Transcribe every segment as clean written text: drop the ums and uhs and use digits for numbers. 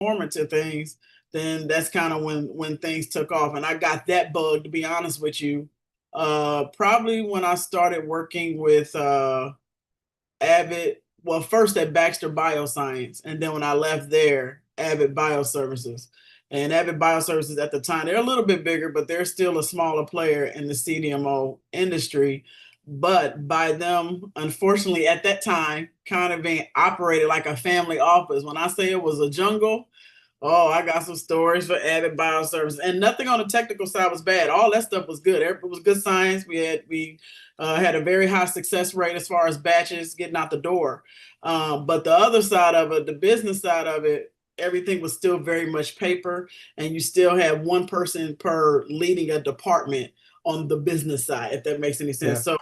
to things, then that's kind of when things took off. And I got that bug, to be honest with you, probably when I started working with Avid, well, first at Baxter Bioscience, and then when I left there, Avid Bioservices. And Avid Bioservices at the time, they're a little bit bigger, but they're still a smaller player in the CDMO industry. But by them, unfortunately, at that time, kind of being operated like a family office. When I say it was a jungle, oh, I got some stories for Avid Bioservices, and nothing on the technical side was bad. All that stuff was good. It was good science. We had a very high success rate as far as batches getting out the door. But the other side of it, the business side of it, everything was still very much paper, and you still had one person per leading a department on the business side, if that makes any sense. Yeah. So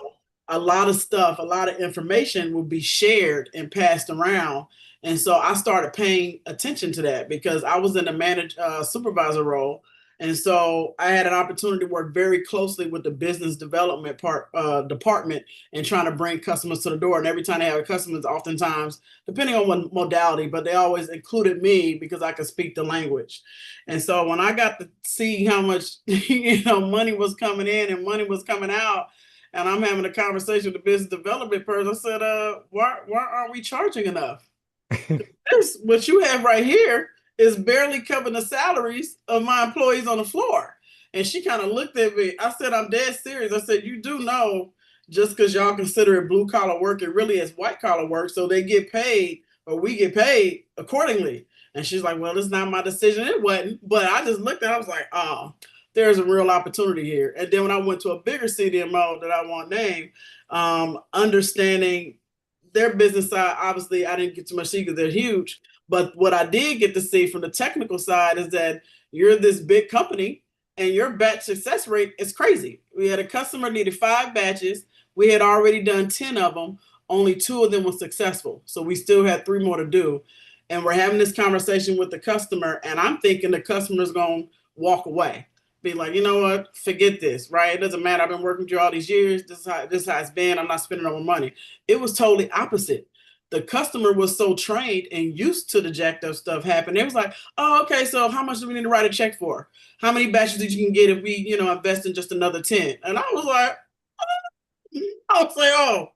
a lot of stuff, a lot of information will be shared and passed around. And so I started paying attention to that because I was in a supervisor role. And so I had an opportunity to work very closely with the business development department and trying to bring customers to the door. And every time they have customers, oftentimes, depending on what modality, but they always included me because I could speak the language. And so when I got to see how much money was coming in and money was coming out, and I'm having a conversation with the business development person, I said, why aren't we charging enough? This, what you have right here is barely covering the salaries of my employees on the floor. And she kind of looked at me. I said, I'm dead serious. I said, you do know just because y'all consider it blue collar work, it really is white collar work. So they get paid or we get paid accordingly. And she's like, well, it's not my decision. It wasn't. But I just looked at it. I was like, oh, there's a real opportunity here. And then when I went to a bigger CDMO that I won't name, understanding their business side, obviously, I didn't get too much see because they're huge. But what I did get to see from the technical side is that you're this big company and your batch success rate is crazy. We had a customer needed 5 batches. We had already done 10 of them. Only 2 of them were successful. So we still had 3 more to do. And we're having this conversation with the customer, and I'm thinking the customer's going to walk away. Be like, you know what? Forget this, right? It doesn't matter. I've been working with you all these years. This is how it's been. I'm not spending no more money. It was totally opposite. The customer was so trained and used to the jacked up stuff happening. It was like, oh, okay, so how much do we need to write a check for? How many batches did you can get if we, invest in just another 10? And I was like, I was like, oh,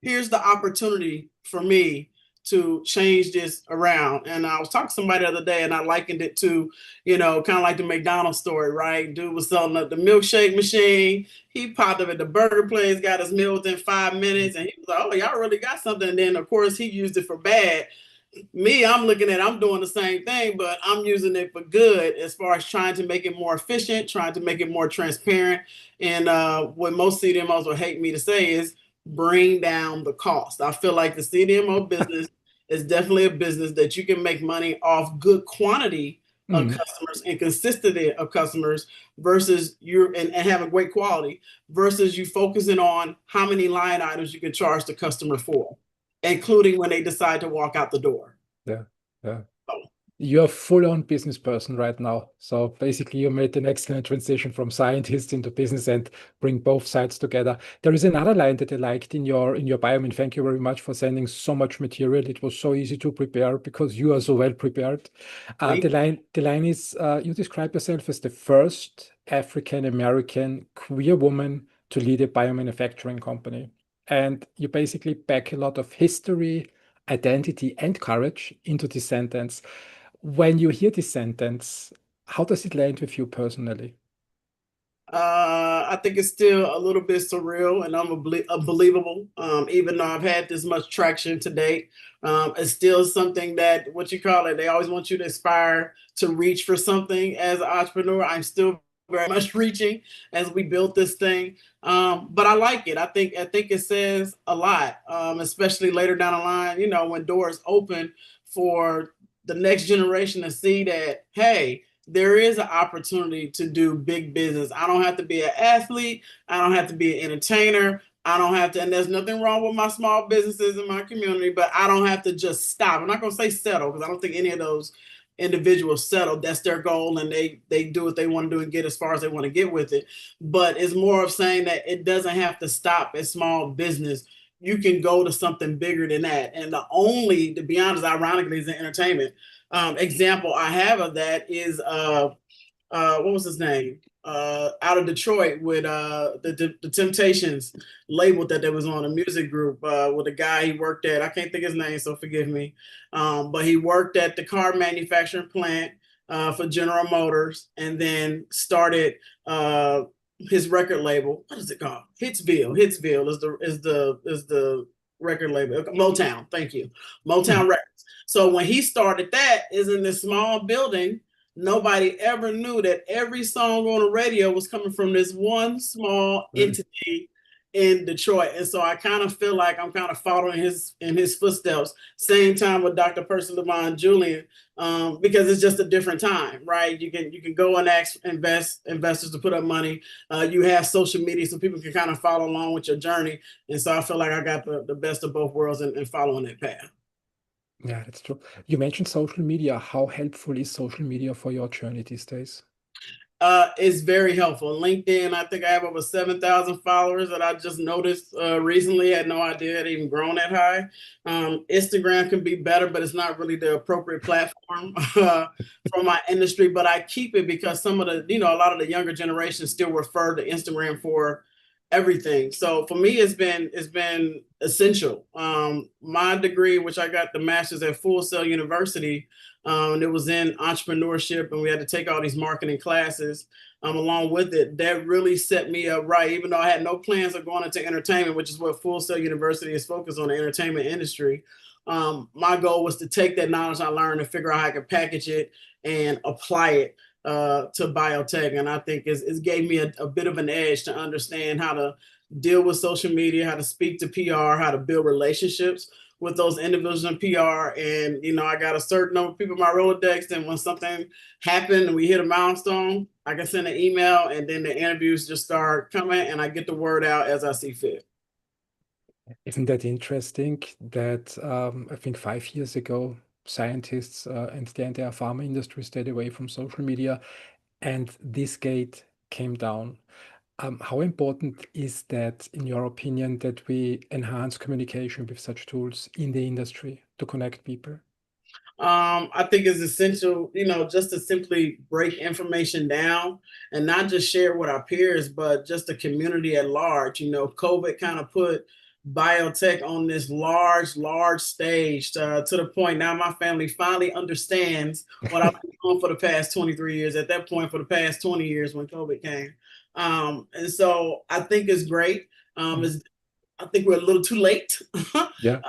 here's the opportunity for me to change this around. And I was talking to somebody the other day and I likened it to, kind of like the McDonald's story, right? Dude was selling the milkshake machine. He popped up at the burger place, got his meal within 5 minutes, and he was like, oh, y'all really got something. And then, of course, he used it for bad. Me, I'm looking at, I'm doing the same thing, but I'm using it for good as far as trying to make it more efficient, trying to make it more transparent. And what most CDMOs would hate me to say is bring down the cost. I feel like the CDMO business is definitely a business that you can make money off good quantity of Mm. customers and consistency of customers versus and having great quality versus you focusing on how many line items you can charge the customer for, including when they decide to walk out the door. Yeah. Yeah. So, You're a full-on business person right now. So basically, you made an excellent transition from scientist into business and bring both sides together. There is another line that I liked in your bio, and thank you very much for sending so much material. It was so easy to prepare because you are so well prepared. The line is you describe yourself as the first African American queer woman to lead a biomanufacturing company. And you basically pack a lot of history, identity, and courage into this sentence. When you hear this sentence, how does it land with you personally? I think it's still a little bit surreal and unbelievable. Even though I've had this much traction to date, it's still something that, what you call it, they always want you to aspire to reach for something as an entrepreneur. I'm still very much reaching as we built this thing. But I like it. I think it says a lot, especially later down the line, when doors open for the next generation to see that, hey, there is an opportunity to do big business. I don't have to be an athlete. I don't have to be an entertainer. I don't have to, and there's nothing wrong with my small businesses in my community, but I don't have to just stop. I'm not going to say settle because I don't think any of those individuals settle. That's their goal and they do what they want to do and get as far as they want to get with it. But it's more of saying that it doesn't have to stop at small business. You can go to something bigger than that. And to be honest, ironically, is in entertainment. example I have of that is what was his name? Out of Detroit with the Temptations label that there was on a music group with a guy he worked at. I can't think his name, so forgive me. But he worked at the car manufacturing plant for General Motors, and then started his record label. What is it called? Hitsville. Hitsville is the record label. Motown. Thank you. Motown Records. So when he started that, is in this small building. Nobody ever knew that every song on the radio was coming from this one small entity in Detroit. And so I kind of feel like I'm kind of following his footsteps. Same time with Dr. Percy Levon Julian, because it's just a different time, right? You can go and ask investors to put up money. You have social media so people can kind of follow along with your journey. And so I feel like I got the best of both worlds in following that path. Yeah, that's true. You mentioned social media. How helpful is social media for your journey these days? It's very helpful. LinkedIn, I think I have over 7,000 followers that I just noticed recently. I had no idea it even grown that high. Instagram can be better, but it's not really the appropriate platform for my industry. But I keep it because some of the, a lot of the younger generation still refer to Instagram for everything. So for me, it's been essential. My degree, which I got the master's at Full Sail University, and it was in entrepreneurship, and we had to take all these marketing classes along with it. That really set me up right, even though I had no plans of going into entertainment, which is what Full Sail University is focused on, the entertainment industry. My goal was to take that knowledge I learned and figure out how I could package it and apply it to biotech. And I think it's gave me a bit of an edge to understand how to deal with social media, how to speak to PR, how to build relationships with those individuals in PR. And, I got a certain number of people in my Rolodex, and when something happened and we hit a milestone, I can send an email, and then the interviews just start coming, and I get the word out as I see fit. Isn't that interesting that I think 5 years ago, scientists and the entire pharma industry stayed away from social media, and this gate came down? How important is that, in your opinion, that we enhance communication with such tools in the industry to connect people? I think it's essential, just to simply break information down and not just share with our peers, but just the community at large. COVID kind of put biotech on this large stage to the point now my family finally understands what I've been doing for the past 23 years. At that point, for the past 20 years when COVID came. And so I think it's great. I think we're a little too late Yeah.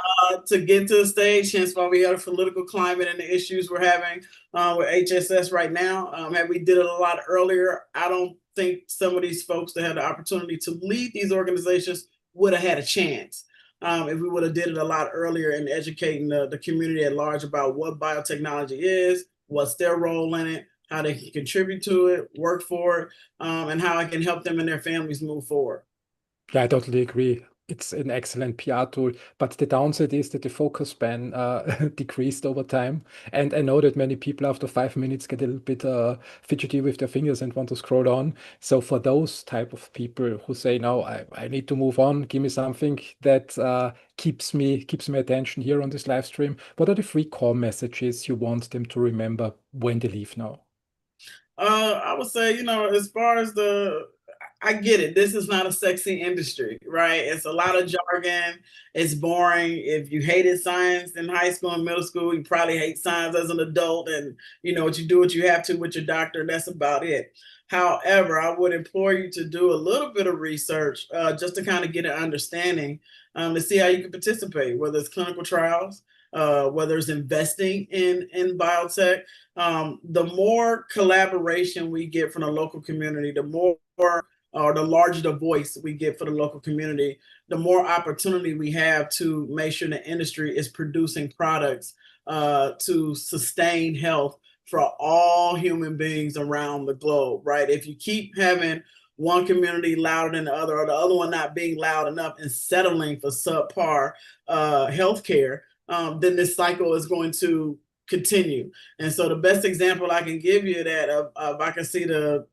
to get to the stage, hence why we have the political climate and the issues we're having with HSS right now. Had we did it a lot earlier, I don't think some of these folks that had the opportunity to lead these organizations would have had a chance. If we would have did it a lot earlier in educating the community at large about what biotechnology is, what's their role in it, how they can contribute to it, work for it, and how it can help them and their families move forward. Yeah, I totally agree. It's an excellent PR tool, but the downside is that the focus span decreased over time. And I know that many people after 5 minutes get a little bit fidgety with their fingers and want to scroll on. So for those type of people who say, no, I need to move on, give me something that keeps my attention here on this live stream. What are the three core messages you want them to remember when they leave now? I would say, as far as I get it. This is not a sexy industry, right? It's a lot of jargon. It's boring. If you hated science in high school and middle school, you probably hate science as an adult. And, you do what you have to with your doctor. That's about it. However, I would implore you to do a little bit of research just to kind of get an understanding to see how you can participate, whether it's clinical trials, whether it's investing in biotech. The more collaboration we get from the local community, the more or the larger the voice we get for the local community, the more opportunity we have to make sure the industry is producing products to sustain health for all human beings around the globe, right? If you keep having one community louder than the other, or the other one not being loud enough and settling for subpar healthcare, then this cycle is going to continue. And so the best example I can give you that of I can see the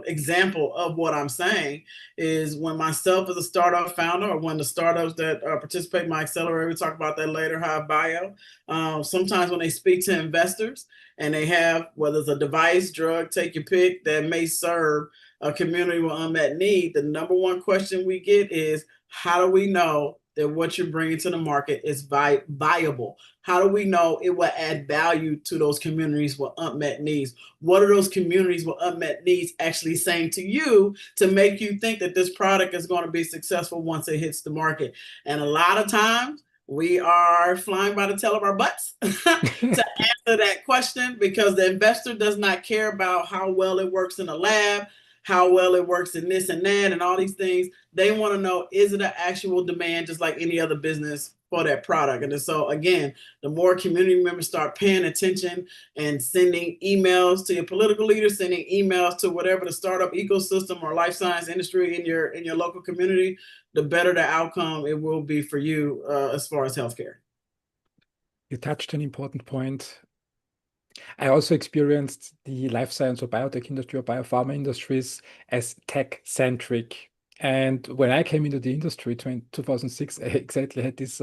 example of what I'm saying is when myself as a startup founder, or when the startups that participate in my accelerator, we talk about that later, HelaPlex BIO, sometimes when they speak to investors and they have, whether it's a device, drug, take your pick, that may serve a community with unmet need, the number one question we get is, how do we know that what you're bringing to the market is viable? How do we know it will add value to those communities with unmet needs? What are those communities with unmet needs actually saying to you to make you think that this product is going to be successful once it hits the market? And a lot of times we are flying by the tail of our butts to answer that question, because the investor does not care about how well it works in the lab, how well it works in this and that and all these things. They want to know, is it an actual demand, just like any other business, for that product? And so again, the more community members start paying attention and sending emails to your political leaders, sending emails to whatever the startup ecosystem or life science industry in your local community, the better the outcome it will be for you as far as healthcare. You touched an important point. I also experienced the life science or biotech industry or biopharma industries as tech-centric. And when I came into the industry in 2006, I exactly had this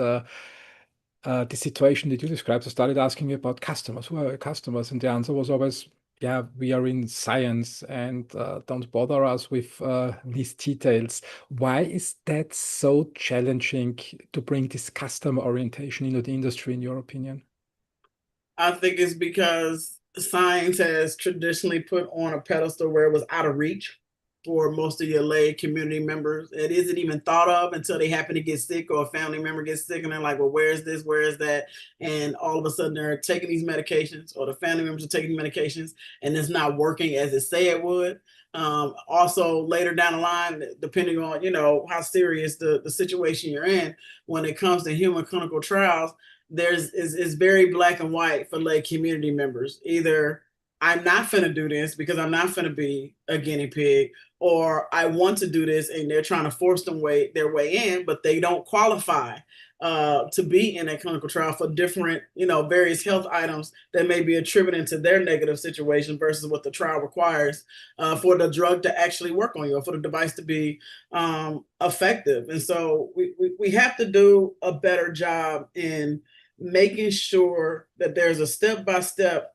situation that you described. I started asking about customers. Who are your customers? And the answer was always, yeah, we are in science, and don't bother us with these details. Why is that so challenging to bring this customer orientation into the industry, in your opinion? I think it's because science has traditionally put on a pedestal where it was out of reach for most of your lay community members. It isn't even thought of until they happen to get sick, or a family member gets sick and they're like, well, where is this? Where is that? And all of a sudden they're taking these medications, or the family members are taking medications, and it's not working as it say it would. Also later down the line, depending on, how serious the situation you're in, when it comes to human clinical trials, is very black and white for lay community members. Either I'm not finna do this because I'm not finna be a guinea pig, or I want to do this and they're trying to force their way in, but they don't qualify to be in a clinical trial for different, various health items that may be attributed to their negative situation versus what the trial requires for the drug to actually work on you, or for the device to be effective. And so we have to do a better job in making sure that there's a step-by-step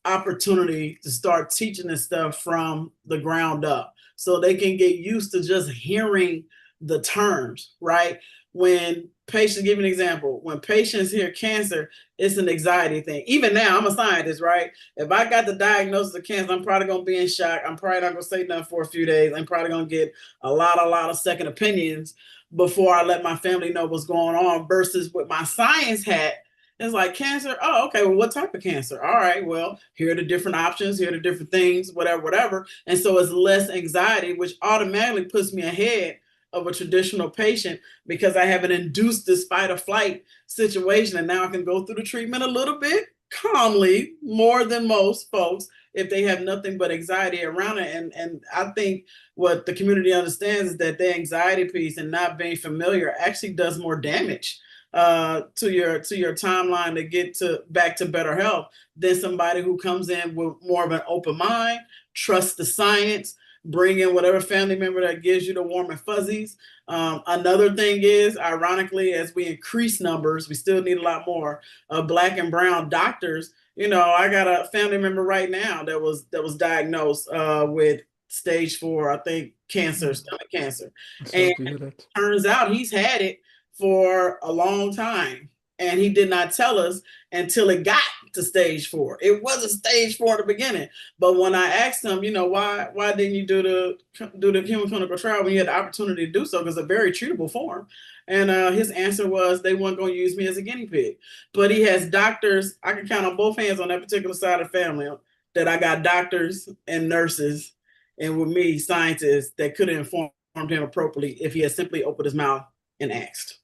opportunity to start teaching this stuff from the ground up, so they can get used to just hearing the terms, right? When patients, give an example, when patients hear cancer, it's an anxiety thing. Even now, I'm a scientist, right? If I got the diagnosis of cancer, I'm probably going to be in shock. I'm probably not going to say nothing for a few days. I'm probably going to get a lot of second opinions before I let my family know what's going on, versus with my science hat, it's like, cancer? Oh, okay. Well, what type of cancer? All right. Well, here are the different options. Here are the different things, whatever. And so it's less anxiety, which automatically puts me ahead of a traditional patient, because I haven't induced this fight or flight situation. And now I can go through the treatment a little bit calmly, more than most folks, if they have nothing but anxiety around it. And I think what the community understands is that the anxiety piece and not being familiar actually does more damage to your timeline to get back to better health than somebody who comes in with more of an open mind, trusts the science, bring in whatever family member that gives you the warm and fuzzies. Another thing is, ironically, as we increase numbers, we still need a lot more Black and brown doctors. I got a family member right now that was diagnosed with stage 4, I think, cancer, stomach cancer. Sorry And to hear that. turns out he's had it for a long time, and he did not tell us until it got to stage 4. It wasn't stage 4 at the beginning, but when I asked him, why didn't you do the human clinical trial when you had the opportunity to do so, because it's a very treatable form, and his answer was they weren't going to use me as a guinea pig. But he has doctors, I can count on both hands on that particular side of the family, that I got doctors and nurses, and with me, scientists, that could have informed him appropriately if he had simply opened his mouth and asked.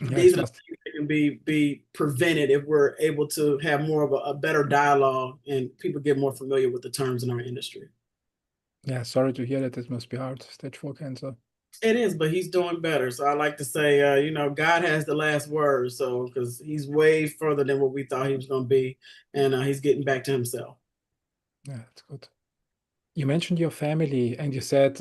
Yeah, These are the things that can be prevented if we're able to have more of a better dialogue and people get more familiar with the terms in our industry. Yeah, sorry to hear that. It must be hard, stage 4 cancer. It is, but he's doing better. So I like to say, God has the last word. So because he's way further than what we thought he was going to be, and he's getting back to himself. Yeah, that's good. You mentioned your family, and you said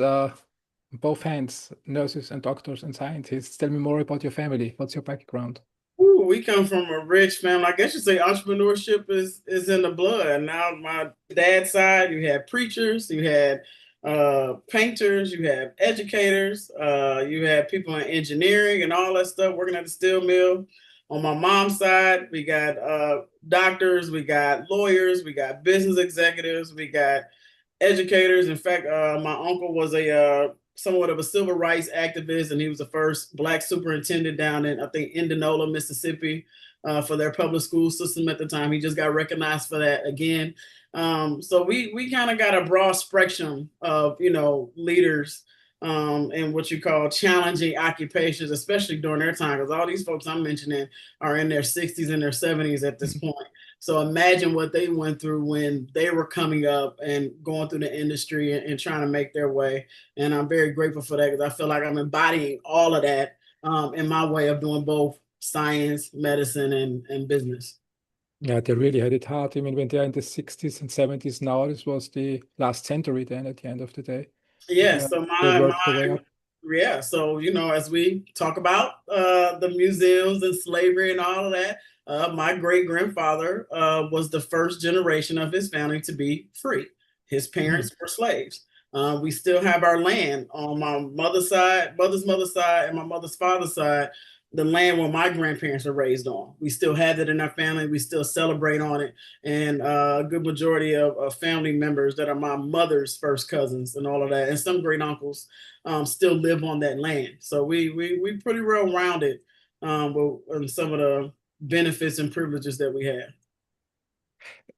both hands, nurses and doctors and scientists. Tell me more about your family. What's your background? Ooh, we come from a rich family. I guess you say entrepreneurship is in the blood. Now, my dad's side, you had preachers, you had painters, you have educators, you had people in engineering and all that stuff working at the steel mill. On my mom's side, we got doctors, we got lawyers, we got business executives, we got educators. In fact, my uncle was a somewhat of a civil rights activist, and he was the first Black superintendent down in, I think, Indianola, Mississippi, for their public school system at the time. He just got recognized for that again. So we kind of got a broad spectrum of leaders and what you call challenging occupations, especially during their time, because all these folks I'm mentioning are in their 60s and their 70s at this point. So imagine what they went through when they were coming up and going through the industry and trying to make their way. And I'm very grateful for that because I feel like I'm embodying all of that in my way of doing both science, medicine, and business. Yeah, they really had it hard. I mean, when they're in the 60s and 70s now, this was the last century then at the end of the day. Yeah, Yeah, so they my worked their way my up. yeah, so as we talk about the museums and slavery and all of that, my great grandfather was the first generation of his family to be free. His Mhm. parents were slaves. We still have our land on my mother's mother's side, and my mother's father's side. The land where my grandparents were raised on. We still have it in our family. We still celebrate on it, and a good majority of family members that are my mother's first cousins and all of that, and some great uncles still live on that land. So we pretty well rounded with some of the benefits and privileges that we have.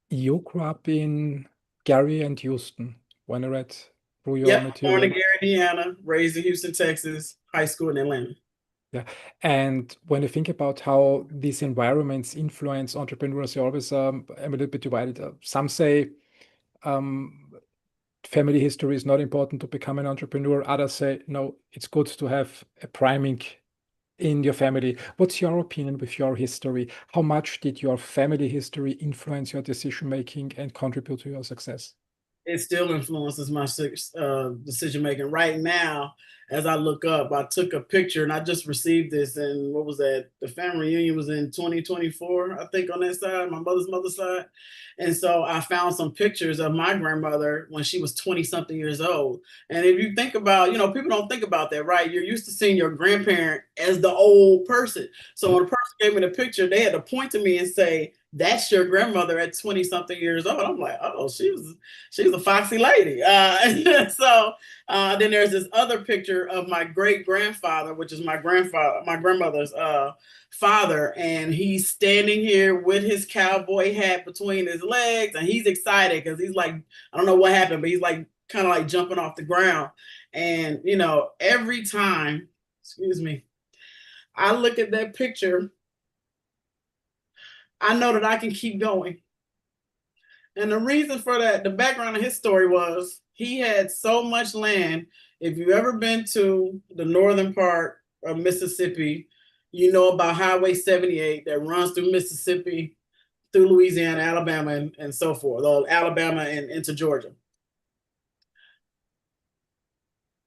You grew up in Gary and Houston when I read through your Yep, born in material. Gary, Indiana, raised in Houston, Texas, high school in Atlanta. Yeah. And when you think about how these environments influence entrepreneurs, you're always I'm a little bit divided. Some say um, family history is not important to become an entrepreneur. Others say, no, it's good to have a priming in your family. What's your opinion with your history? How much did your family history influence your decision making and contribute to your success? It still influences my decision making right now. As I look up, I took a picture and I just received this. And what was that? The family reunion was in 2024, I think, on that side, my mother's side. And so I found some pictures of my grandmother when she was 20 something years old. And if you think about, people don't think about that, right? You're used to seeing your grandparent as the old person. So when a person gave me the picture, they had to point to me and say, "That's your grandmother at 20 something years old." I'm like, "Oh, she's a foxy lady." Then there's this other picture of my great grandfather, which is my grandmother's father, and he's standing here with his cowboy hat between his legs, and he's excited because he's like, I don't know what happened, but he's like kind of like jumping off the ground. And every time, excuse me, I look at that picture, I know that I can keep going. And the reason for that, the background of his story was he had so much land. If you've ever been to the northern part of Mississippi, you know about Highway 78 that runs through Mississippi, through Louisiana, Alabama, and so forth, or Alabama and into Georgia.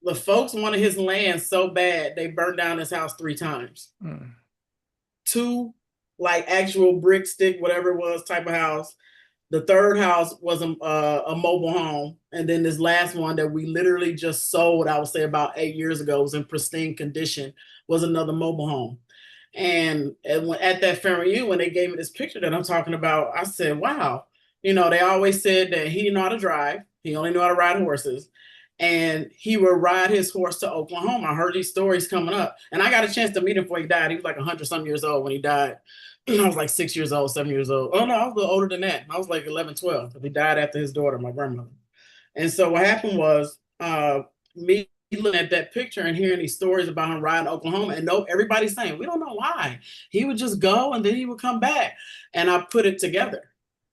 The folks wanted his land so bad, they burned down his house 3 times. Mm. Two, like actual brick, stick, whatever it was, type of house. The third house was a mobile home. And then this last one that we literally just sold, I would say about 8 years ago, was in pristine condition, was another mobile home. And at that family reunion, when they gave me this picture that I'm talking about, I said, wow, they always said that he didn't know how to drive. He only knew how to ride horses. And he would ride his horse to Oklahoma. I heard these stories coming up. And I got a chance to meet him before he died. He was like 100 some years old when he died. I was like 6 years old, 7 years old. Oh no, I was a little older than that. I was like 11, 12. He died after his daughter, my grandmother. And so what happened was me looking at that picture and hearing these stories about him riding to Oklahoma, and no, everybody's saying, we don't know why. He would just go and then he would come back. And I put it together.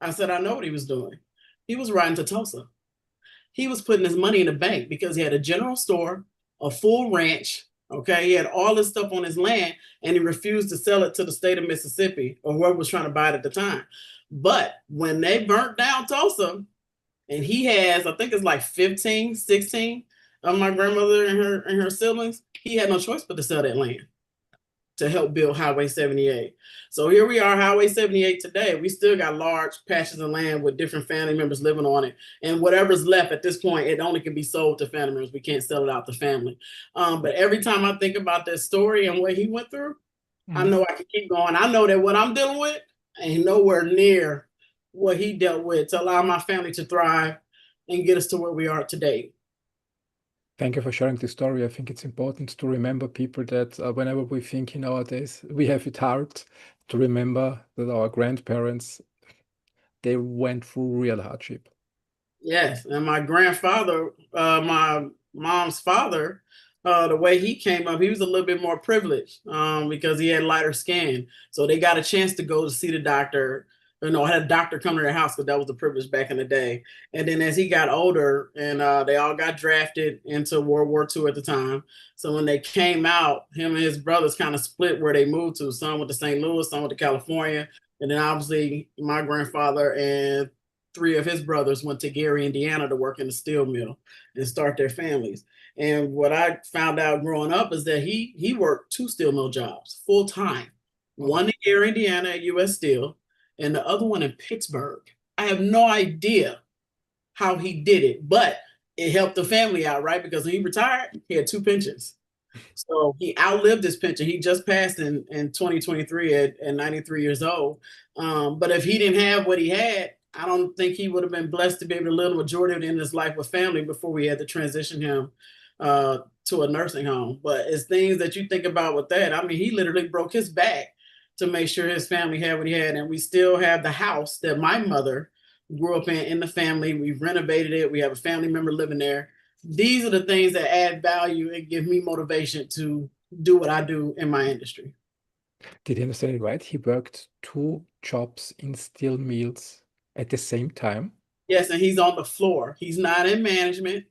I said, I know what he was doing. He was riding to Tulsa. He was putting his money in the bank because he had a general store, a full ranch. Okay, he had all this stuff on his land, and he refused to sell it to the state of Mississippi or whoever was trying to buy it at the time. But when they burnt down Tulsa, and he has, I think it's like 15, 16 of my grandmother and her siblings, he had no choice but to sell that land to help build Highway 78. So here we are, Highway 78 today. We still got large patches of land with different family members living on it. And whatever's left at this point, it only can be sold to family members. We can't sell it out to family. But every time I think about that story and what he went through, I know I can keep going. I know that what I'm dealing with ain't nowhere near what he dealt with to allow my family to thrive and get us to where we are today. Thank you for sharing this story. I think it's important to remember people that whenever we think nowadays, we have it hard to remember that our grandparents, they went through real hardship. Yes, and my grandfather, my mom's father, the way he came up, he was a little bit more privileged because he had lighter skin. So they got a chance to go to see the doctor. You know, had a doctor come to their house because that was the privilege back in the day. And then as he got older, and they all got drafted into World War II at the time. So when they came out, him and his brothers kind of split where they moved to. Some went to St. Louis, some went to California. And then obviously my grandfather and three of his brothers went to Gary, Indiana to work in the steel mill and start their families. And what I found out growing up is that he worked two steel mill jobs full time, one in Gary, Indiana at US Steel, and the other one in Pittsburgh. I have no idea how he did it, but it helped the family out, right? Because when he retired, he had two pensions. So he outlived his pension. He just passed in 2023 at 93 years old. But if he didn't have what he had, I don't think he would have been blessed to be able to live the majority of the end of his life with family before we had to transition him to a nursing home. But it's things that you think about with that. I mean, he literally broke his back to make sure his family had what he had. And we still have the house that my mother grew up in the family. We've renovated it. We have a family member living there. These are the things that add value and give me motivation to do what I do in my industry. Did I understand it right? He worked two jobs in steel mills at the same time? Yes, and he's on the floor. He's not in management.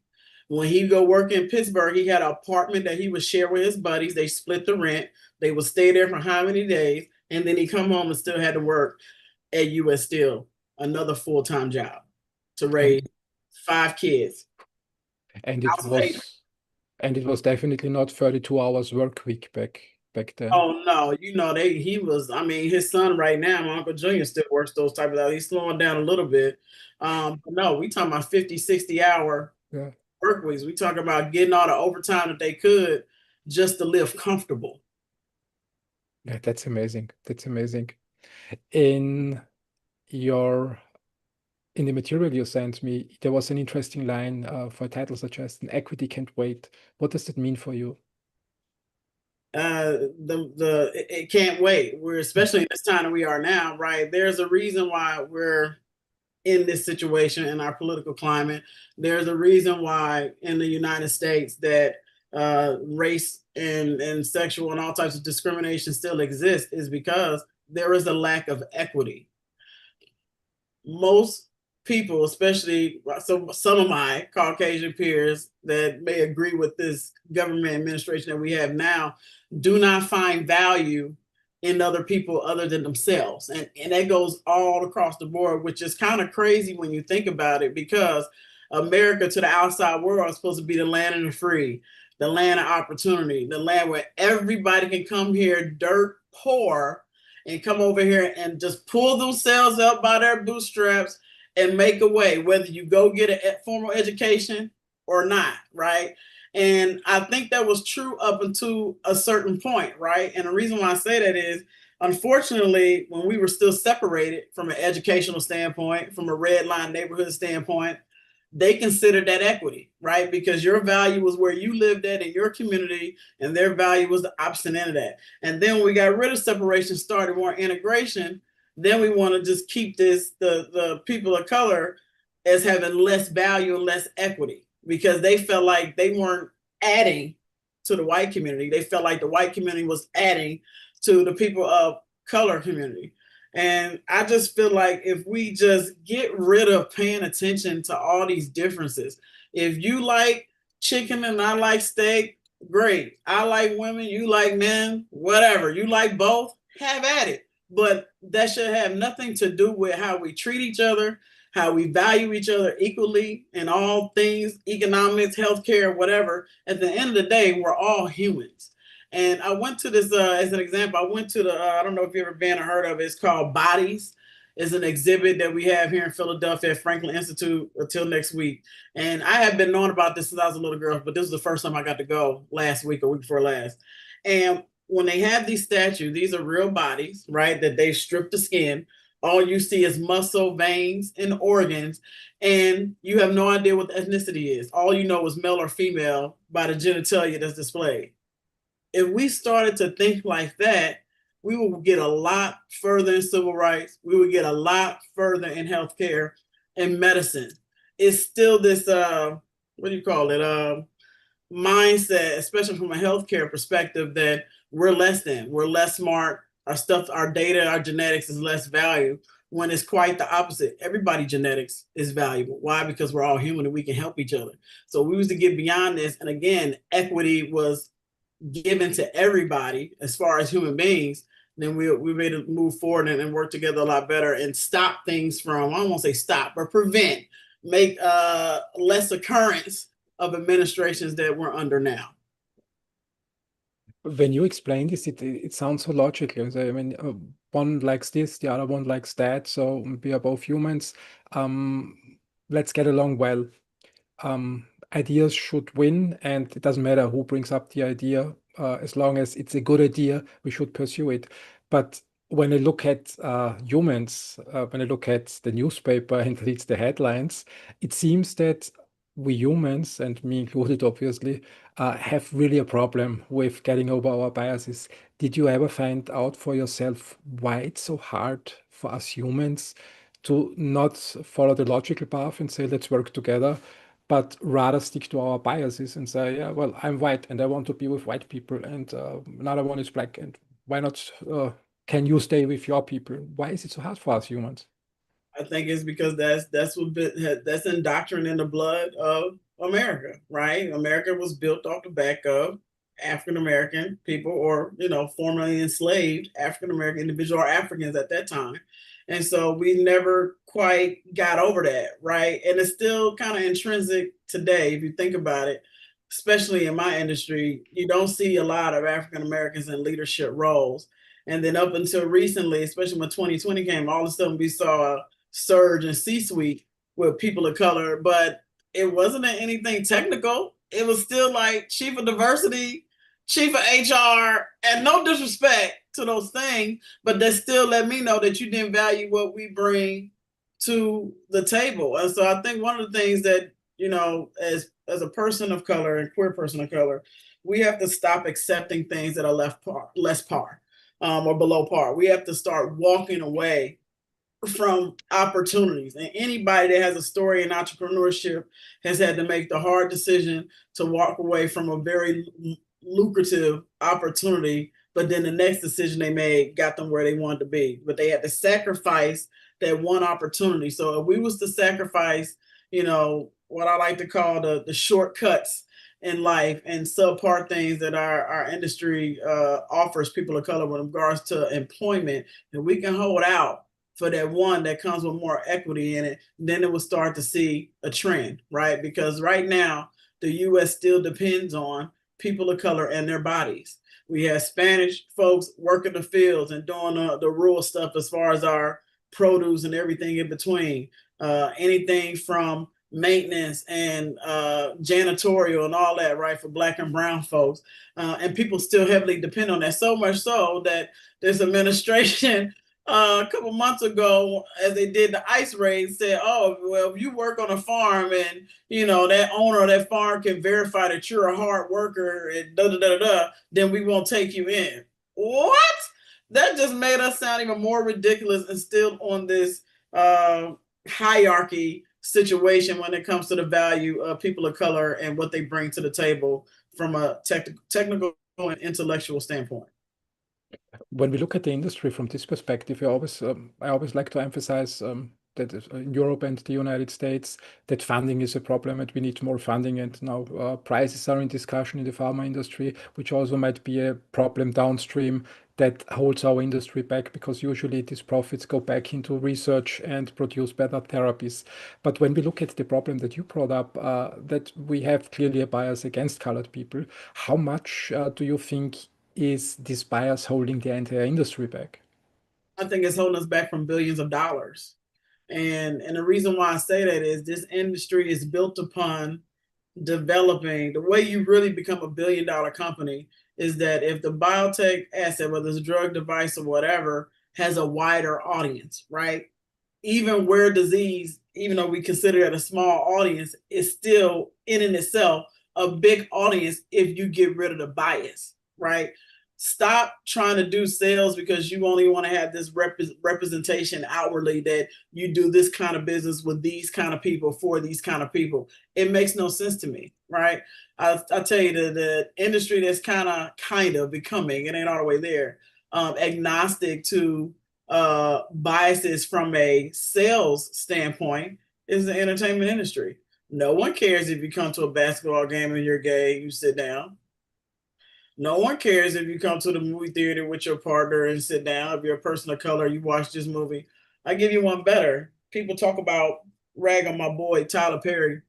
When he go work in Pittsburgh, he had an apartment that he would share with his buddies. They split the rent. They would stay there for how many days, and then he come home and still had to work at US Steel, another full-time job to raise And, 5 kids. and it was definitely not 32 hours work week back then. Oh no, you know, he was, I mean, his son right now, my Uncle Junior still works those type of hours. He's slowing down a little bit. But no, we talking about 50, 60 hour Yeah. work weeks. We talk about getting all the overtime that they could just to live comfortable. Yeah, that's amazing. That's amazing. In your in the material you sent me, there was an interesting line for a title suggestion, equity can't wait. What does that mean for you? It can't wait. We're especially in this time that we are now, right? There's a reason why we're in this situation in our political climate. There's a reason why in the United States that race and sexual and all types of discrimination still exist is because there is a lack of equity. Most people, especially some of my Caucasian peers that may agree with this government administration that we have now, do not find value in other people other than themselves. And that goes all across the board, which is kind of crazy when you think about it, because America to the outside world is supposed to be the land of the free, the land of opportunity, the land where everybody can come here dirt poor and come over here and just pull themselves up by their bootstraps and make a way, whether you go get a formal education or not, right? And I think that was true up until a certain point, right? And the reason why I say that is, unfortunately, when we were still separated from an educational standpoint, from a red line neighborhood standpoint, they considered that equity, right? Because your value was where you lived at in your community, and their value was the opposite end of that. And then when we got rid of separation, started more integration, then we want to just keep the people of color as having less value and less equity because they felt like they weren't adding to the white community. They felt like the white community was adding to the people of color community. And I just feel like if we just get rid of paying attention to all these differences, if you like chicken and I like steak, Great. I like women, you like men, whatever. You like both, have at it. But that should have nothing to do with how we treat each other, how we value each other equally in all things, economics, healthcare, whatever. At the end of the day, we're all humans. And I went to this, as an example, I went to the, I don't know if you've ever been or heard of it, it's called Bodies. It's an exhibit that we have here in Philadelphia at Franklin Institute until next week. And I have been knowing about this since I was a little girl, but this was the first time I got to go last week or week before last. And when they have these statues, these are real bodies, right? That they strip the skin. All you see is muscle, veins, and organs, and you have no idea what the ethnicity is. All you know is male or female by the genitalia that's displayed. If we started to think like that, we will get a lot further in civil rights. We would get a lot further in healthcare and medicine. It's still this what do you call it? Mindset, especially from a healthcare perspective, that we're less than, we're less smart, our stuff, our data, our genetics is less value, when it's quite the opposite. Everybody genetics is valuable. Why? Because we're all human and we can help each other. So we was to get beyond this. And again, equity was given to everybody as far as human beings, then we made to move forward and work together a lot better and stop things from, I don't want to say stop, but prevent, make less occurrence of administrations that we're under now. When you explain this, it sounds so logical. So, I mean, one likes this, the other one likes that. So we are both humans. Let's get along well. Ideas should win, and it doesn't matter who brings up the idea. As long as it's a good idea, we should pursue it. But when I look at humans, when I look at the newspaper and read the headlines, it seems that we humans, and me included, obviously, have really a problem with getting over our biases. Did you ever find out for yourself why it's so hard for us humans to not follow the logical path and say, let's work together, but rather stick to our biases and say, yeah, well, I'm white and I want to be with white people, and another one is black, and why not? Can you stay with your people? Why is it so hard for us humans? I think it's because that's indoctrinated in the blood of America, right? America was built off the back of African American people, or formerly enslaved African American individual or Africans at that time, and so we never quite got over that, right? And it's still kind of intrinsic today if you think about it. Especially in my industry, you don't see a lot of African Americans in leadership roles. And then up until recently, especially when 2020 came, all of a sudden we saw surge in C-suite with people of color, but it wasn't anything technical. It was still like chief of diversity, chief of HR, and no disrespect to those things, but that still let me know that you didn't value what we bring to the table. And so I think one of the things that, as a person of color and queer person of color, we have to stop accepting things that are less par, or below par. We have to start walking away from opportunities. And anybody that has a story in entrepreneurship has had to make the hard decision to walk away from a very lucrative opportunity, but then the next decision they made got them where they wanted to be. But they had to sacrifice that one opportunity. So if we was to sacrifice, what I like to call the shortcuts in life and subpar things that our industry offers people of color with regards to employment, and we can hold out for that one that comes with more equity in it, then it will start to see a trend, right? Because right now, the U.S. still depends on people of color and their bodies. We have Spanish folks working the fields and doing the rural stuff as far as our produce and everything in between. Anything from maintenance and janitorial and all that, right, for Black and brown folks. And people still heavily depend on that, so much so that this administration a couple months ago, as they did the ICE raid, said, oh, well, if you work on a farm and, that owner of that farm can verify that you're a hard worker and then we won't take you in. What? That just made us sound even more ridiculous and still on this hierarchy situation when it comes to the value of people of color and what they bring to the table from a technical and intellectual standpoint. When we look at the industry from this perspective, I always like to emphasize that is in Europe and the United States, that funding is a problem and we need more funding. And now prices are in discussion in the pharma industry, which also might be a problem downstream that holds our industry back, because usually these profits go back into research and produce better therapies. But when we look at the problem that you brought up, that we have clearly a bias against colored people, how much do you think is this bias holding the entire industry back? I think it's holding us back from billions of dollars. And the reason why I say that is this industry is built upon developing. The way you really become a $1 billion company is that if the biotech asset, whether it's a drug device or whatever, has a wider audience, right? Even rare disease, even though we consider it a small audience, is still in and itself a big audience if you get rid of the bias, right? Stop trying to do sales because you only want to have this representation outwardly that you do this kind of business with these kind of people for these kind of people. It makes no sense to me, right? I'll tell you, the industry that's kind of becoming, it ain't all the way there, agnostic to biases from a sales standpoint is the entertainment industry. No one cares if you come to a basketball game and you're gay, you sit down. No one cares if you come to the movie theater with your partner and sit down. If you're a person of color, you watch this movie. I give you one better. People talk about rag on my boy Tyler Perry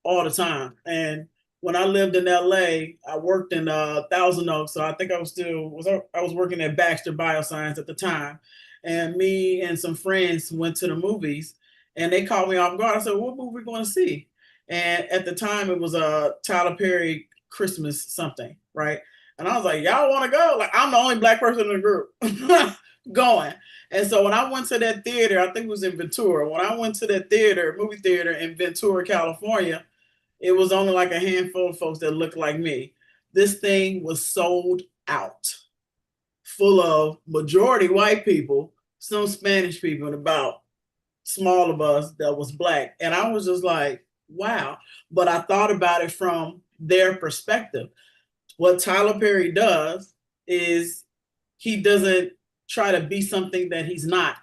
all the time. And when I lived in LA, I worked in Thousand Oaks. So I think I was working at Baxter Bioscience at the time. And me and some friends went to the movies and they called me off guard. I said, what movie are we going to see? And at the time it was a Tyler Perry Christmas something, right? And I was like, y'all want to go? Like, I'm the only black person in the group going. And so when I went to that theater, I think it was in Ventura. When I went to that movie theater in Ventura, California, it was only like a handful of folks that looked like me. This thing was sold out, full of majority white people, some Spanish people, and about small of us that was black. And I was just like, wow. But I thought about it from their perspective. What Tyler Perry does is he doesn't try to be something that he's not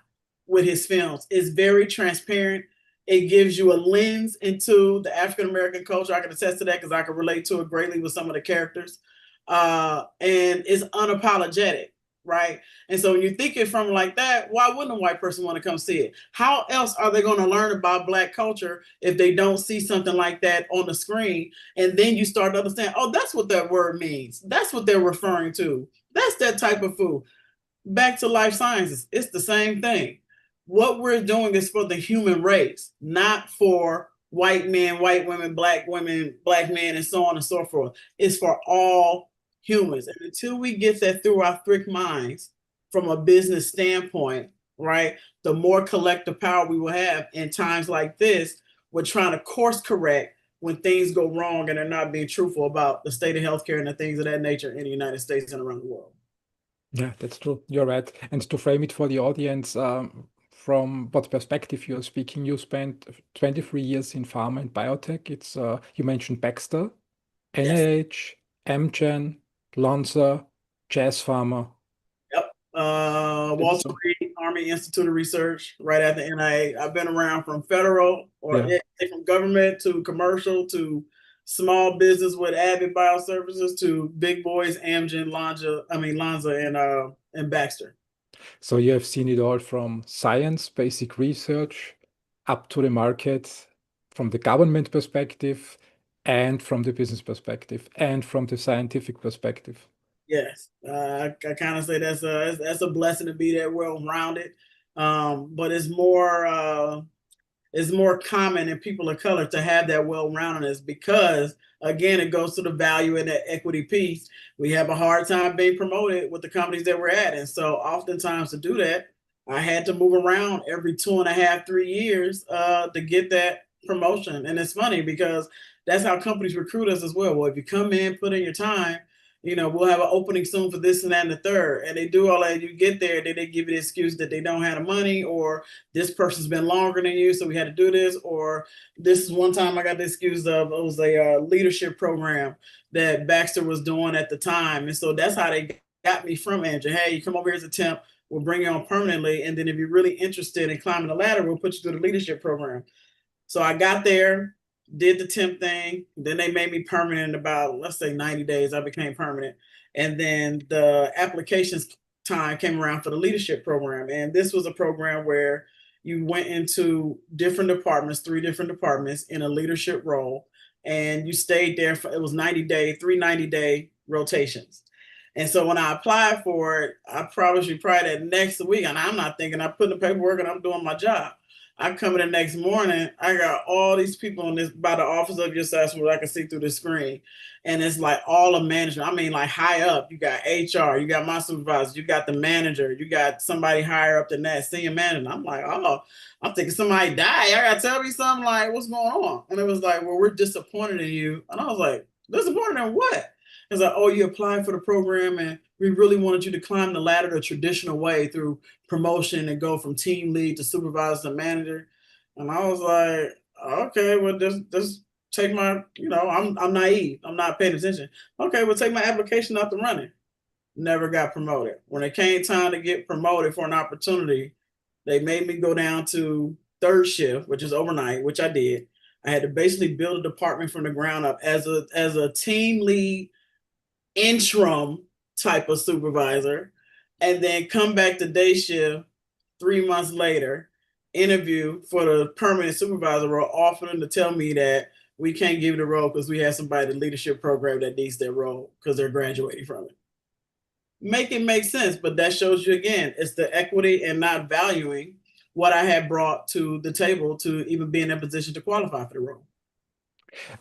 with his films. It's very transparent. It gives you a lens into the African American culture. I can attest to that because I can relate to it greatly with some of the characters. And it's unapologetic, right? And so when you think it from like that, why wouldn't a white person want to come see it? How else are they going to learn about Black culture if they don't see something like that on the screen? And then you start to understand, oh, that's what that word means. That's what they're referring to. That's that type of food. Back to life sciences, it's the same thing. What we're doing is for the human race, not for white men, white women, black men, and so on and so forth. It's for all humans. And until we get that through our thick minds from a business standpoint, right, the more collective power we will have in times like this. We're trying to course correct when things go wrong and they're not being truthful about the state of healthcare and the things of that nature in the United States and around the world. Yeah, that's true. You're right. And to frame it for the audience, from what perspective you're speaking, you spent 23 years in pharma and biotech. It's you mentioned Baxter, Yes. NIH, Amgen, Lonza, Jazz Pharma. Yep. Walter Reed Army Institute of Research, right at the NIA. I've been around from federal or Yeah. from government to commercial to small business with Abbott Bioservices to big boys, Amgen, Lonza, and Baxter. So you have seen it all from science, basic research, up to the market, from the government perspective, and from the business perspective, and from the scientific perspective. Yes, I kind of say that's a blessing to be that well rounded, but it's more common in people of color to have that well-roundedness because again it goes to the value and that equity piece. We have a hard time being promoted with the companies that we're at, and so oftentimes to do that I had to move around every 2.5 3 years to get that promotion. And it's funny because that's how companies recruit us as well. Well, if you come in, put in your time, we'll have an opening soon for this and that and the third. And they do all that. You get there, then they give you the excuse that they don't have the money, or this person's been longer than you, so we had to do this. Or this is one time I got the excuse of it was a leadership program that Baxter was doing at the time. And so that's how they got me from Andrew. Hey, you come over here as a temp. we'll bring you on permanently. And then if you're really interested in climbing the ladder, we'll put you through the leadership program. So I got there, did the temp thing. Then they made me permanent in about, let's say 90 days. I became permanent. And then the applications time came around for the leadership program. And this was a program where you went into different departments, 3 different departments in a leadership role. And you stayed there for, it was 90-day, 3 90-day rotations. And so when I applied for it, I promise you probably that next week, and I'm not thinking, I'm putting the paperwork and I'm doing my job. I come in the next morning, I got all these people in this by the office of your assessment where I can see through the screen. And it's like all of management. I mean, like high up, you got HR, you got my supervisor, you got the manager, you got somebody higher up than that, senior manager. I'm like, oh, I'm thinking somebody died. I gotta tell me something like, what's going on? And it was like, well, we're disappointed in you. And I was like, disappointed in what? It's like, oh, you applied for the program and we really wanted you to climb the ladder the traditional way through promotion and go from team lead to supervisor to manager. And I was like, okay, well, just take my, I'm naive. I'm not paying attention. Okay, well, take my application out the running. Never got promoted. When it came time to get promoted for an opportunity, they made me go down to third shift, which is overnight, which I did. I had to basically build a department from the ground up as a team lead interim type of supervisor, and then come back to day shift 3 months later, interview for the permanent supervisor role, offering to tell me that we can't give you the role because we have somebody in the leadership program that needs their role because they're graduating from it. Make it make sense, but that shows you again, it's the equity and not valuing what I had brought to the table to even be in a position to qualify for the role.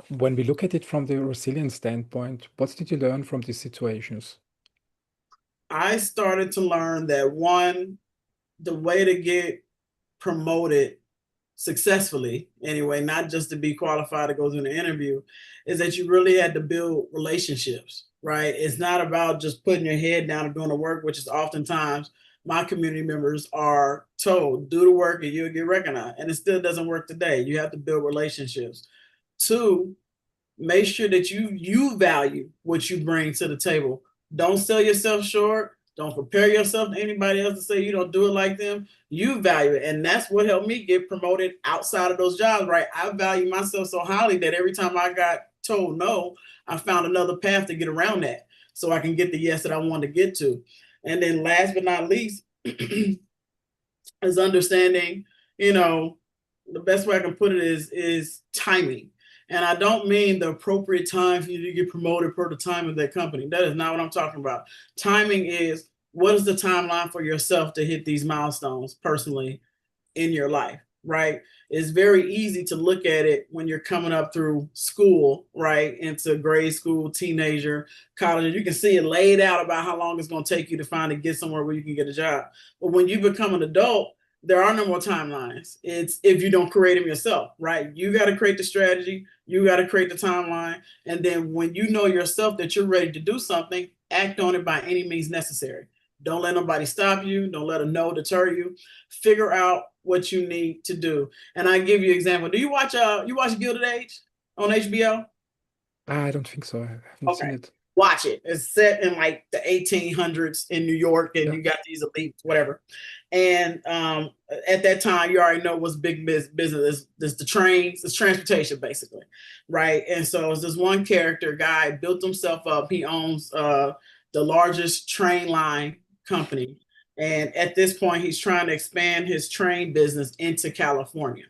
When we look at it from the resilience standpoint, what did you learn from these situations? I started to learn that one, the way to get promoted successfully, anyway, not just to be qualified to go through the interview, is that you really had to build relationships, right? It's not about just putting your head down and doing the work, which is oftentimes my community members are told, do the work and you'll get recognized. And it still doesn't work today. You have to build relationships. Two, make sure that you value what you bring to the table. Don't sell yourself short. Don't compare yourself to anybody else to say you don't do it like them. You value it. And that's what helped me get promoted outside of those jobs, right? I value myself so highly that every time I got told no, I found another path to get around that so I can get the yes that I wanted to get to. And then last but not least is understanding, the best way I can put it is timing. And I don't mean the appropriate time for you to get promoted per the time of that company. That is not what I'm talking about. Timing is, what is the timeline for yourself to hit these milestones personally in your life, right? It's very easy to look at it when you're coming up through school, right? Into grade school, teenager, college. You can see it laid out about how long it's going to take you to finally get somewhere where you can get a job. But when you become an adult, there are no more timelines. It's if you don't create them yourself, right? You got to create the strategy. You got to create the timeline. And then when you know yourself that you're ready to do something, act on it by any means necessary. Don't let nobody stop you. Don't let a no deter you. Figure out what you need to do. And I give you an example. Do you watch Gilded Age on HBO? I don't think so. I haven't seen it. Watch it. It's set in like the 1800s in New York, and you got these elites, whatever. And at that time, you already know what's big business. There's the trains, it's transportation, basically, right? And so it's this one character guy built himself up. He owns the largest train line company. And at this point, he's trying to expand his train business into California.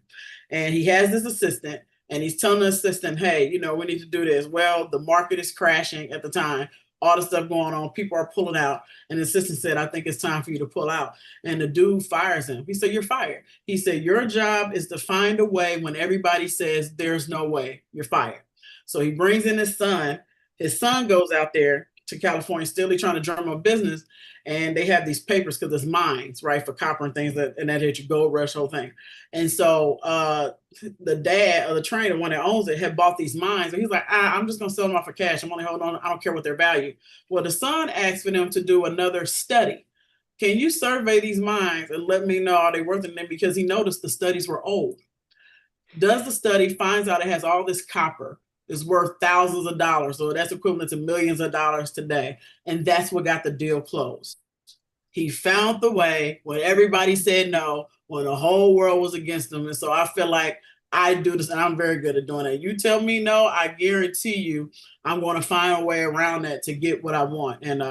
And he has this assistant, and he's telling the assistant, hey, we need to do this. Well, the market is crashing at the time, all the stuff going on, people are pulling out. And the assistant said, I think it's time for you to pull out. And the dude fires him. He said, you're fired. He said, your job is to find a way when everybody says there's no way, you're fired. So he brings in his son. His son goes out there to California, still trying to drum up business. And they have these papers because there's mines, right, for copper and things and that hit your gold rush, whole thing. And so the dad of the trainer, one that owns it, had bought these mines. And he's like, I'm just going to sell them off for cash. I'm only holding on. I don't care what their value. Well, the son asked for them to do another study. Can you survey these mines and let me know are they worth it? Because he noticed the studies were old. Does the study, finds out it has all this copper, is worth thousands of dollars. So that's equivalent to millions of dollars today. And that's what got the deal closed. He found the way when everybody said no, when the whole world was against him. And so I feel like I do this, and I'm very good at doing it. You tell me no, I guarantee you I'm going to find a way around that to get what I want. And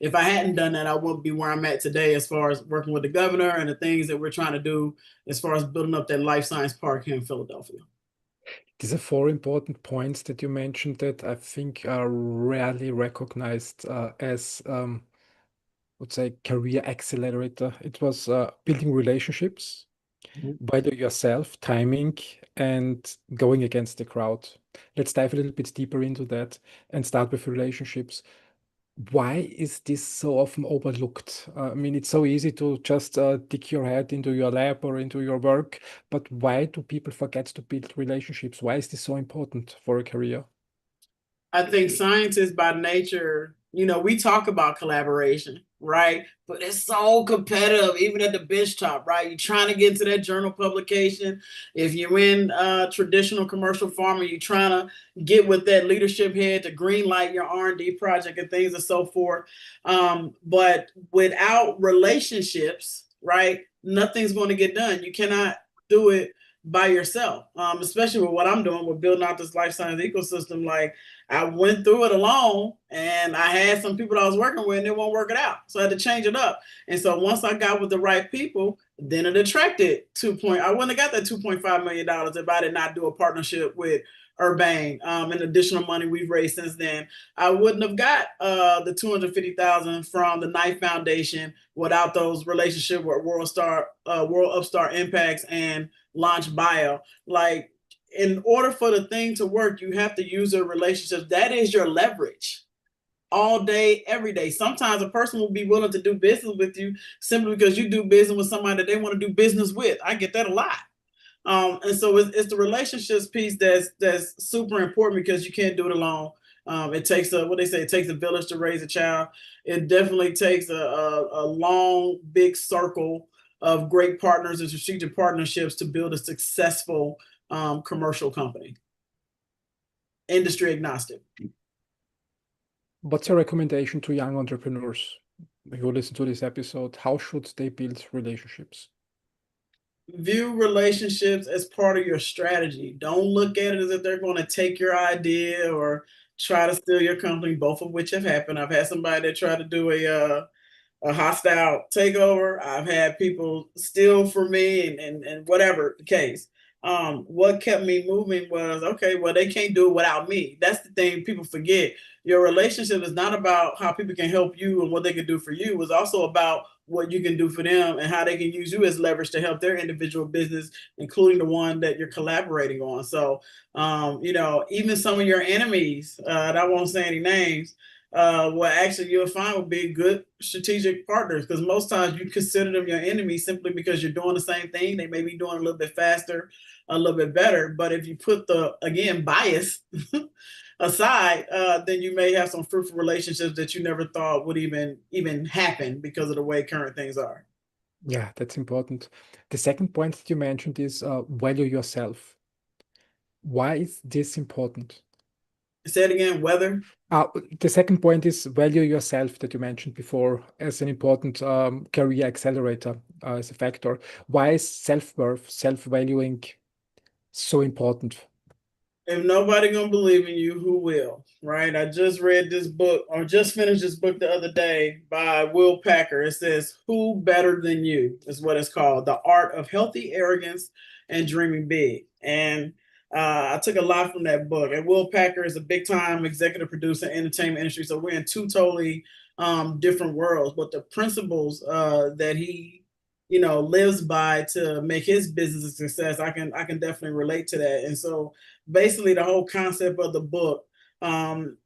if I hadn't done that, I wouldn't be where I'm at today as far as working with the governor and the things that we're trying to do as far as building up that life science park here in Philadelphia. These are four important points that you mentioned that I think are rarely recognized as, would say, career accelerator. It was building relationships, value yourself, timing, and going against the crowd. Let's dive a little bit deeper into that and start with relationships. Why is this so often overlooked? I mean, it's so easy to just dig your head into your lab or into your work, but why do people forget to build relationships? Why is this so important for a career? I think scientists by nature, we talk about collaboration, right? But it's so competitive, even at the bench top, right? You're trying to get into that journal publication. If you're in traditional commercial farming, you're trying to get with that leadership head to green light your R&D project and things and so forth. But without relationships, right, nothing's going to get done. You cannot do it by yourself, especially with what I'm doing with building out this life science ecosystem. Like, I went through it alone, and I had some people that I was working with and it won't work it out. So I had to change it up. And so once I got with the right people, then it attracted I wouldn't have got that $2.5 million if I did not do a partnership with Urbane, and additional money we've raised since then. I wouldn't have got the $250,000 from the Knife Foundation without those relationships with World Upstart Impacts and Launch Bio. Like, in order for the thing to work, you have to use your relationships. That is your leverage all day, every day. Sometimes a person will be willing to do business with you simply because you do business with somebody that they want to do business with. I get that a lot. And so it's the relationships piece that's super important because you can't do it alone. It takes what they say, it takes a village to raise a child. It definitely takes a long, big circle of great partners and strategic partnerships to build a successful commercial company, industry agnostic. What's your recommendation to young entrepreneurs who listen to this episode? How should they build relationships? View relationships as part of your strategy. Don't look at it as if they're going to take your idea or try to steal your company, both of which have happened. I've had somebody that tried to do a hostile takeover. I've had people steal from me and whatever the case. What kept me moving was, okay, well, they can't do it without me. That's the thing people forget. Your relationship is not about how people can help you and what they can do for you. It's also about what you can do for them and how they can use you as leverage to help their individual business, including the one that you're collaborating on. So, even some of your enemies, and I won't say any names, well, actually you'll find will be good strategic partners, because most times you consider them your enemy simply because you're doing the same thing. They may be doing a little bit faster, a little bit better, but if you put the, again, bias aside, then you may have some fruitful relationships that you never thought would even happen because of the way current things are. Yeah, that's important. The second point that you mentioned is value yourself. Why is this important? Say it again, whether. The second point is value yourself that you mentioned before as an important career accelerator as a factor. Why is self-worth, self-valuing so important? If nobody gonna believe in you, who will? Right? I just read this book, or just finished this book the other day by Will Packer. It says, "Who better than you?" is what it's called. The Art of Healthy Arrogance and Dreaming Big. And I took a lot from that book. And Will Packer is a big time executive producer in the entertainment industry. So we're in two totally different worlds. But the principles that he lives by to make his business a success, I can definitely relate to that. And so basically the whole concept of the book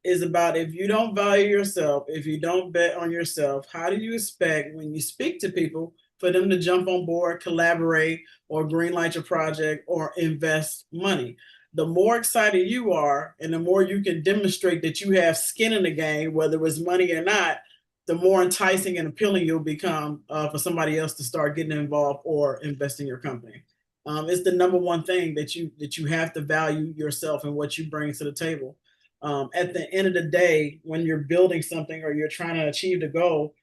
is about, if you don't value yourself, if you don't bet on yourself, how do you expect when you speak to people for them to jump on board, collaborate, or greenlight your project or invest money? The more excited you are and the more you can demonstrate that you have skin in the game, whether it's money or not, the more enticing and appealing you'll become for somebody else to start getting involved or invest in your company. It's the number one thing that you have to value yourself and what you bring to the table. At the end of the day, when you're building something or you're trying to achieve the goal,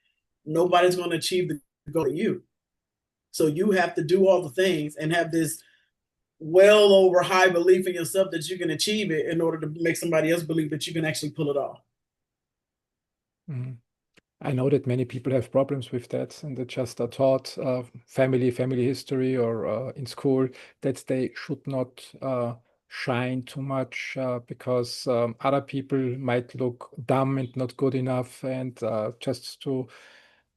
nobody's going to achieve the goal of you. So you have to do all the things and have this well over high belief in yourself that you can achieve it in order to make somebody else believe that you can actually pull it off. Mhm. I know that many people have problems with that, and they just are taught family history or in school that they should not shine too much because other people might look dumb and not good enough, and just to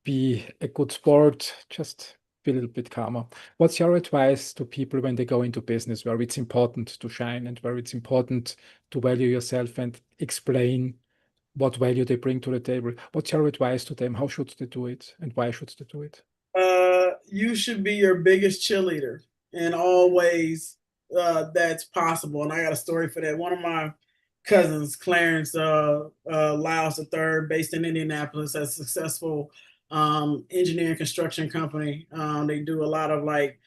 be a good sport, just be a little bit calmer. What's your advice to people when they go into business where it's important to shine and where it's important to value yourself and explain what value they bring to the table? What's your advice to them? How should they do it, and why should they do it? You should be your biggest cheerleader in all ways that's possible. And I got a story for that. One of my cousins, Clarence Lyles the third, based in Indianapolis, has a successful engineering construction company. They do a lot of like,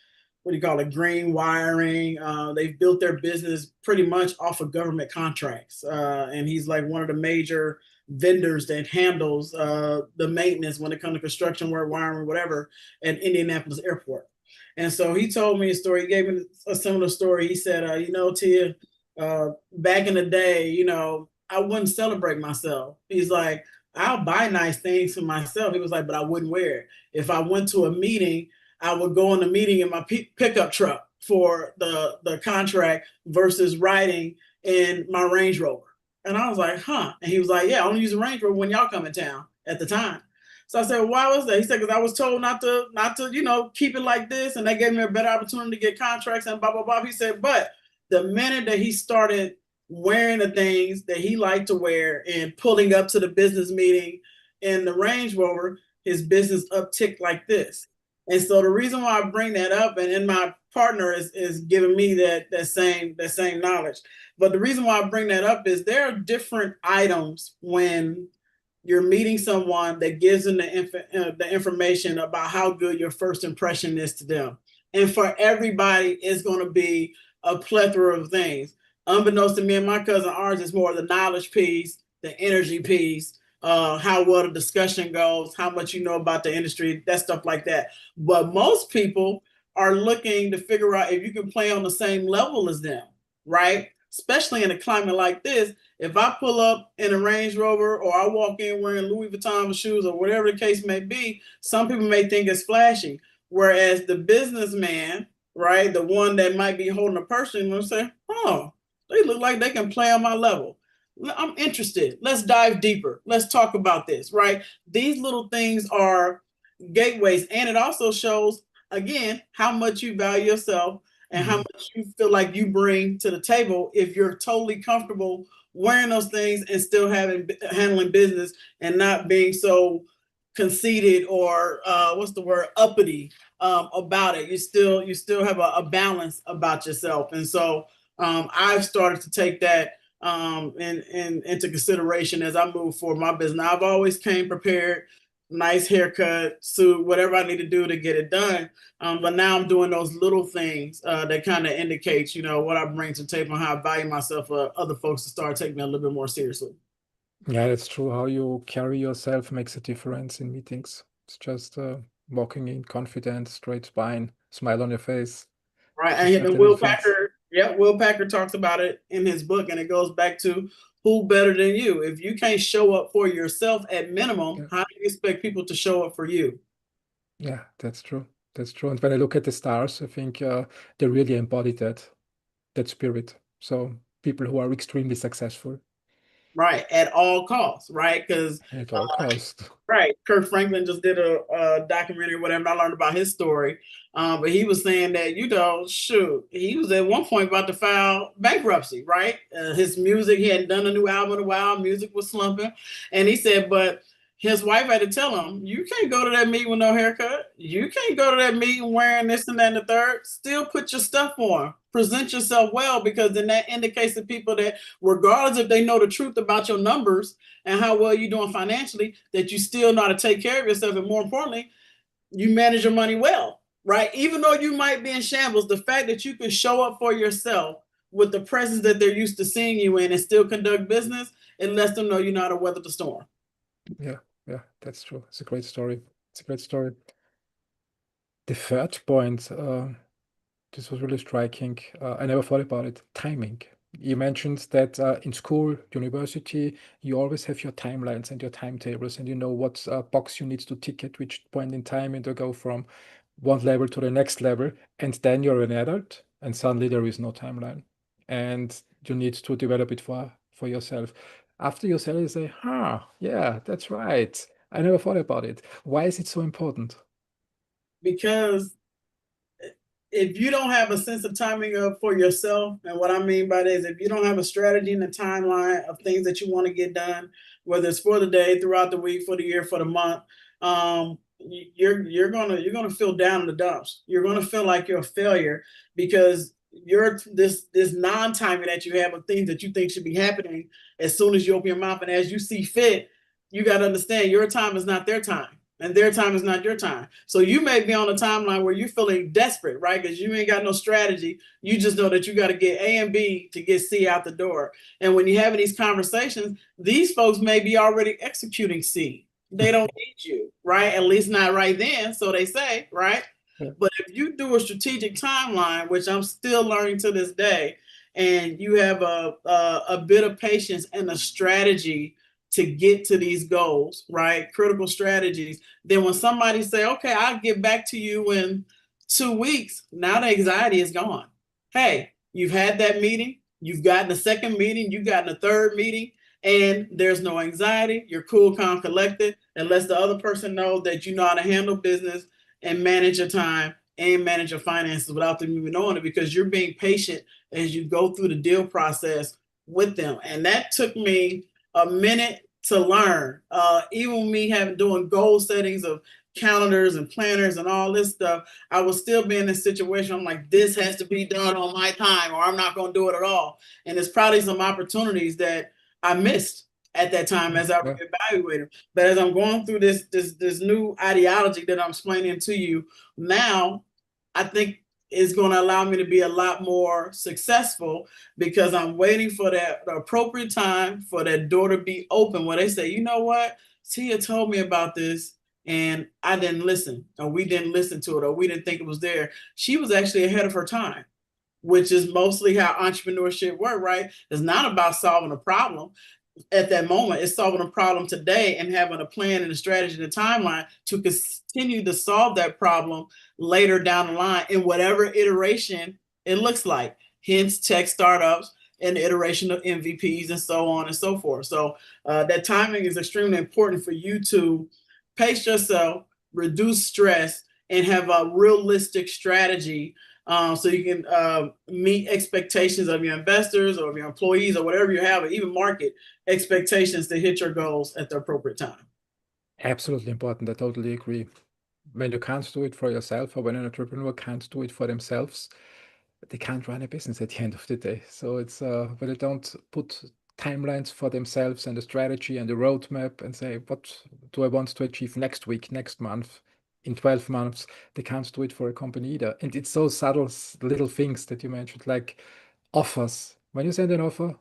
what do you call it, green wiring. They've built their business pretty much off of government contracts. And he's like one of the major vendors that handles the maintenance when it comes to construction work, wiring, whatever, at Indianapolis Airport. And so he told me a story. He gave me a similar story. He said, Tia, back in the day, I wouldn't celebrate myself. He's like, I'll buy nice things for myself. He was like, but I wouldn't wear it. If I went to a meeting, I would go in the meeting in my pickup truck for the contract versus riding in my Range Rover. And I was like, huh. And he was like, yeah, I only use a Range Rover when y'all come in town at the time. So I said, well, why was that? He said, because I was told not to, keep it like this. And they gave me a better opportunity to get contracts and blah, blah, blah. He said, but the minute that he started wearing the things that he liked to wear and pulling up to the business meeting in the Range Rover, his business upticked like this. And so the reason why I bring that up, and my partner is giving me that same knowledge. But the reason why I bring that up is there are different items when you're meeting someone that gives them the information about how good your first impression is to them. And for everybody, it's going to be a plethora of things. Unbeknownst to me and my cousin, ours is more of the knowledge piece, the energy piece, how well the discussion goes, how much you know about the industry, that stuff like that. But most people are looking to figure out if you can play on the same level as them, right? Especially in a climate like this. If I pull up in a Range Rover or I walk in wearing Louis Vuitton shoes or whatever the case may be, some people may think it's flashy. Whereas the businessman, right, the one that might be holding a purse, will say, oh, they look like they can play on my level. I'm interested. Let's dive deeper. Let's talk about this, right? These little things are gateways. And it also shows, again, how much you value yourself and how much you feel like you bring to the table if you're totally comfortable wearing those things and still handling business and not being so conceited or what's the word, uppity about it. You still have a balance about yourself. And so I've started to take that into consideration as I move forward my business. I've always came prepared, nice haircut, suit, whatever I need to do to get it done. But now I'm doing those little things that kind of indicates, what I bring to the table and how I value myself for other folks to start taking me a little bit more seriously. Yeah, that's true. How you carry yourself makes a difference in meetings. It's just walking in confident, straight spine, smile on your face. Right. Just And have then the little things. Will Packer talks about it in his book, and it goes back to who better than you? If you can't show up for yourself at minimum, Yeah, how do you expect people to show up for you? yeah, that's true. That's true. And when I look at the stars, I think they really embody that spirit. So people who are extremely successful Right. At all costs, right? Because at all cost. right. Kirk Franklin just did a documentary, or whatever. I learned about his story. But he was saying that, shoot, he was at one point about to file bankruptcy, right? His music, he hadn't done a new album in a while. Music was slumping. And he said, but his wife had to tell him, you can't go to that meeting with no haircut. You can't go to that meeting wearing this and that and the third. Still put your stuff on. Present yourself well, because then that indicates to people that regardless if they know the truth about your numbers and how well you're doing financially, that you still know how to take care of yourself. And more importantly, you manage your money well, right? Even though you might be in shambles, the fact that you can show up for yourself with the presence that they're used to seeing you in and still conduct business, it lets them know you know how to weather the storm. Yeah, Yeah, that's true. It's a great story. It's a great story. The third point, this was really striking. I never thought about it. Timing. You mentioned that in school, university, you always have your timelines and your timetables, and you know what box you need to tick at which point in time, and to go from one level to the next level. And then you're an adult, and suddenly there is no timeline, and you need to develop it for yourself. After you sell it, you say, "Huh, yeah, that's right. I never thought about it." Why is it so important? Because if you don't have a sense of timing for yourself, and what I mean by that is if you don't have a strategy and a timeline of things that you want to get done, whether it's for the day, throughout the week, for the year, for the month, you're gonna feel down in the dumps. You're gonna feel like you're a failure because you're this non-timing that you have of things that you think should be happening as soon as you open your mouth and as you see fit. You got to understand your time is not their time and their time is not your time. So you may be on a timeline where you're feeling desperate, right? Because you ain't got no strategy. You just know that you got to get A and B to get C out the door. And when you're having these conversations, these folks may be already executing C. They don't need you, right? At least not right then. So they say, right? Yeah. But if you do a strategic timeline, which I'm still learning to this day, and you have a bit of patience and a strategy to get to these goals, right? Critical strategies. Then when somebody say, okay, I'll get back to you in 2 weeks, now the anxiety is gone. Hey, you've had that meeting, you've gotten a second meeting, you've gotten a third meeting, and there's no anxiety. You're cool, calm, collected, and lets the other person know that you know how to handle business and manage your time and manage your finances without them even knowing it, because you're being patient as you go through the deal process with them. And that took me a minute to learn. Even me having doing goal settings of calendars and planners and all this stuff, I was still be in this situation. I'm like, this has to be done on my time, or I'm not going to do it at all. And there's probably some opportunities that I missed at that time as I Yeah. evaluated. But as I'm going through this new ideology that I'm explaining to you now, I think is going to allow me to be a lot more successful because I'm waiting for the appropriate time for that door to be open where they say, you know what, Tia told me about this and I didn't listen, or we didn't listen to it, or we didn't think it was there. She was actually ahead of her time, which is mostly how entrepreneurship works, right? It's not about solving a problem at that moment. It's solving a problem today and having a plan and a strategy and a timeline to continue to solve that problem later down the line in whatever iteration it looks like. Hence, tech startups and the iteration of MVPs and so on and so forth. So that timing is extremely important for you to pace yourself, reduce stress, and have a realistic strategy so you can meet expectations of your investors or of your employees or whatever you have, or even market expectations to hit your goals at the appropriate time. Absolutely important. I totally agree. When you can't do it for yourself, or when an entrepreneur can't do it for themselves, they can't run a business at the end of the day. So it's when they don't put timelines for themselves and a strategy and a roadmap and say, what do I want to achieve next week, next month, in 12 months, they can't do it for a company either. And it's so subtle little things that you mentioned, like offers. When you send an offer,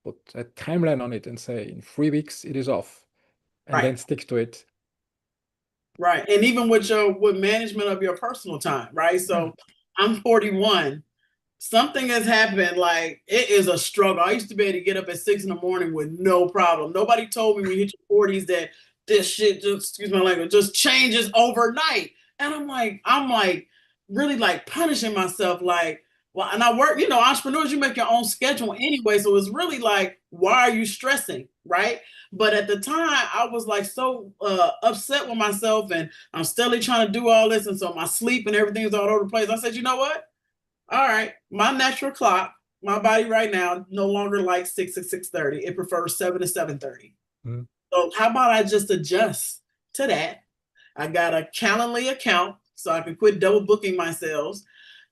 put a timeline on it and say, in 3 weeks, it is off, and then Right. stick to it. Right. And even with management of your personal time, right? Yeah. So I'm 41. Something has happened. Like, it is a struggle. I used to be able to get up at 6 in the morning with no problem. Nobody told me when you hit your 40s that this shit just, excuse my language, just changes overnight. And I'm like really like punishing myself. Like, well, and I work, entrepreneurs, you make your own schedule anyway. So it's really like, why are you stressing? Right. But at the time, I was like so upset with myself, and I'm steadily trying to do all this. And so my sleep and everything is all over the place. I said, you know what? All right, my natural clock, my body right now no longer likes 6 to 6:30. It prefers 7 to 7:30. Mm. So how about I just adjust to that? I got a Calendly account so I can quit double booking myself,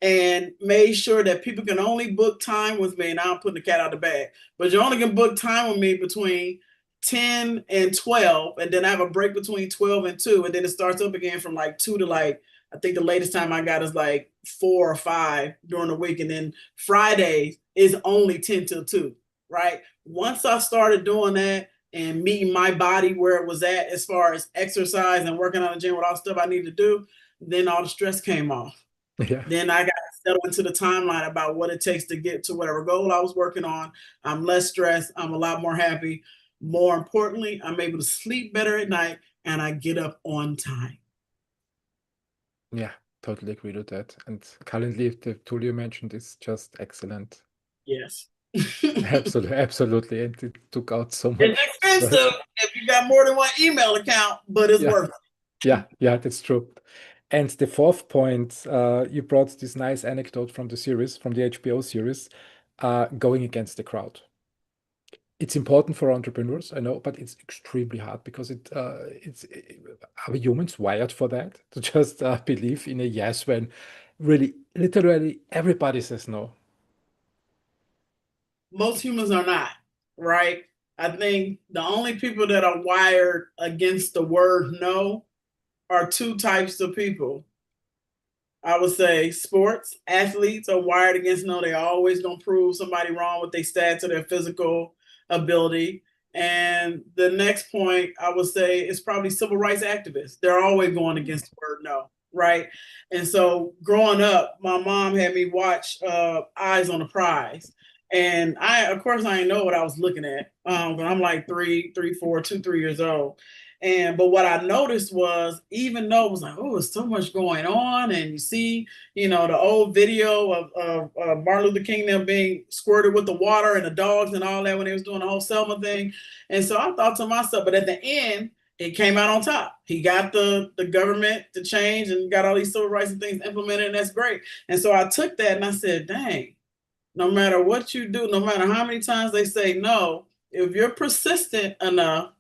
and made sure that people can only book time with me. And I'm putting the cat out of the bag, but you only can book time with me between 10 and 12. And then I have a break between 12 and 2. And then it starts up again from like 2 to like, I think the latest time I got is like 4 or 5 during the week. And then Friday is only 10 till 2, right? Once I started doing that, and meeting my body where it was at as far as exercise and working on the gym with all the stuff I need to do, then all the stress came off. Yeah. Then I got settled into the timeline about what it takes to get to whatever goal I was working on. I'm less stressed. I'm a lot more happy. More importantly, I'm able to sleep better at night and I get up on time. Yeah, totally agree with that. And currently, the tool you mentioned is just excellent. Yes. Absolutely, absolutely. And it took out so It's much stress. expensive if you got more than one email account, but it's Yeah, worth it. yeah, that's true. And the fourth point, you brought this nice anecdote from the series, from the HBO series, going against the crowd. It's important for entrepreneurs, I know, but it's extremely hard because are we humans wired for that? To just believe in a yes when really, literally everybody says no. Most humans are not, right? I think the only people that are wired against the word no are two types of people. I would say sports athletes are wired against no. They always gonna prove somebody wrong with their stats or their physical ability. And the next point I would say is probably civil rights activists. They're always going against the word no, right? And so growing up, my mom had me watch Eyes on the Prize. And of course, I didn't know what I was looking at. But I'm like 3 years old. But what I noticed was, even though it was like, oh, there's so much going on, and you see, the old video of Martin Luther King them being squirted with the water and the dogs and all that when they was doing the whole Selma thing. And so I thought to myself, but at the end, it came out on top. He got the government to change and got all these civil rights and things implemented, and that's great. And so I took that and I said, dang, no matter what you do, no matter how many times they say no, if you're persistent enough,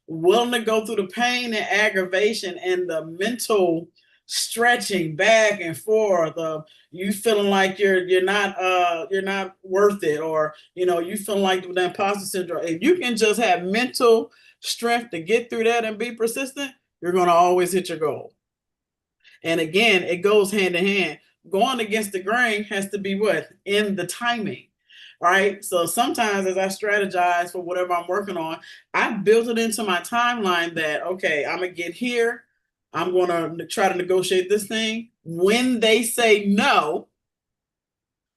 willing to go through the pain and aggravation and the mental stretching back and forth of you feeling like you're not worth it, or you feeling like the imposter syndrome. If you can just have mental strength to get through that and be persistent, you're going to always hit your goal. And again, it goes hand in hand. Going against the grain has to be what? In the timing. Right. So sometimes as I strategize for whatever I'm working on, I built it into my timeline that, okay, I'm going to get here. I'm going to try to negotiate this thing. When they say no,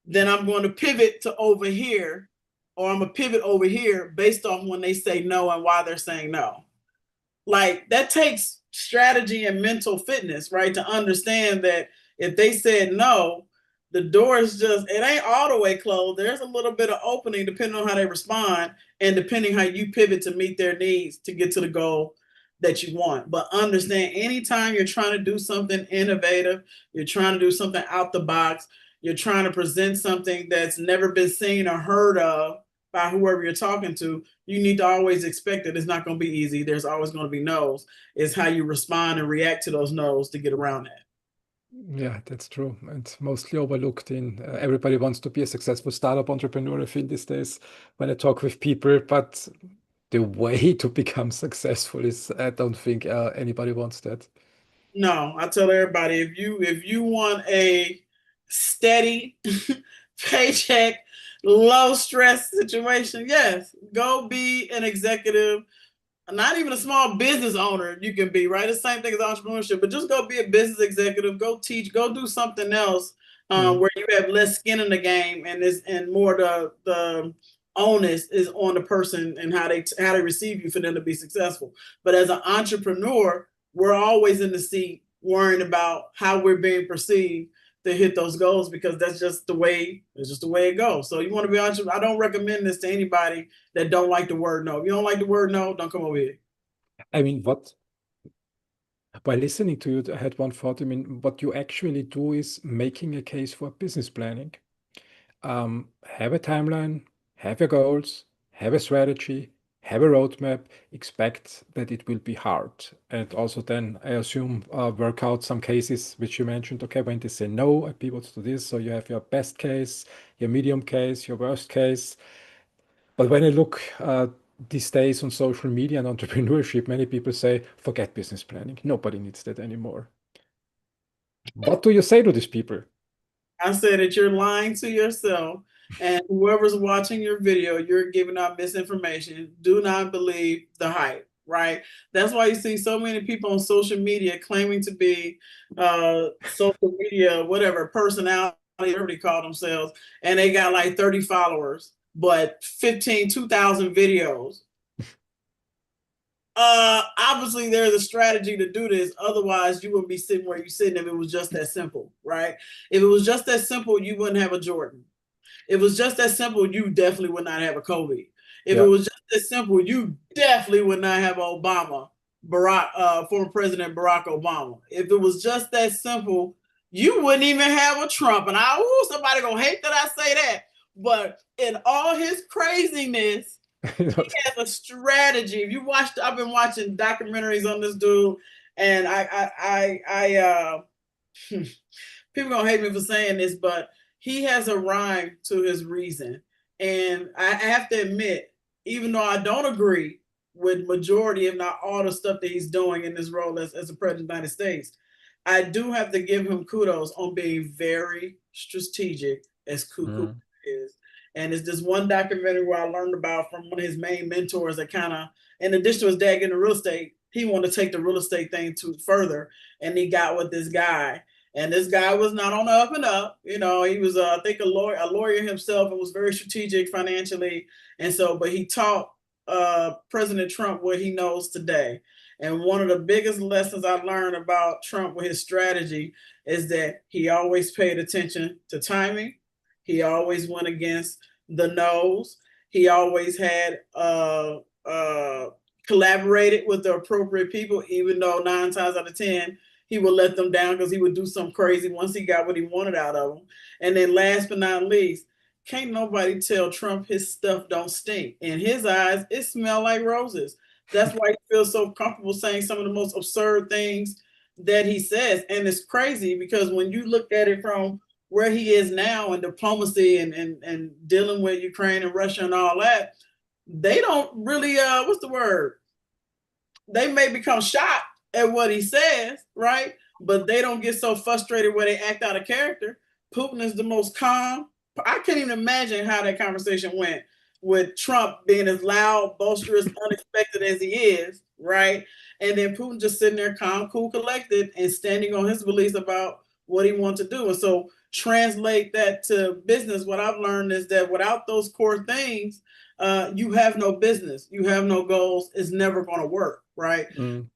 then I'm going to pivot to over here, or I'm going to pivot over here based off when they say no and why they're saying no. Like that takes strategy and mental fitness, right? To understand that if they said no, the door is it ain't all the way closed. There's a little bit of opening depending on how they respond and depending how you pivot to meet their needs to get to the goal that you want. But understand, anytime you're trying to do something innovative, you're trying to do something out the box, you're trying to present something that's never been seen or heard of by whoever you're talking to, you need to always expect that it's not going to be easy. There's always going to be no's. It's how you respond and react to those no's to get around that. Yeah, that's true. And mostly overlooked in everybody wants to be a successful startup entrepreneur, I feel these days when I talk with people. But the way to become successful is, I don't think anybody wants that. No, I tell everybody, if you want a steady paycheck, low stress situation, yes, go be an executive. Not even a small business owner you can be, right? It's the same thing as entrepreneurship, but just go be a business executive, go teach, go do something else Mm. where you have less skin in the game, and more the onus is on the person and how they receive you for them to be successful. But as an entrepreneur, we're always in the seat worrying about how we're being perceived to hit those goals, because it's just the way it goes. So you want to be entrepreneur. I don't recommend this to anybody that don't like the word no. If you don't like the word no, don't come over here. I mean, by listening to you, I had one thought. I mean, what you actually do is making a case for business planning. Have a timeline, have your goals, have a strategy, have a roadmap, expect that it will be hard. And also then I assume work out some cases which you mentioned. Okay, when they say no, I pivot to this. So you have your best case, your medium case, your worst case. But when I look these days on social media and entrepreneurship, many people say, forget business planning. Nobody needs that anymore. What do you say to these people? I said that you're lying to yourself And whoever's watching your video, you're giving out misinformation. Do not believe the hype, right? That's why you see so many people on social media claiming to be social media, whatever, personality, whatever they call themselves, and they got like 30 followers, but 2,000 videos. Obviously there's a strategy to do this. Otherwise, you wouldn't be sitting where you're sitting if it was just that simple, right? If it was just that simple, you wouldn't have a Jordan. If it was just that simple, you definitely would not have a Kobe. If it Yeah. was just that simple, you definitely would not have Obama, former President Barack Obama. If it was just that simple, you wouldn't even have a Trump. And somebody gonna hate that I say that. But in all his craziness, he has a strategy. If you watched, I've been watching documentaries on this dude, and people gonna hate me for saying this, but he has a rhyme to his reason. And I have to admit, even though I don't agree with majority, if not all the stuff that he's doing in this role as a president of the United States, I do have to give him kudos on being very strategic, as cuckoo is. And it's this one documentary where I learned about from one of his main mentors that kind of, in addition to his dad getting real estate, he wanted to take the real estate thing to further. And he got with this guy. And this guy was not on the up and up. You know, he was, I think, a lawyer himself, and was very strategic financially. And so, but he taught President Trump what he knows today. And one of the biggest lessons I learned about Trump with his strategy is that he always paid attention to timing. He always went against the no's. He always had collaborated with the appropriate people, even though 9 times out of 10, he would let them down because he would do something crazy once he got what he wanted out of them. And then last but not least, can't nobody tell Trump his stuff don't stink. In his eyes, it smells like roses. That's why he feels so comfortable saying some of the most absurd things that he says. And it's crazy because when you look at it from where he is now in diplomacy and dealing with Ukraine and Russia and all that, they don't really, what's the word? They may become shocked at what he says, right? But they don't get so frustrated where they act out of character. Putin is the most calm. I can't even imagine how that conversation went with Trump being as loud, boisterous, unexpected as he is, right? And then Putin just sitting there calm, cool, collected, and standing on his beliefs about what he wants to do. And so translate that to business. What I've learned is that without those core things, you have no business, you have no goals, it's never going to work, right?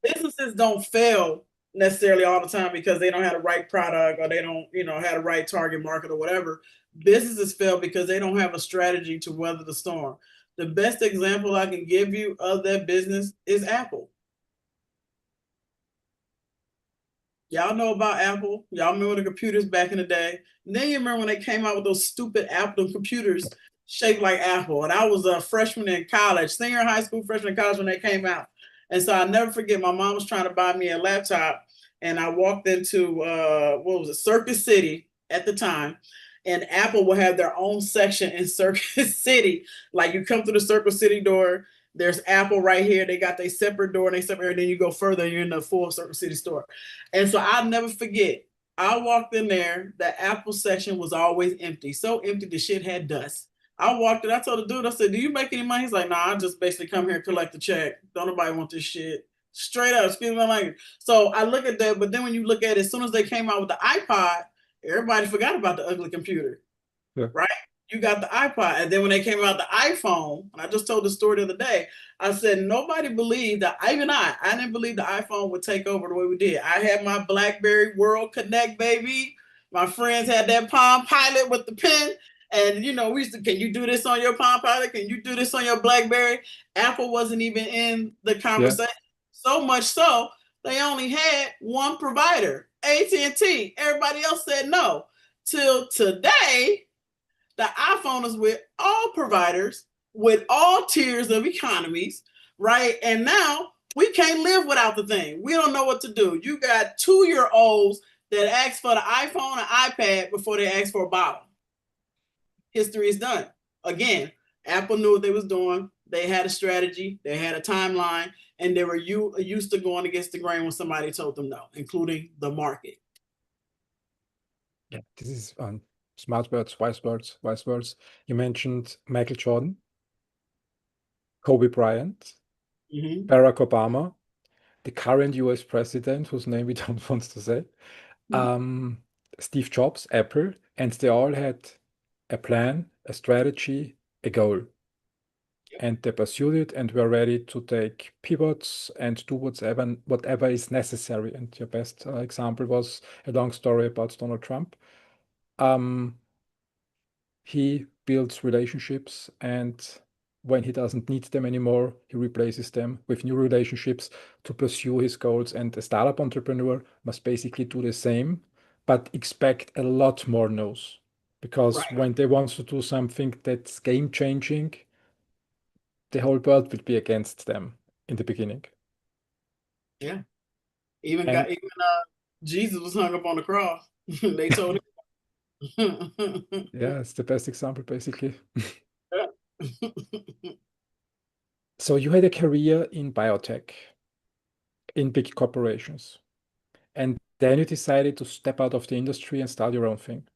Businesses don't fail necessarily all the time because they don't have the right product or they don't, have the right target market or whatever. Businesses fail because they don't have a strategy to weather the storm. The best example I can give you of that business is Apple. Y'all know about Apple. Y'all remember the computers back in the day. And then you remember when they came out with those stupid Apple computers shaped like Apple. And I was a freshman in college, senior in high school, freshman in college when they came out. And so I never forget, my mom was trying to buy me a laptop. And I walked into, Circus City at the time. And Apple will have their own section in Circus City. Like you come through the Circus City door, there's Apple right here. They got their separate door and they separate, and then you go further, you're in the full Circus City store. And so I'll never forget, I walked in there, the Apple section was always empty. So empty, the shit had dust. I walked in, I told the dude, I said, do you make any money? He's like, nah, I just basically come here and collect the check. Don't nobody want this shit. Straight up, excuse my language. So I look at that, but then when you look at it, as soon as they came out with the iPod, everybody forgot about the ugly computer, right? You got the iPod. And then when they came out the iPhone, and I just told the story the other day, I said, nobody believed that, even I didn't believe the iPhone would take over the way we did. I had my BlackBerry World Connect, baby. My friends had that Palm Pilot with the pen. And, we used to, can you do this on your Palm Pilot? Can you do this on your BlackBerry? Apple wasn't even in the conversation. So much so, they only had one provider, AT&T. Everybody else said no. Till today, the iPhone is with all providers, with all tiers of economies, right? And now we can't live without the thing. We don't know what to do. You got 2-year-olds that ask for the iPhone and iPad before they ask for a bottle. History is done. Again, Apple knew what they was doing. They had a strategy. They had a timeline. And they were used to going against the grain when somebody told them no, including the market. Yeah, this is Smart words, wise words. You mentioned Michael Jordan, Kobe Bryant, Hmm. Barack Obama, the current US president, whose name we don't want to say, um, Steve Jobs, Apple, and they all had a plan, a strategy, a goal. And they pursued it and were ready to take pivots and do whatever is necessary. And your best example was a long story about Donald Trump. Um, he builds relationships, and when he doesn't need them anymore, he replaces them with new relationships to pursue his goals. And a startup entrepreneur must basically do the same, but expect a lot more no's. Because Right. when they want to do something that's game changing, the whole world will be against them in the beginning. Yeah. And Even Jesus was hung up on the cross. They told him. yeah, it's the best example, basically. Yeah. So you had a career in biotech, in big corporations, and then you decided to step out of the industry and start your own thing.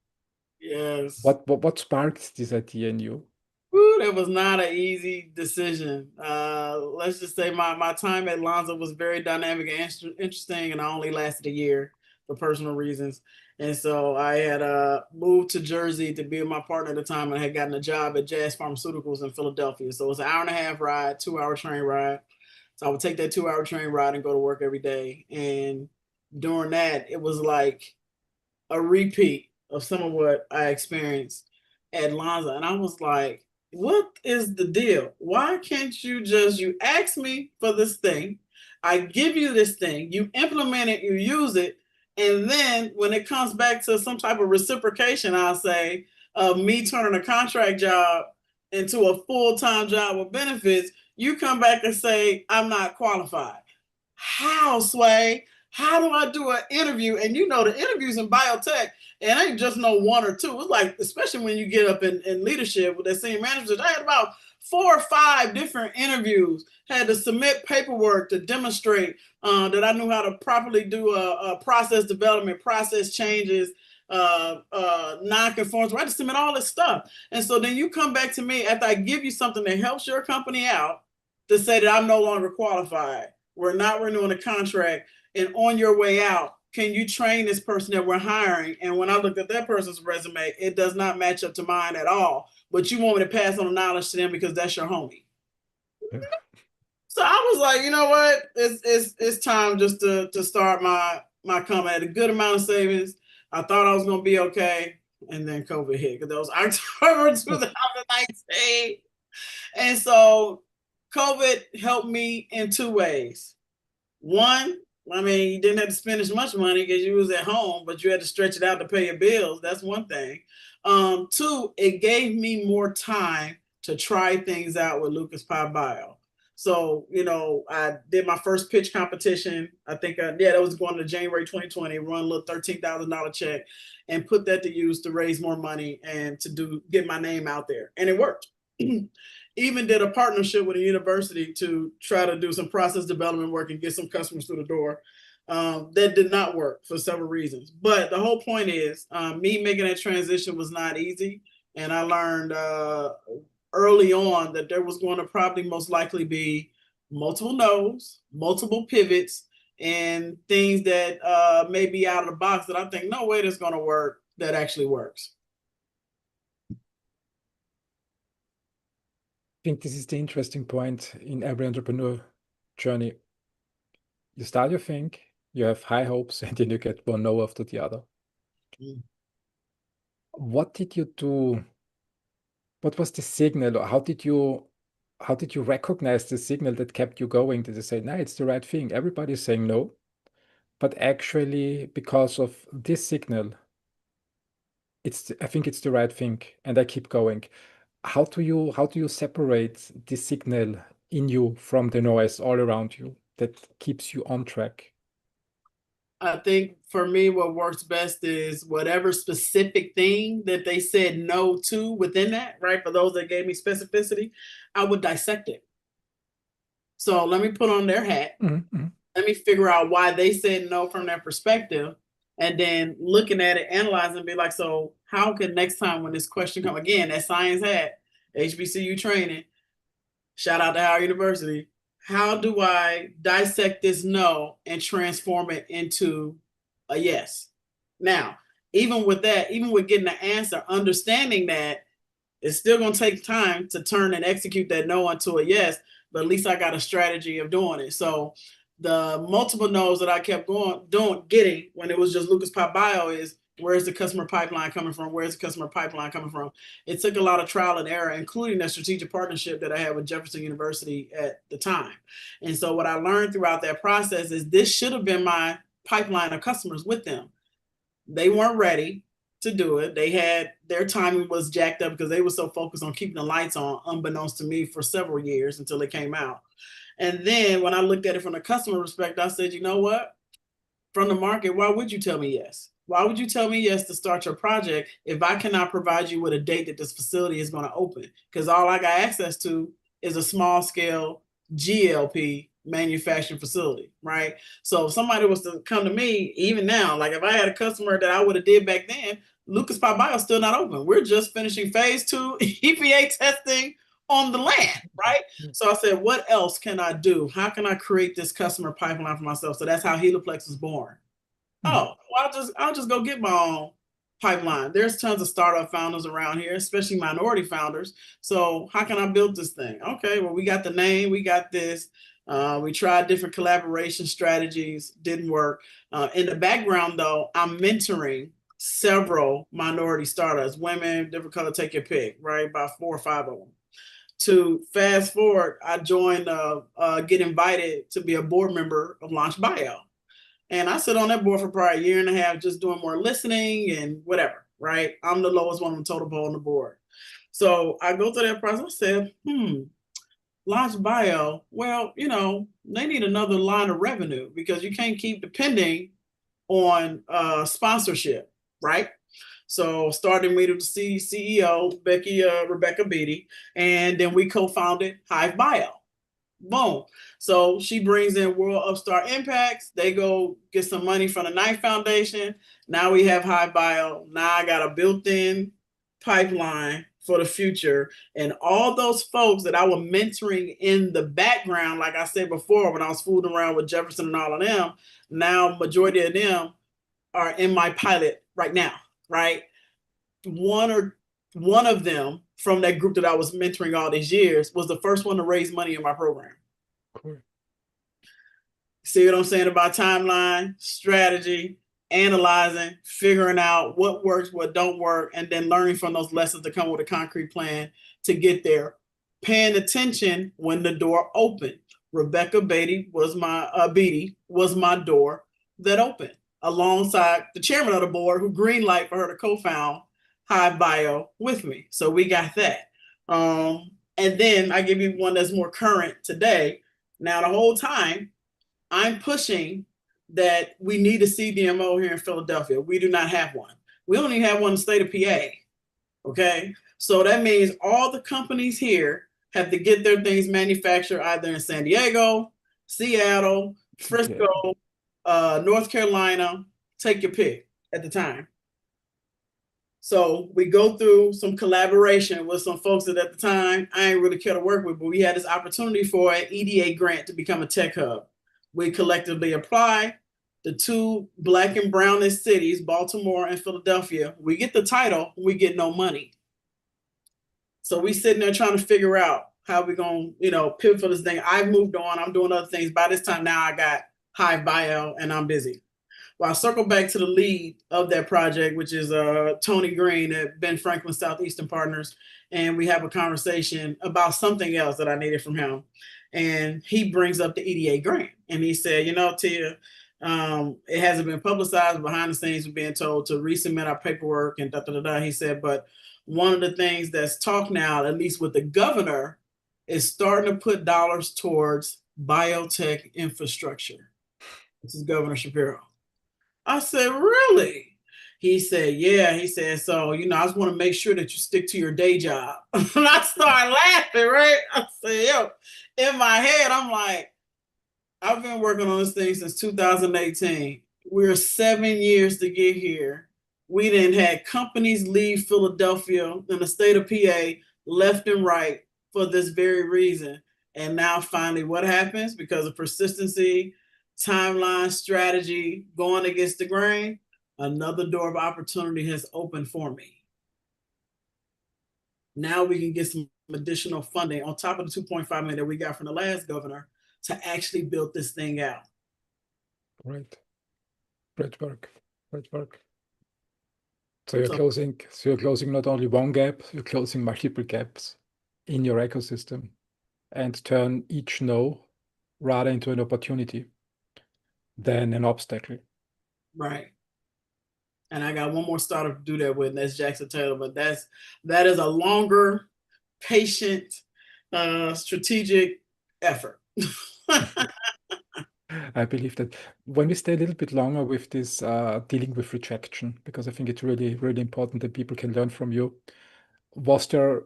Yes. What sparked this idea in you? Whew, that was not an easy decision. Let's just say my time at Lonza was very dynamic and interesting, and I only lasted a year for personal reasons. And so I had moved to Jersey to be with my partner at the time, and I had gotten a job at Jazz Pharmaceuticals in Philadelphia. So it was an hour and a half ride, 2 hour train ride. So I would take that 2 hour train ride and go to work every day. And during that, it was like a repeat of some of what I experienced at Lonza. And I was like, what is the deal? Why can't you ask me for this thing? I give you this thing, you implement it, you use it. And then when it comes back to some type of reciprocation, I'll say, of me turning a contract job into a full-time job with benefits, you come back and say, I'm not qualified. How, Sway? How do I do an interview? And you know, the interviews in biotech, and ain't just no one or two. It's like, especially when you get up in leadership with the senior managers, I had about 4 or 5 different interviews, had to submit paperwork to demonstrate that I knew how to properly do a process development, process changes, non-conformance. I had to submit all this stuff. And so then you come back to me after I give you something that helps your company out to say that I'm no longer qualified. We're not renewing the contract. And on your way out, can you train this person that we're hiring? And when I looked at that person's resume, it does not match up to mine at all. But you want me to pass on the knowledge to them because that's your homie. Yeah. So I was like, you know what? It's time just to start my company. I had a good amount of savings. I thought I was gonna be okay. And then COVID hit because that was October 2019. And so COVID helped me in 2 ways. One, I mean, you didn't have to spend as much money because you was at home, but you had to stretch it out to pay your bills. That's one thing. Two, it gave me more time to try things out with LucasPye BIO. So, you know, I did my first pitch competition. I think, that was going to January 2020, run a little $13,000 check and put that to use to raise more money and to get my name out there. And it worked. Even did a partnership with a university to try to do some process development work and get some customers through the door. That did not work for several reasons. But the whole point is, me making that transition was not easy. And I learned early on that there was going to probably most likely be multiple no's, multiple pivots, and things that may be out of the box that I think, no way that's going to work, that actually works. I think this is the interesting point in every entrepreneur journey. You start your thing, you have high hopes, and then you get one no after the other. Mm. What did you do? What was the signal, or how did you recognize the signal that kept you going? Did you say, no, it's the right thing? Everybody's saying no, but actually, because of this signal, I think it's the right thing, and I keep going. How do you separate the signal in you from the noise all around you that keeps you on track? I think for me, what works best is whatever specific thing that they said no to within that, right? For those that gave me specificity, I would dissect it. So let me put on their hat. Mhm. Let me figure out why they said no from their perspective. And then looking at it, analyzing, and be like, so how can next time when this question come again, that science hat, HBCU training, shout out to Howard University, how do I dissect this no and transform it into a yes? Now, even with that, even with getting the answer, understanding that it's still going to take time to turn and execute that no into a yes, but at least I got a strategy of doing it. So the multiple no's that I kept getting when it was just LucasPye BIO is, where's the customer pipeline coming from? Where's the customer pipeline coming from? It took a lot of trial and error, including that strategic partnership that I had with Jefferson University at the time. And so what I learned throughout that process is this should have been my pipeline of customers with them. They weren't ready to do it. They had, their timing was jacked up because they were so focused on keeping the lights on, unbeknownst to me, for several years until it came out. And then when I looked at it from the customer perspective, I said, you know what? From the market, why would you tell me yes? Why would you tell me yes to start your project if I cannot provide you with a date that this facility is going to open? Because all I got access to is a small scale GLP manufacturing facility, right? So if somebody was to come to me, even now, like if I had a customer that I would have did back then, LucasPye BIO is still not open. We're just finishing phase 2 EPA testing on the land, right? So I said, what else can I do? How can I create this customer pipeline for myself? So that's how HelaPlex was born. Oh, well, I'll just go get my own pipeline. There's tons of startup founders around here, especially minority founders. So how can I build this thing? Okay, well, we got the name, we got this. We tried different collaboration strategies, didn't work. In the background, though, I'm mentoring several minority startups, women, different color, take your pick, right? About 4 or 5 of them. To fast forward, I joined, get invited to be a board member of Launch Bio. And I sit on that board for probably a year and a half, just doing more listening and whatever, right? I'm the lowest one on the total pole on the board. So I go through that process. I said, Launch Bio, well, you know, they need another line of revenue because you can't keep depending on sponsorship, right? So starting with the CEO, Rebecca Beatty, and then we co-founded Hive Bio. Boom. So she brings in World Upstart Impacts. They go get some money from the Knight Foundation. Now we have Hive Bio. Now I got a built-in pipeline for the future. And all those folks that I was mentoring in the background, like I said before, when I was fooling around with Jefferson and all of them, now majority of them are in my pilot right now, right? One of them from that group that I was mentoring all these years was the first one to raise money in my program. Cool. See what I'm saying about timeline, strategy, analyzing, figuring out what works, what don't work, and then learning from those lessons to come with a concrete plan to get there. Paying attention when the door opened. Rebecca Beatty was my door that opened, alongside the chairman of the board who greenlight for her to co-found Hive Bio with me. So we got that. And then I give you one that's more current today. Now, the whole time I'm pushing that we need a CDMO here in Philadelphia. We do not have one. We only have one in the state of PA. Okay. So that means all the companies here have to get their things manufactured either in San Diego, Seattle, Frisco, North Carolina, take your pick at the time. So we go through some collaboration with some folks that at the time I ain't really care to work with, but we had this opportunity for an EDA grant to become a tech hub. We collectively apply. The 2 black and brownest cities, Baltimore and Philadelphia, we get the title, we get no money. So we sitting there trying to figure out how we gonna, pivot for this thing. I've moved on, I'm doing other things. By this time now I got Hive Bio and I'm busy. Well, I'll circle back to the lead of that project, which is Tony Green at Ben Franklin Southeastern Partners. And we have a conversation about something else that I needed from him. And he brings up the EDA grant. And he said, Tia, it hasn't been publicized. Behind the scenes, we're being told to resubmit our paperwork and da-da-da-da. He said, but one of the things that's talked now, at least with the governor, is starting to put dollars towards biotech infrastructure. This is Governor Shapiro. I said, really? He said, yeah. He said, so, I just want to make sure that you stick to your day job. And I started laughing, right? I said, in my head, I'm like, I've been working on this thing since 2018. We're 7 years to get here. We then had companies leave Philadelphia and the state of PA left and right for this very reason. And now finally, what happens? Because of persistency, timeline, strategy, going against the grain, another door of opportunity has opened for me. Now we can get some additional funding on top of the 2.5 million that we got from the last governor to actually build this thing out. Great. Great work. Great work. So you're closing not only one gap, you're closing multiple gaps in your ecosystem and turn each no rather into an opportunity than an obstacle. Right. And I got one more startup to do that with, and that's Jackson Taylor. But that is a longer, patient, strategic effort. I believe that. When we stay a little bit longer with this dealing with rejection, because I think it's really, really important that people can learn from you. Was there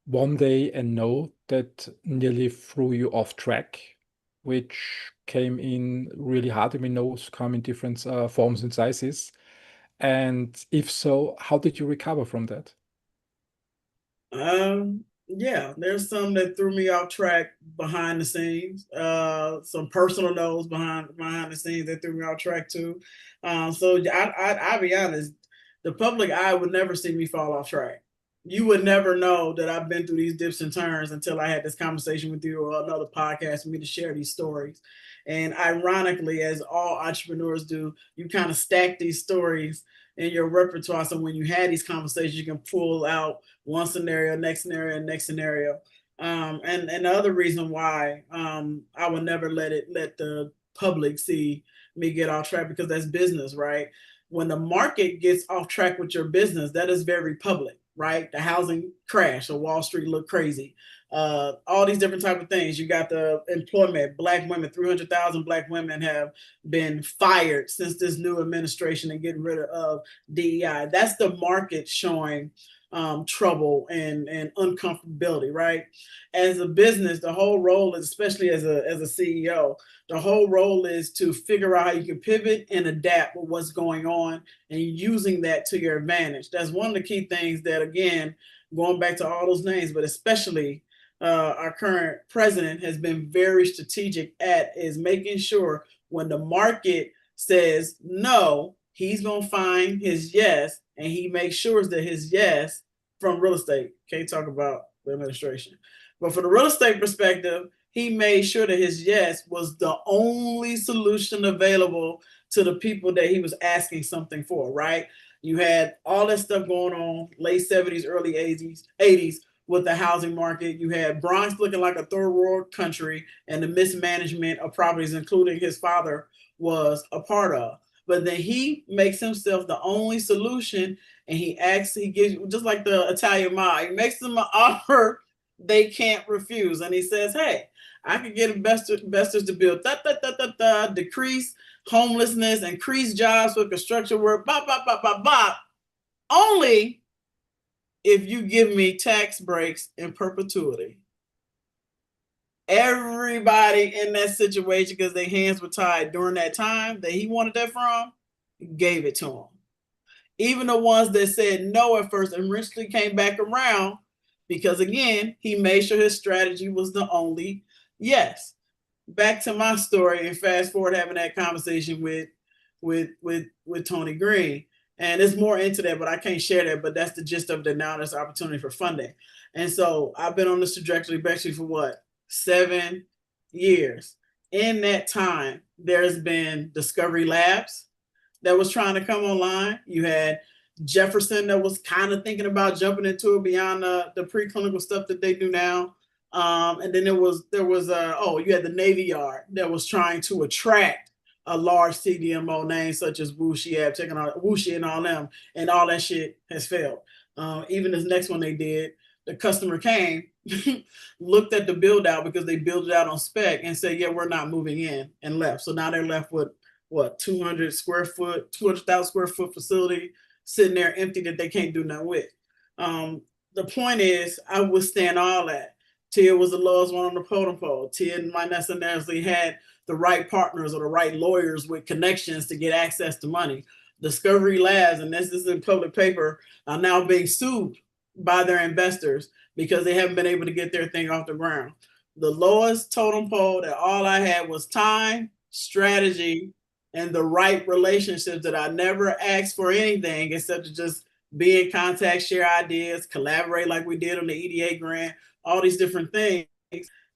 one day a no that nearly threw you off track, which came in really hard? I mean, no's come in different forms and sizes. And if so, how did you recover from that? Yeah, there's some that threw me off track behind the scenes. Some personal notes behind the scenes that threw me off track too. So I'll be honest, the public eye would never see me fall off track. You would never know that I've been through these dips and turns until I had this conversation with you or another podcast for me to share these stories. And ironically, as all entrepreneurs do, you kind of stack these stories in your repertoire. So when you had these conversations, you can pull out one scenario, next scenario, next scenario. And the other reason why I would never let the public see me get off track, because that's business, right? When the market gets off track with your business, that is very public, right? The housing crash or Wall Street look crazy. All these different type of things. You got the employment, Black women, 300,000 Black women have been fired since this new administration and getting rid of DEI. That's the market showing trouble and uncomfortability, right? As a business, the whole role is, especially as a CEO, the whole role is to figure out how you can pivot and adapt with what's going on and using that to your advantage. That's one of the key things that, again, going back to all those names, but especially our current president has been very strategic at, is making sure when the market says no, he's going to find his yes, and he makes sure that his yes from real estate, can't talk about the administration, but from the real estate perspective, he made sure that his yes was the only solution available to the people that he was asking something for, right? You had all that stuff going on, late 70s, early 80s with the housing market. You had Bronx looking like a third world country, and the mismanagement of properties, including his father, was a part of. But then he makes himself the only solution, and he gives, just like the Italian mob, he makes them an offer they can't refuse. And he says, hey, I can get investors to build decrease homelessness, increase jobs for construction work, only if you give me tax breaks in perpetuity. Everybody in that situation, because their hands were tied during that time that he wanted that from, gave it to him. Even the ones that said no at first eventually came back around, because again, he made sure his strategy was the only yes. Back to my story, and fast forward having that conversation with Tony Green. And it's more into that, but I can't share that. But that's the gist of it. Now there's opportunity for funding. And so I've been on this trajectory basically for what, 7 years. In that time, there's been Discovery Labs that was trying to come online. You had Jefferson that was kind of thinking about jumping into it beyond the preclinical stuff that they do now. And then you had the Navy Yard that was trying to attract a large CDMO name such as Wuxi and all them, and all that shit has failed. Even this next one they did, the customer came, looked at the build out because they built it out on spec and said, yeah, we're not moving in, and left. So now they're left with what, 200,000 square foot facility sitting there empty that they can't do nothing with. The point is, I withstand all that. Tia was the lowest one on the totem pole. Tia might not necessarily had the right partners or the right lawyers with connections to get access to money. Discovery Labs, and this is in public paper, are now being sued by their investors because they haven't been able to get their thing off the ground. The lowest totem pole that all I had was time, strategy, and the right relationships, that I never asked for anything except to just be in contact, share ideas, collaborate like we did on the EDA grant, all these different things.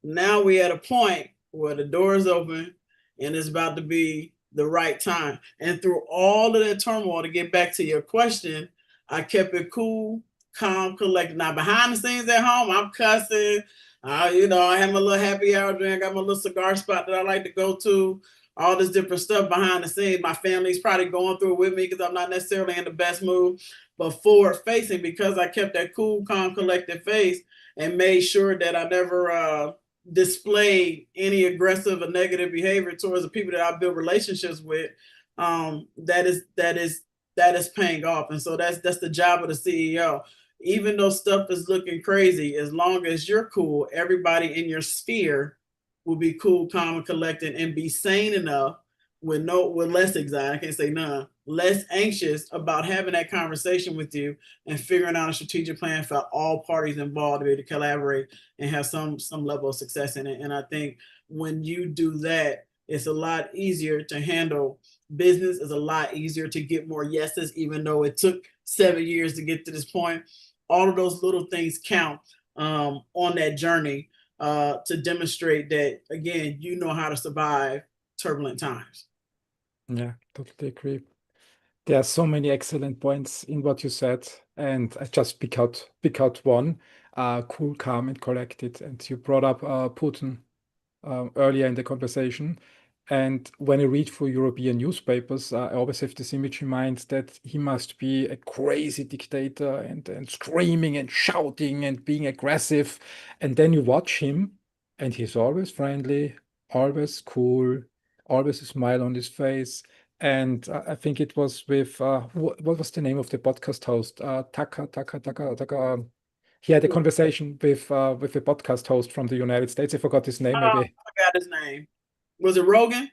Now we at a point where the door is open and it's about to be the right time. And through all of that turmoil, to get back to your question, I kept it cool, calm, collected. Now behind the scenes at home, I'm cussing. I have my little happy hour drink. I got my little cigar spot that I like to go to. All this different stuff behind the scenes. My family's probably going through it with me because I'm not necessarily in the best mood. But forward facing, because I kept that cool, calm, collected face and made sure that I never displayed any aggressive or negative behavior towards the people that I build relationships with, that is paying off. And so that's the job of the CEO. Even though stuff is looking crazy, as long as you're cool, everybody in your sphere will be cool, calm, and collected, and be sane enough with less anxiety. I can't say none, less anxious about having that conversation with you and figuring out a strategic plan for all parties involved to be able to collaborate and have some level of success in it. And I think when you do that, it's a lot easier to handle business. It's a lot easier to get more yeses, even though it took 7 years to get to this point. All of those little things count on that journey to demonstrate that, again, you know how to survive turbulent times. Yeah, totally agree. There are so many excellent points in what you said, and I just pick out one, cool, calm, and collected. And you brought up Putin earlier in the conversation. And when I read through European newspapers, I always have this image in mind that he must be a crazy dictator and screaming and shouting and being aggressive. And then you watch him, and he's always friendly, always cool, always a smile on his face. And I think it was with what was the name of the podcast host? Taka. He had a conversation with a podcast host from the United States. I forgot his name. I Maybe forgot his name. Was it Rogan?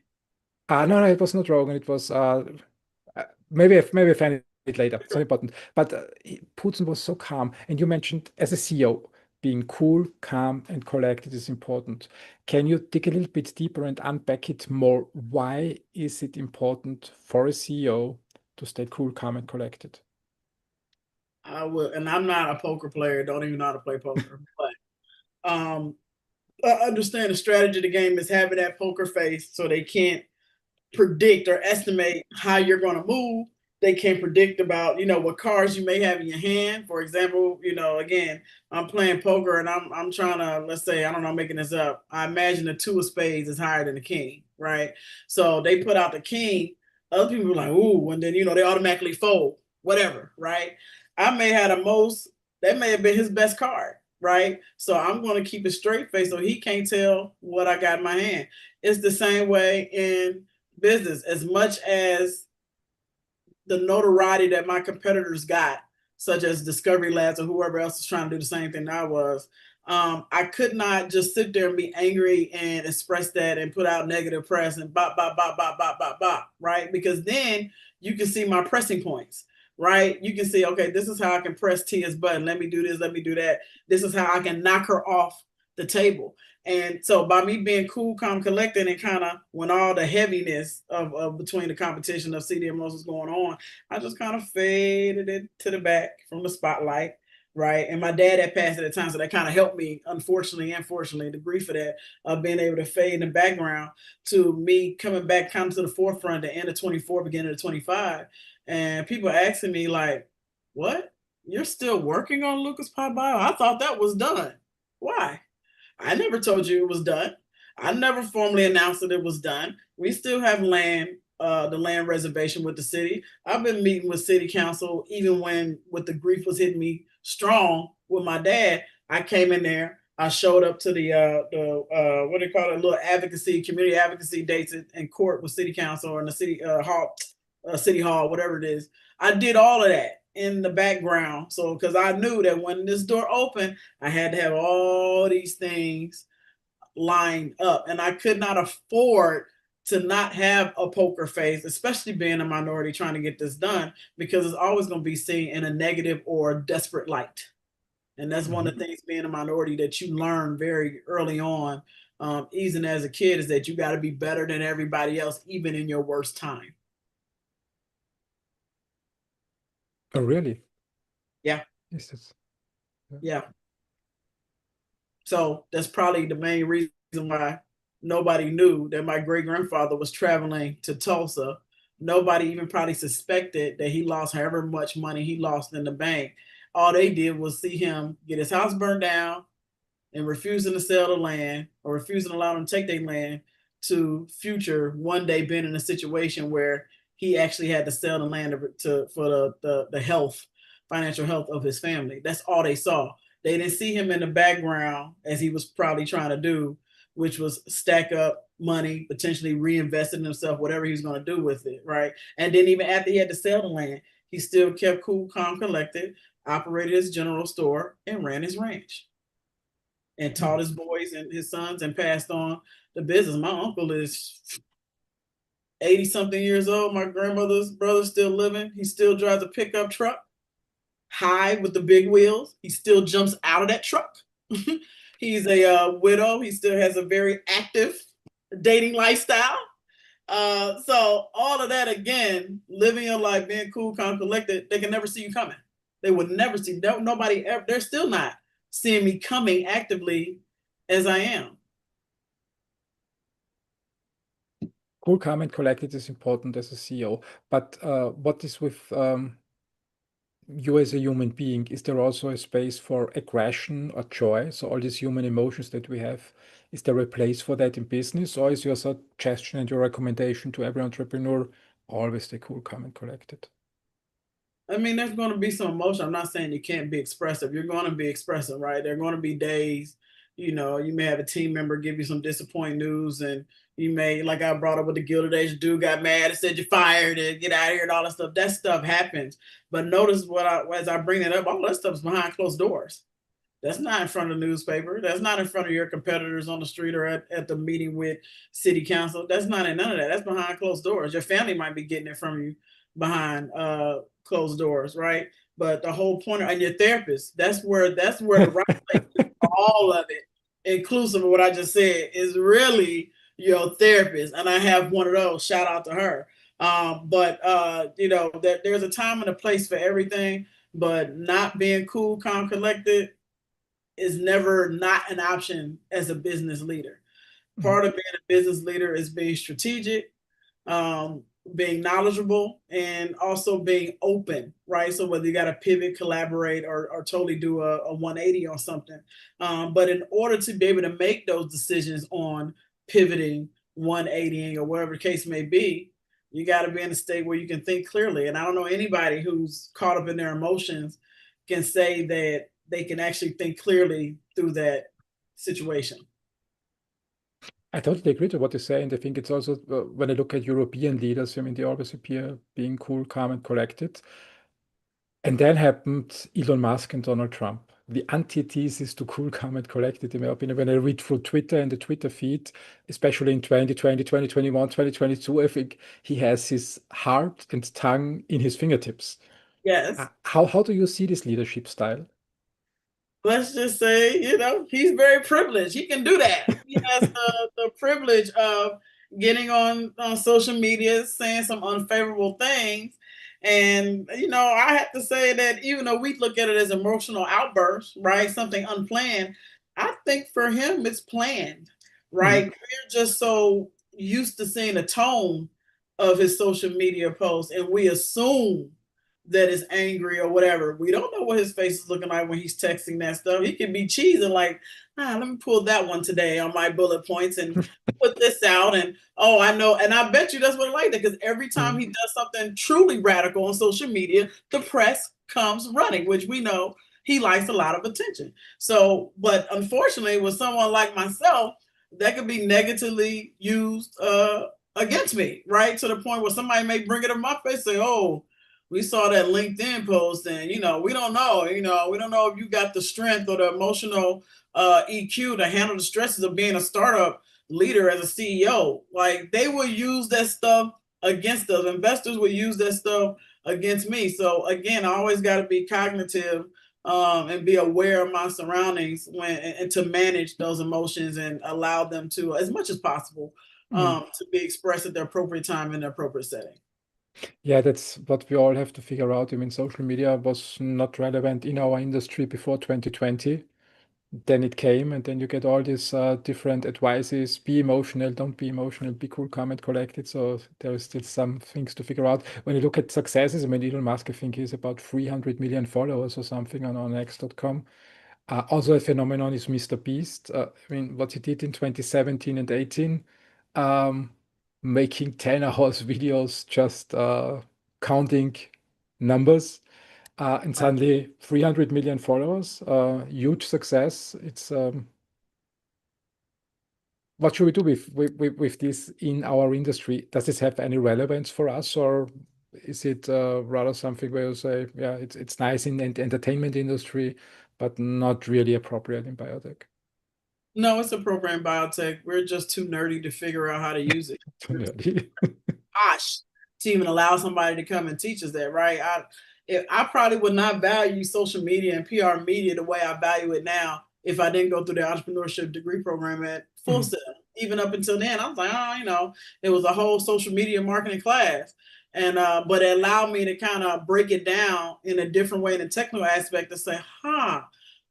no, it was not Rogan. It was maybe I find it later. It's not important. But Putin was so calm, and you mentioned as a CEO being cool, calm, and collected is important. Can you dig a little bit deeper and unpack it more? Why is it important for a CEO to stay cool, calm, and collected? I will, and I'm not a poker player. Don't even know how to play poker. But I understand the strategy of the game is having that poker face, so they can't predict or estimate how you're going to move. They can predict about, what cards you may have in your hand. For example, again, I'm playing poker and I'm trying to, let's say, I don't know, I'm making this up. I imagine the two of spades is higher than the king, right? So they put out the king. Other people are like, ooh, and then, they automatically fold, whatever, right? I may have the most, that may have been his best card, right? So I'm going to keep a straight face so he can't tell what I got in my hand. It's the same way in business. As much as the notoriety that my competitors got, such as Discovery Labs or whoever else is trying to do the same thing I was, I could not just sit there and be angry and express that and put out negative press and bop, bop, bop, bop, bop, bop, bop, right? Because then you can see my pressing points, right? You can see, okay, this is how I can press Tia's button. Let me do this, let me do that. This is how I can knock her off the table. And so by me being cool, calm, collected, and kind of when all the heaviness of between the competition of CDMOs was going on, I just kind of faded it to the back from the spotlight, right? And my dad had passed at the time, so that kind of helped me, unfortunately and fortunately, the grief of that, of being able to fade in the background to me coming back kind of to the forefront at the end of 24, beginning of 25. And people asking me like, what? You're still working on LucasPye BIO? I thought that was done. Why? I never told you it was done. I never formally announced that it was done. We still have land, the land reservation with the city. I've been meeting with city council, even when with the grief was hitting me strong with my dad. I came in there. I showed up to the what do you call it, little advocacy, community advocacy dates in court with city council or in the city hall, whatever it is. I did all of that in the background. So, because I knew that when this door opened, I had to have all these things lined up, and I could not afford to not have a poker face, especially being a minority trying to get this done, because it's always going to be seen in a negative or desperate light. And that's one of the things being a minority that you learn very early on, even as a kid, is that you got to be better than everybody else, even in your worst time. Oh, really? Yeah. Is this? Yeah. So that's probably the main reason why nobody knew that my great grandfather was traveling to Tulsa. Nobody even probably suspected that he lost however much money he lost in the bank. All they did was see him get his house burned down and refusing to sell the land or refusing to allow them to take their land, to future one day being in a situation where he actually had to sell the land for the health, financial health of his family. That's all they saw. They didn't see him in the background as he was probably trying to do, which was stack up money, potentially reinvest in himself, whatever he was going to do with it, right? And then even after he had to sell the land, he still kept cool, calm, collected, operated his general store, and ran his ranch, and taught his boys and his sons and passed on the business. My uncle is 80 something years old. My grandmother's brother's still living. He still drives a pickup truck, high with the big wheels. He still jumps out of that truck. He's a widow. He still has a very active dating lifestyle. So all of that, again, living your life, being cool, calm, collected, they can never see you coming. They would never see, nobody ever, they're still not seeing me coming actively as I am. Cool, calm, and collected is important as a CEO. But what is with you as a human being? Is there also a space for aggression or joy? So all these human emotions that we have, is there a place for that in business, or is your suggestion and your recommendation to every entrepreneur always stay cool, calm, and collected? I mean, there's going to be some emotion. I'm not saying you can't be expressive. You're going to be expressive, right? There are going to be days, you know, you may have a team member give you some disappointing news, and you may, like I brought up with the Gilded Age, dude got mad and said you're fired and get out of here and all that stuff. That stuff happens. But notice as I bring it up, all that stuff is behind closed doors. That's not in front of the newspaper. That's not in front of your competitors on the street or at the meeting with city council. That's not in none of that. That's behind closed doors. Your family might be getting it from you behind closed doors, right? But the whole point, and your therapist, that's where the right place is for all of it, inclusive of what I just said, is really your therapist. And I have one of those. Shout out to her. But you know, there's a time and a place for everything. But not being cool, calm, collected is never not an option as a business leader. Part of being a business leader is being strategic, um, being knowledgeable, and also being open, right? So whether you got to pivot, collaborate, or totally do a 180 on something. But in order to be able to make those decisions on pivoting, 180ing, or whatever the case may be, you got to be in a state where you can think clearly. And I don't know anybody who's caught up in their emotions can say that they can actually think clearly through that situation. I totally agree to what you say, and I think it's also when I look at European leaders, I mean, they always appear being cool, calm, and collected. And then happened Elon Musk and Donald Trump, the antithesis to cool, calm, and collected, in my opinion. When I read through Twitter and the Twitter feed, especially in 2020, 2021, 2022, I think he has his heart and tongue in his fingertips. Yes. How do you see this leadership style? Let's just say, you know, he's very privileged. He can do that. He has the privilege of getting on social media, saying some unfavorable things. And, you know, I have to say that even though we look at it as emotional outbursts, right? Something unplanned, I think for him it's planned, right? Mhm. We're just so used to seeing the tone of his social media posts, and we assume that is angry or whatever. We don't know what his face is looking like when he's texting that stuff. He can be cheesing like, let me pull that one today on my bullet points and put this out. And oh, I know. And I bet you that's what I like that, because every time he does something truly radical on social media, the press comes running, which we know he likes a lot of attention. So, but unfortunately, with someone like myself, that could be negatively used against me, right? To the point where somebody may bring it in my face and say, oh, we saw that LinkedIn post, and you know, we don't know if you got the strength or the emotional EQ to handle the stresses of being a startup leader, as a CEO. Like, they will use that stuff against us. Investors will use that stuff against me. So again, I always got to be cognitive, and be aware of my surroundings and to manage those emotions and allow them to, as much as possible, Mm. to be expressed at the appropriate time in the appropriate setting. Yeah, that's what we all have to figure out. I mean, social media was not relevant in our industry before 2020. Then it came, and then you get all these different advices: be emotional, don't be emotional, be cool, calm, and collected. So there is still some things to figure out. When you look at successes, I mean, Elon Musk, I think he's about 300 million followers or something on X.com. Also, a phenomenon is Mr. Beast. I mean, what he did in 2017 and 18, um, making 10 hours videos, just counting numbers, and suddenly 300 million followers, huge success. It's what should we do with this in our industry? Does this have any relevance for us, or is it rather something where you say, yeah, it's nice in the entertainment industry, but not really appropriate in biotech? No, it's a program biotech. We're just too nerdy to figure out how to use it. Gosh, to even allow somebody to come and teach us that, right? I probably would not value social media and PR media the way I value it now if I didn't go through the entrepreneurship degree program at Full Mhm. Sail. Even up until then, I was like, it was a whole social media marketing class. And but it allowed me to kind of break it down in a different way in the technical aspect to say,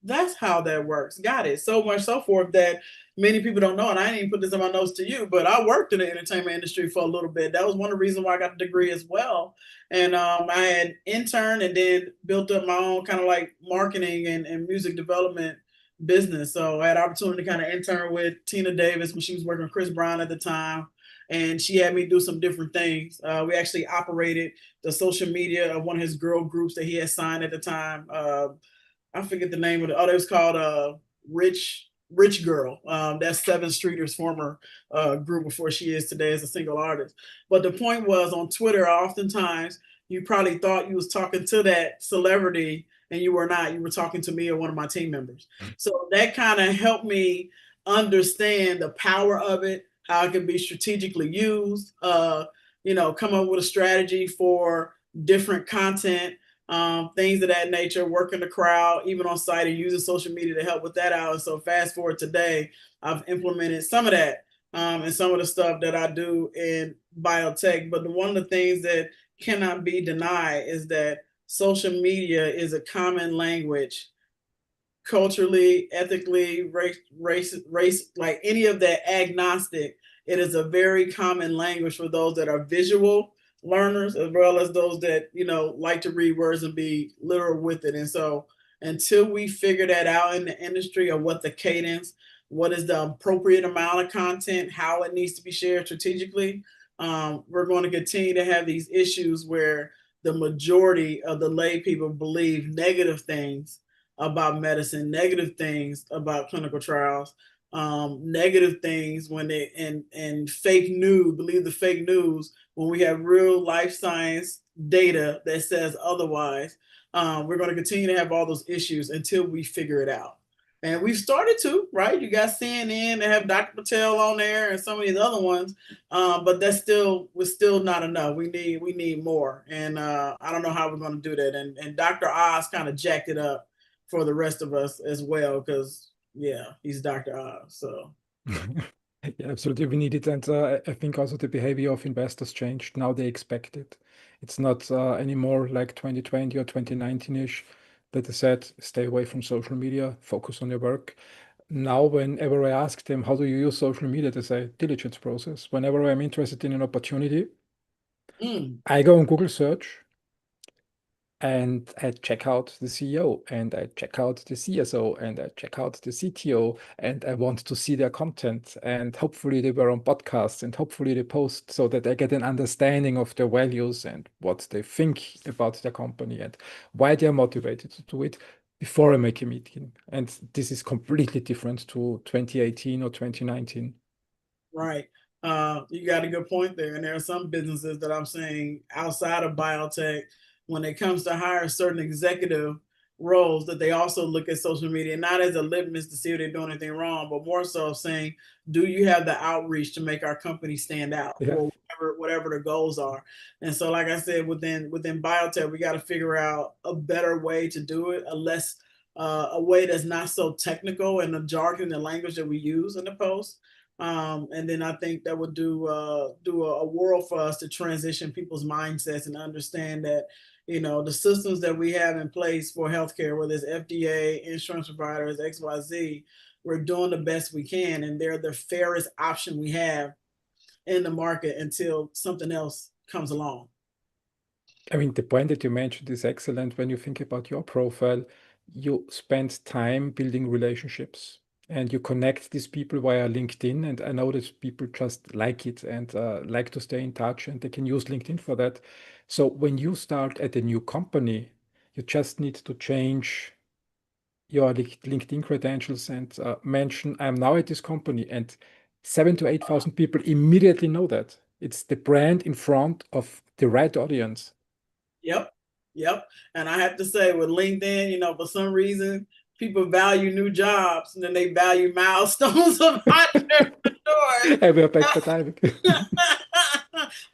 that's how that works. Got it. So much so forth that many people don't know, and I didn't even put this in my notes to you, but I worked in the entertainment industry for a little bit. That was one of the reasons why I got the degree as well. And I had interned and then built up my own kind of like marketing and music development business. So I had opportunity to kind of intern with Tina Davis when she was working with Chris Brown at the time. And she had me do some different things. We actually operated the social media of one of his girl groups that he had signed at the time. I forget the name of it. Oh, it was called Rich Girl. That's Seven Streeter's former group before she is today as a single artist. But the point was, on Twitter, oftentimes you probably thought you was talking to that celebrity and you were not. You were talking to me or one of my team members. So that kind of helped me understand the power of it, how it can be strategically used. Come up with a strategy for different content, things of that nature, working the crowd, even on site, and using social media to help with that out. And so fast forward today, I've implemented some of that, and some of the stuff that I do in biotech. But one of the things that cannot be denied is that social media is a common language, culturally, ethically, race, like any of that agnostic. It is a very common language for those that are visual learners as well as those that like to read words and be literal with it. And so until we figure that out in the industry of what the cadence, what is the appropriate amount of content, how it needs to be shared strategically, we're going to continue to have these issues where the majority of the lay people believe negative things about medicine, negative things about clinical trials, negative things when they and fake news, believe the fake news when we have real life science data that says otherwise. We're going to continue to have all those issues until we figure it out. And we've started to, right? You got CNN, they have Dr. Patel on there and some of these other ones, but we're still not enough. We need more, and I don't know how we're going to do that. And Dr. Oz kind of jacked it up for the rest of us as well, because yeah, he's Dr. Oz. So Yeah, absolutely. We need it. And I think also the behavior of investors changed. Now they expect it. It's not anymore like 2020 or 2019-ish that they said, stay away from social media, focus on your work. Now, whenever I ask them, how do you use social media? They say, diligence process. Whenever I'm interested in an opportunity, mm, I go on Google search, and I check out the CEO, and I check out the CSO, and I check out the CTO, and I want to see their content. And hopefully they were on podcasts, and hopefully they post, so that I get an understanding of their values and what they think about their company and why they're motivated to do it before I make a meeting. And this is completely different to 2018 or 2019. right. You got a good point there. And there are some businesses that I'm saying outside of biotech, when it comes to hire a certain executive, roles, that they also look at social media not as a litmus to see if they're doing anything wrong, but more so saying, do you have the outreach to make our company stand out Yeah. for whatever the goals are? And so, like I said, within biotech, we got to figure out a better way to do it, a way that's not so technical and the jargon and language that we use in the post. And then I think that would do a world for us to transition people's mindsets and understand that, you know, the systems that we have in place for healthcare, whether it's FDA, insurance providers, XYZ, we're doing the best we can, and they're the fairest option we have in the market until something else comes along. I mean, the point that you mentioned is excellent. When you think about your profile, you spend time building relationships and you connect these people via LinkedIn. And I know that people just like it and like to stay in touch, and they can use LinkedIn for that. So when you start at a new company, you just need to change your LinkedIn credentials and mention, I'm now at this company, and 7 to 8,000 people immediately know that. It's the brand in front of the right audience. Yep. Yep. And I have to say, with LinkedIn, you know, for some reason, people value new jobs and then they value milestones of entrepreneurs. And we're back to timing.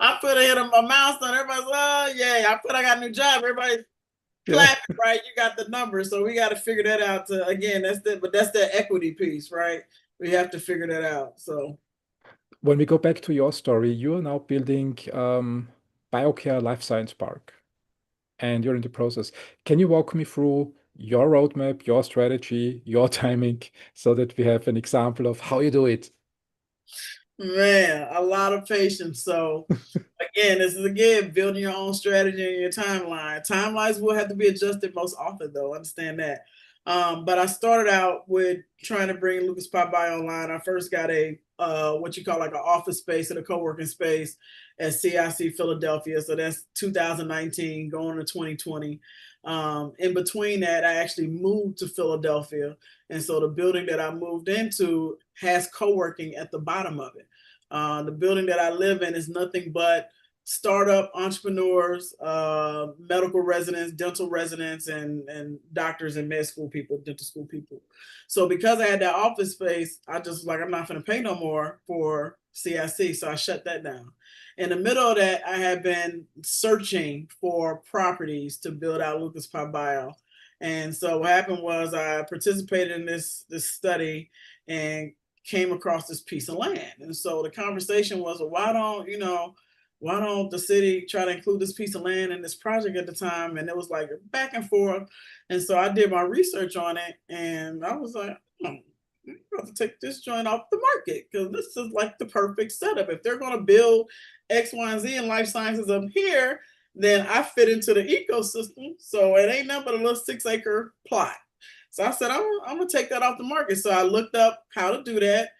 I put a hit on my milestone. Everybody's, oh, yeah. I got a new job. Everybody's Yeah. clapping, right? You got the numbers. So we got to figure that out. Again, that's the equity piece, right? We have to figure that out. So When we go back to your story, you are now building BioCare Life Science Park, and you're in the process. Can you walk me through your roadmap, your strategy, your timing, so that we have an example of how you do it? man, a lot of patience. So again, this is building your own strategy and your timeline. Timelines will have to be adjusted most often, though. Understand that. But I started out with trying to bring LucasPye BIO online. I first got a what you call like an office space and a co-working space at CIC Philadelphia. So that's 2019 going to 2020. In between that, I actually moved to Philadelphia. And so the building that I moved into has co-working at the bottom of it. The building that I live in is nothing but startup entrepreneurs, medical residents, dental residents, and doctors and med school people, dental school people. So because I had that office space, I just like, I'm not going to pay no more for CIC. So I shut that down. In the middle of that, I had been searching for properties to build out LucasPye BIO. And so what happened was I participated in this study and came across this piece of land. And so the conversation was, well, why don't the city try to include this piece of land in this project at the time? And it was like back and forth. And so I did my research on it, and I was like, I'm about to take this joint off the market because this is like the perfect setup. If they're going to build X, Y, and Z in life sciences up here, then I fit into the ecosystem. So it ain't nothing but a little 6-acre plot. So I said, I'm going to take that off the market. So I looked up how to do that,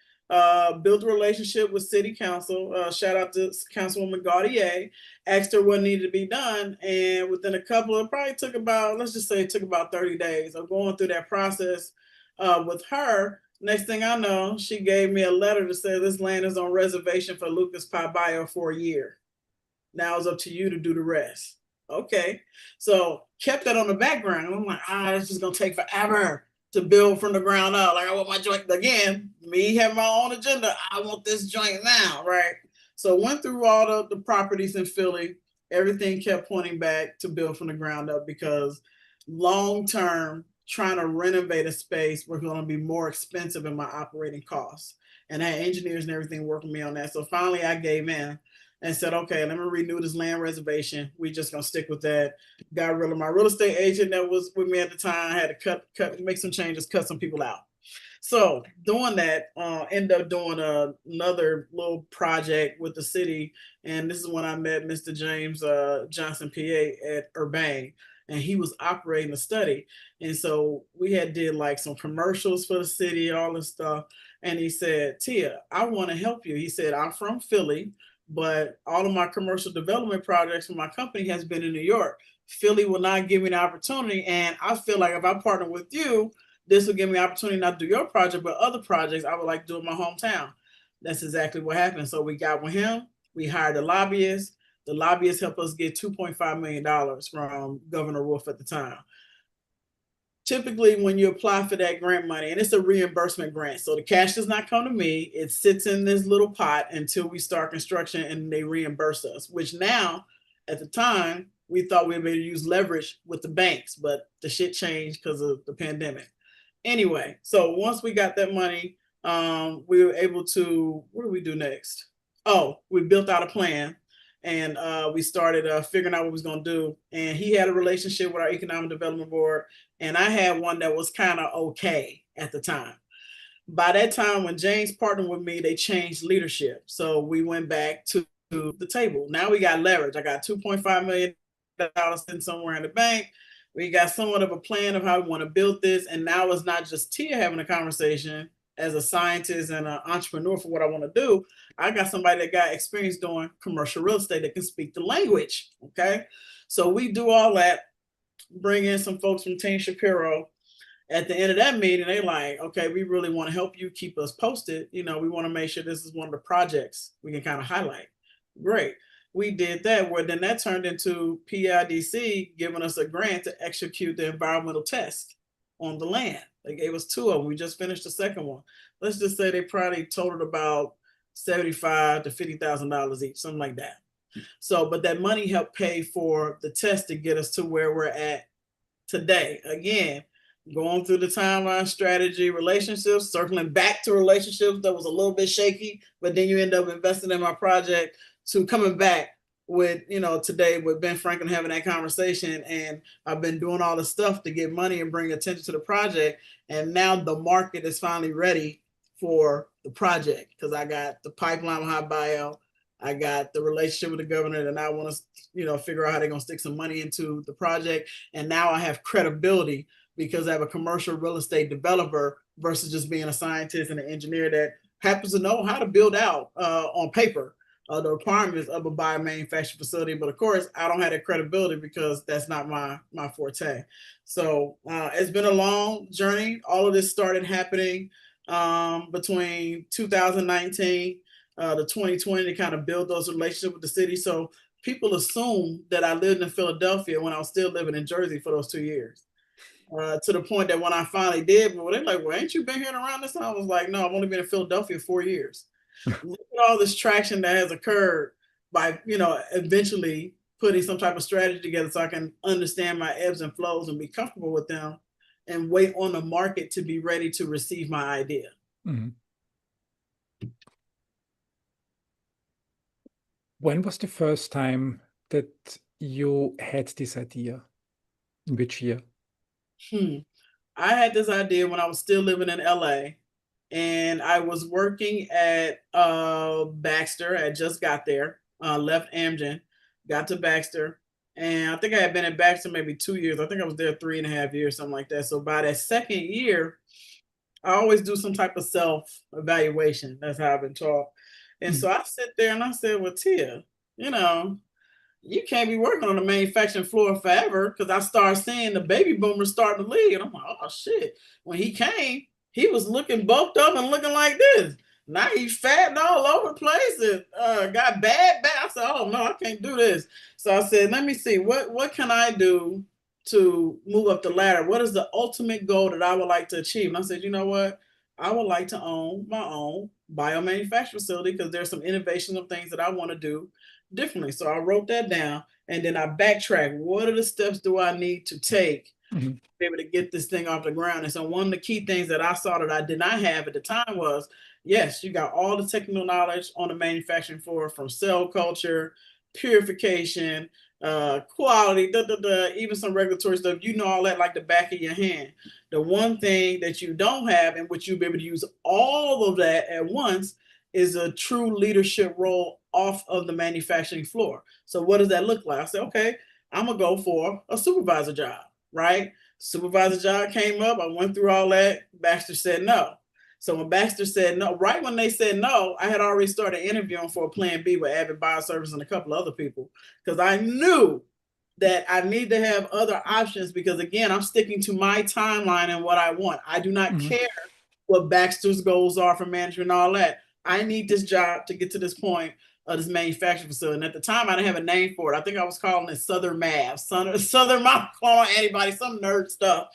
built a relationship with city council. Shout out to Councilwoman Gaudier, asked her what needed to be done. And within it probably took about, let's just say it took about 30 days of going through that process with her. Next thing I know, she gave me a letter to say this land is on reservation for LucasPye BIO for a year. Now it's up to you to do the rest. Okay. So kept that on the background. I'm like, this is going to take forever to build from the ground up. Like I want my joint again, me have my own agenda. I want this joint now. Right. So went through all the properties in Philly. Everything kept pointing back to build from the ground up because long-term trying to renovate a space was going to be more expensive in my operating costs. And I had engineers and everything working me on that. So finally I gave in and said, okay, let me renew this land reservation. We just gonna stick with that. Got rid of my real estate agent that was with me at the time. I had to make some changes, cut some people out. So doing that, ended up doing another little project with the city. And this is when I met Mr. James Johnson, PA at Urbane. And he was operating the study. And so we had did like some commercials for the city, all this stuff. And he said, Tia, I want to help you. He said, I'm from Philly, but all of my commercial development projects for my company has been in New York. Philly will not give me the opportunity. And I feel like if I partner with you, this will give me the opportunity not to do your project, but other projects I would like to do in my hometown. That's exactly what happened. So we got with him. We hired a lobbyist. The lobbyist helped us get $2.5 million from Governor Wolf at the time. typically when you apply for that grant money, and it's a reimbursement grant, so the cash does not come to me. It sits in this little pot until we start construction and they reimburse us, which now, at the time, we thought we would be able to use leverage with the banks, but the shit changed because of the pandemic. Anyway, so once we got that money, we were able to, what do we do next? Oh, we built out a plan, and we started figuring out what we was going to do. And he had a relationship with our economic development board, and I had one that was kind of okay at the time. By that time, when James partnered with me, they changed leadership. So we went back to the table. Now we got leverage. I got $2.5 million sitting somewhere in the bank. We got somewhat of a plan of how we want to build this. And now it's not just Tia having a conversation as a scientist and an entrepreneur for what I want to do. I got somebody that got experience doing commercial real estate that can speak the language. Okay. So we do all that, bring in some folks from Team Shapiro. At the end of that meeting, they like, okay, we really want to help you, keep us posted. You know, we want to make sure this is one of the projects we can kind of highlight. Great. We did that, where then that turned into PIDC giving us a grant to execute the environmental test on the land. They gave us two of them. We just finished the second one. Let's just say they probably totaled about $75,000 to $50,000 each, something like that. So, but that money helped pay for the test to get us to where we're at today. Again, going through the timeline, strategy, relationships, circling back to relationships that was a little bit shaky, but then you end up investing in my project, to coming back with, you know, today with Ben Franklin having that conversation. And I've been doing all the stuff to get money and bring attention to the project. And now the market is finally ready for the project, because I got the pipeline with HelaPlex BIO. I got the relationship with the governor, and I want to, you know, figure out how they're going to stick some money into the project. And now I have credibility because I have a commercial real estate developer versus just being a scientist and an engineer that happens to know how to build out on paper the requirements of a biomanufacturing facility. But of course, I don't have that credibility because that's not my forte. So it's been a long journey. All of this started happening between 2019 to 2020 to kind of build those relationships with the city. So people assume that I lived in Philadelphia when I was still living in Jersey for those 2 years. To the point that when I finally did, well, they're like, well, ain't you been here around this time? I was like, no, I've only been in Philadelphia 4 years. Look at all this traction that has occurred by, you know, eventually putting some type of strategy together so I can understand my ebbs and flows and be comfortable with them and wait on the market to be ready to receive my idea. Mm-hmm. When was the first time that you had this idea? In which year? I had this idea when I was still living in LA, and I was working at Baxter. I just got there, left Amgen, got to Baxter, and I think I had been at Baxter maybe 2 years. I think I was there 3.5 years, something like that. So by that second year, I always do some type of self-evaluation. That's how I've been taught. And so I sit there and I said, well, Tia, you know, you can't be working on the manufacturing floor forever, because I started seeing the baby boomers starting to leave. And I'm like, oh, shit. When he came, he was looking bulked up and looking like this. Now he's fat and all over the place and got bad. I said, oh, no, I can't do this. So I said, let me see, what can I do to move up the ladder? What is the ultimate goal that I would like to achieve? And I said, you know what? I would like to own my own biomanufacturing facility, because there's some innovation of things that I want to do differently. So I wrote that down, and then I backtracked. What are the steps do I need to take to be able to get this thing off the ground? And so one of the key things that I saw that I did not have at the time was, yes, you got all the technical knowledge on the manufacturing floor, from cell culture, purification, quality, even some regulatory stuff. You know all that like the back of your hand. The one thing that you don't have, in which you'll be able to use all of that at once, is a true leadership role off of the manufacturing floor. So what does that look like? I said, okay, I'm gonna go for a supervisor job, right? Supervisor job came up. I went through all that. Baxter said no. So when Baxter said no, right when they said no, I had already started interviewing for a plan B with Avid Bioservice and a couple other people, because I knew that I need to have other options, because again, I'm sticking to my timeline and what I want. I do not care what Baxter's goals are for management and all that. I need this job to get to this point of this manufacturing facility. And at the time, I didn't have a name for it. I think I was calling it Southern MAV, Southern Monoclonal Antibody, some nerd stuff.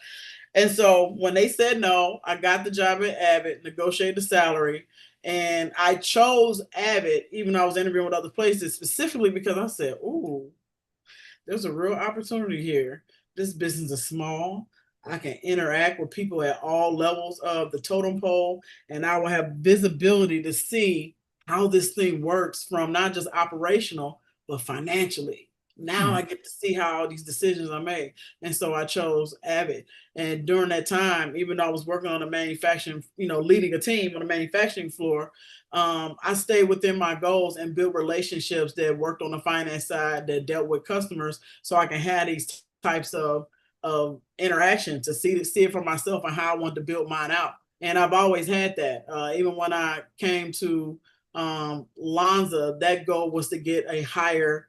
And so when they said no, I got the job at Abbott, negotiated the salary, and I chose Abbott, even though I was interviewing with other places, specifically because I said, ooh, there's a real opportunity here. This business is small. I can interact with people at all levels of the totem pole, and I will have visibility to see how this thing works from not just operational, but financially. Now I Mm. get to see how all these decisions are made. And so I chose Abbott. And during that time, even though I was working on a manufacturing, leading a team on the manufacturing floor, I stayed within my goals and built relationships that worked on the finance side that dealt with customers so I can have these types of interaction to see it for myself and how I want to build mine out. And I've always had that. Even when I came to Lonza, that goal was to get a higher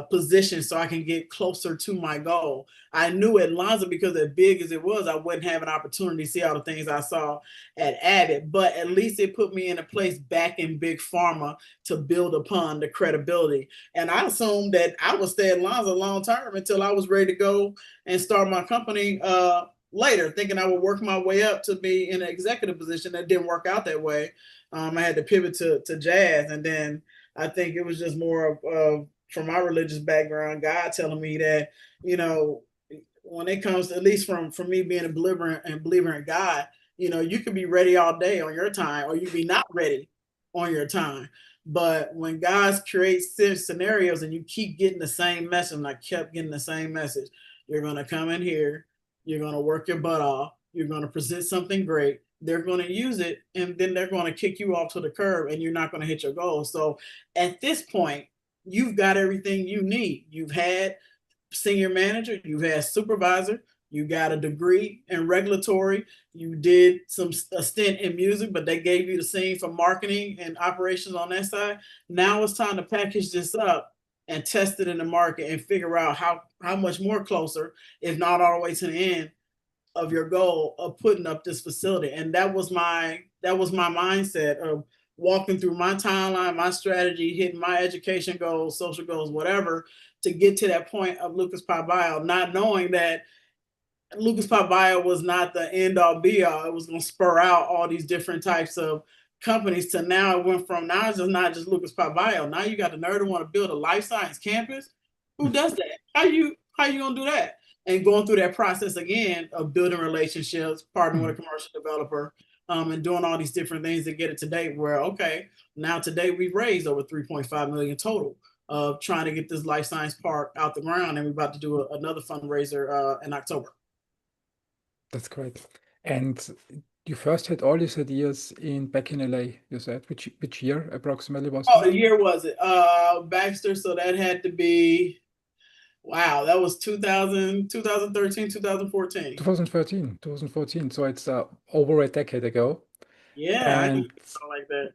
position so I can get closer to my goal. I knew at Lonza, because as big as it was, I wouldn't have an opportunity to see all the things I saw at Abbott, but at least it put me in a place back in big pharma to build upon the credibility. And I assumed that I would stay at Lonza long term until I was ready to go and start my company later, thinking I would work my way up to be in an executive position. That didn't work out that way. I had to pivot to jazz, and then I think it was just more of from my religious background, God telling me that, when it comes to, at least from me being a believer in God, you can be ready all day on your time, or you be not ready on your time. But when God creates scenarios and you keep getting the same message, and I kept getting the same message, you're gonna come in here, you're gonna work your butt off, you're gonna present something great, they're gonna use it, and then they're gonna kick you off to the curb and you're not gonna hit your goal. So at this point, you've got everything you need. You've had senior manager, you've had supervisor, you got a degree in regulatory, you did a stint in music, but they gave you the scene for marketing and operations on that side. Now it's time to package this up and test it in the market and figure out how much more closer, if not all the way to the end of your goal of putting up this facility. And that was my mindset of walking through my timeline, my strategy, hitting my education goals, social goals, whatever, to get to that point of LucasPye BIO, not knowing that LucasPye BIO was not the end all be all. It was going to spur out all these different types of companies to now it went from now it's just not just LucasPye BIO. Now you got the nerd who want to build a life science campus. Who does that? How you gonna do that? And going through that process again of building relationships, partnering with a Mm. commercial developer, and doing all these different things to get it today. Where okay, now today we've raised over 3.5 million total of trying to get this life science park out the ground, and we're about to do another fundraiser in October. That's great. And you first had all these ideas in back in LA, you said. Which year approximately was Oh, that? the year was it? Baxter. So that had to be, wow, that was 2000, 2013, 2014. 2013, 2014. So it's over a decade ago. Yeah, I can And think about it like that.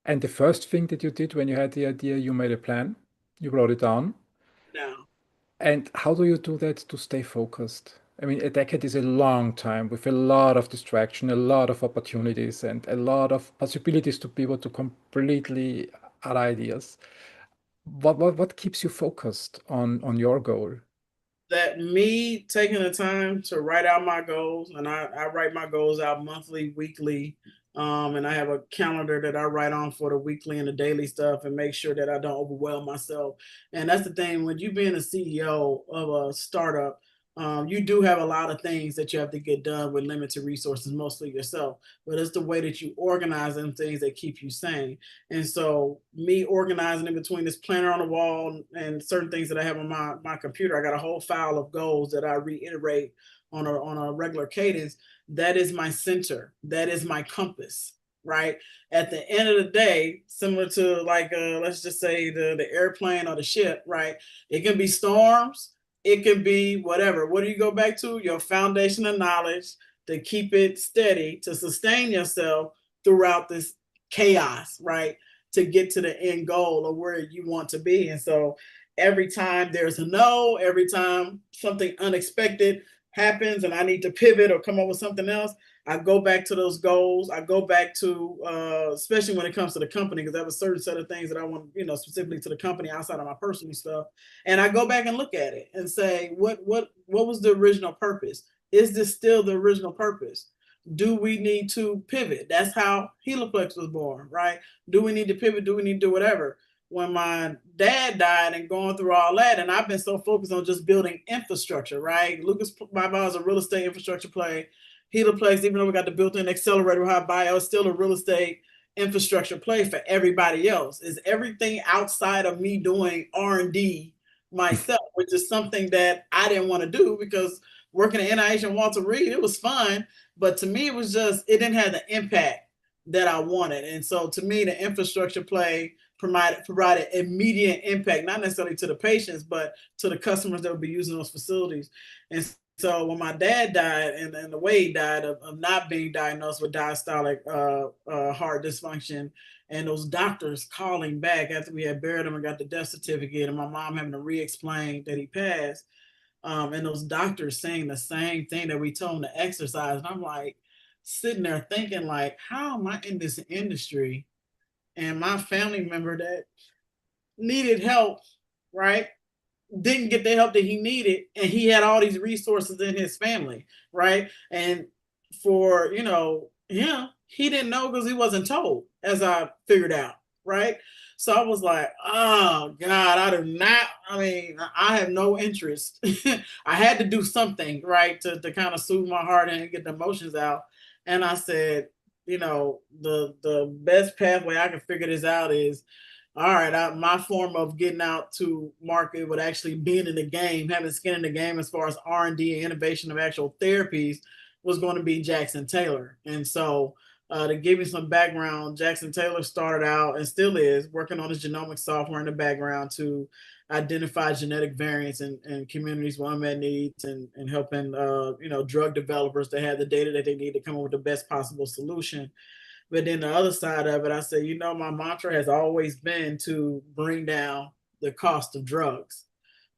and the first thing that you did when you had the idea, you made a plan, you wrote it down. Now, And how do you do that to stay focused? I mean, a decade is a long time with a lot of distraction, a lot of opportunities, and a lot of possibilities to pivot to completely other ideas. What keeps you focused on your goal? that me taking the time to write out my goals, and I write my goals out monthly, weekly, and I have a calendar that I write on for the weekly and the daily stuff and make sure that I don't overwhelm myself. And that's the thing, when you being a CEO of a startup, you do have a lot of things that you have to get done with limited resources, mostly yourself. But it's the way that you organize them things that keep you sane. And so me organizing in between this planner on the wall and certain things that I have on my computer, I got a whole file of goals that I reiterate on a regular cadence. That is my center. That is my compass. Right. At the end of the day, similar to like let's just say the airplane or the ship, right? It can be storms, it can be whatever. What do you go back to? Your foundation of knowledge to keep it steady, to sustain yourself throughout this chaos, right? To get to the end goal of where you want to be. And so every time there's a no, every time something unexpected happens and I need to pivot or come up with something else, I go back to those goals. I go back to, especially when it comes to the company, because I have a certain set of things that I want, specifically to the company outside of my personal stuff. And I go back and look at it and say, what was the original purpose? Is this still the original purpose? Do we need to pivot? That's how HelaPlex was born, right? Do we need to pivot? Do we need to do whatever? When my dad died and going through all that, and I've been so focused on just building infrastructure, right? LucasPye BIO is a real estate infrastructure play. HelaPlex, even though we got the built-in accelerator with bio, it's still a real estate infrastructure play for everybody else. Is everything outside of me doing R&D myself, which is something that I didn't want to do because working at NIH and Walter Reed, it was fun, but to me, it was just, it didn't have the impact that I wanted. And so to me, the infrastructure play provided immediate impact, not necessarily to the patients, but to the customers that would be using those facilities. And so when my dad died, and the way he died of not being diagnosed with diastolic heart dysfunction, and those doctors calling back after we had buried him and got the death certificate, and my mom having to re-explain that he passed, and those doctors saying the same thing that we told them to exercise. And I'm like sitting there thinking, like, how am I in this industry? And my family member that needed help, right, didn't get the help that he needed, and he had all these resources in his family, right? And for him, he didn't know because he wasn't told, as I figured out, right? So I was like, oh God, I have no interest. I had to do something, right, to kind of soothe my heart and get the emotions out. And I said, the best pathway I can figure this out is, all right, my form of getting out to market would actually being in the game, having skin in the game as far as R&D and innovation of actual therapies, was going to be Jackson Taylor. And so to give you some background, Jackson Taylor started out and still is working on his genomic software in the background to identify genetic variants in communities with unmet needs, and helping drug developers to have the data that they need to come up with the best possible solution. But then the other side of it, I say, my mantra has always been to bring down the cost of drugs.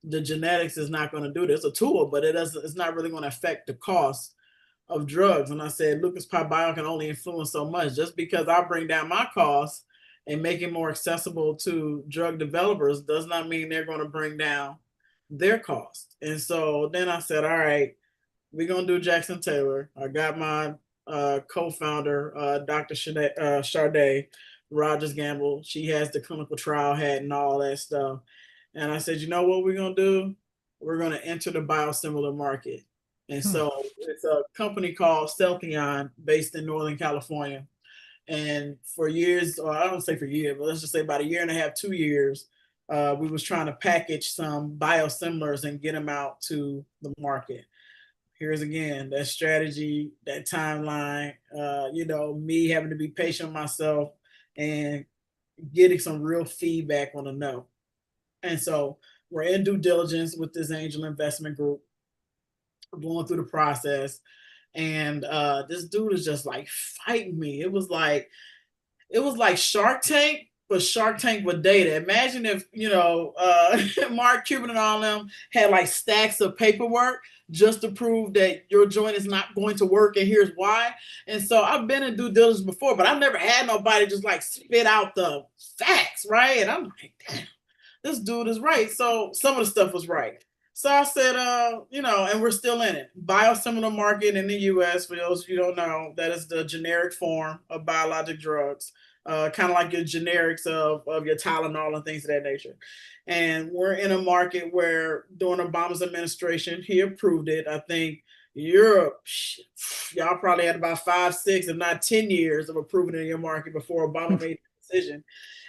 The genetics is not going to do this. It's a tool, but it's not really going to affect the cost of drugs. And I said, LucasPye BIO can only influence so much. Just because I bring down my costs and make it more accessible to drug developers does not mean they're going to bring down their cost. And so then I said, all right, we're going to do Jackson Taylor. I got my co-founder, Dr. Charday Rogers Gamble. She has the clinical trial hat and all that stuff. And I said, you know what we're going to do? We're going to enter the biosimilar market. And so it's a company called Celtheon based in Northern California. And for years, or I don't say for years, but let's just say about a year and a half, 2 years, we was trying to package some biosimilars and get them out to the market. Here's again that strategy, that timeline, me having to be patient with myself and getting some real feedback on a no. And so we're in due diligence with this angel investment group, going through the process. And this dude is just like fighting me. It was like Shark Tank, but Shark Tank with data. Imagine if, Mark Cuban and all them had like stacks of paperwork just to prove that your joint is not going to work, and here's why. And so I've been in due diligence before, but I've never had nobody just like spit out the facts, right? And I'm like, damn, this dude is right. So some of the stuff was right. So I said, and we're still in it. Biosimilar market in the US, for those of you who don't know, that is the generic form of biologic drugs, kind of like your generics of your Tylenol and things of that nature. And we're in a market where during Obama's administration, he approved it. I think Europe, y'all probably had about 5, 6, if not 10 years of approving it in your market before Obama made the decision.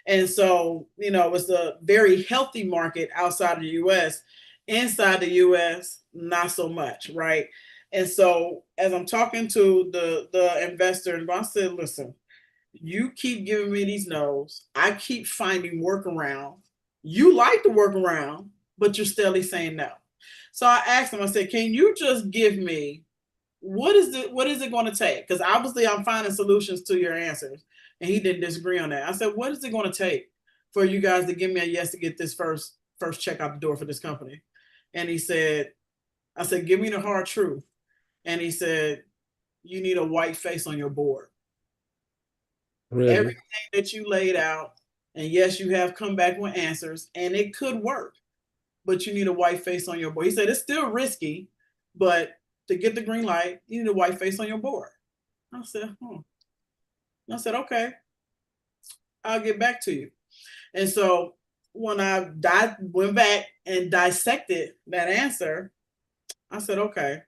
And so, it's a very healthy market outside of the US. Inside the US, not so much, right? And so as I'm talking to the investor, I said, listen, you keep giving me these no's. I keep finding workarounds. You like the workaround, but you're steadily saying no. So I asked him, I said, can you just give me, what is it going to take? Because obviously I'm finding solutions to your answers. And he didn't disagree on that. I said, what is it going to take for you guys to give me a yes to get this first check out the door for this company? And he said, I said, give me the hard truth. And he said, you need a white face on your board. Really? Everything that you laid out, and yes, you have come back with answers, and it could work, but you need a white face on your board. He said, it's still risky, but to get the green light, you need a white face on your board. I said, I said, okay, I'll get back to you. And so when I went back and dissected that answer, I said, okay,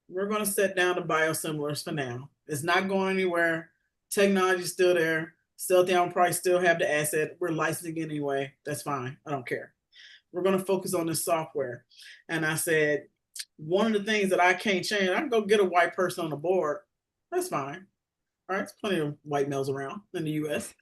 we're going to set down the biosimilars for now. It's not going anywhere. Technology's still there. Celltrion probably still have the asset. We're licensing anyway. That's fine. I don't care. We're going to focus on this software. And I said, one of the things that I can't change, I can go get a white person on the board. That's fine. All right, there's plenty of white males around in the U.S.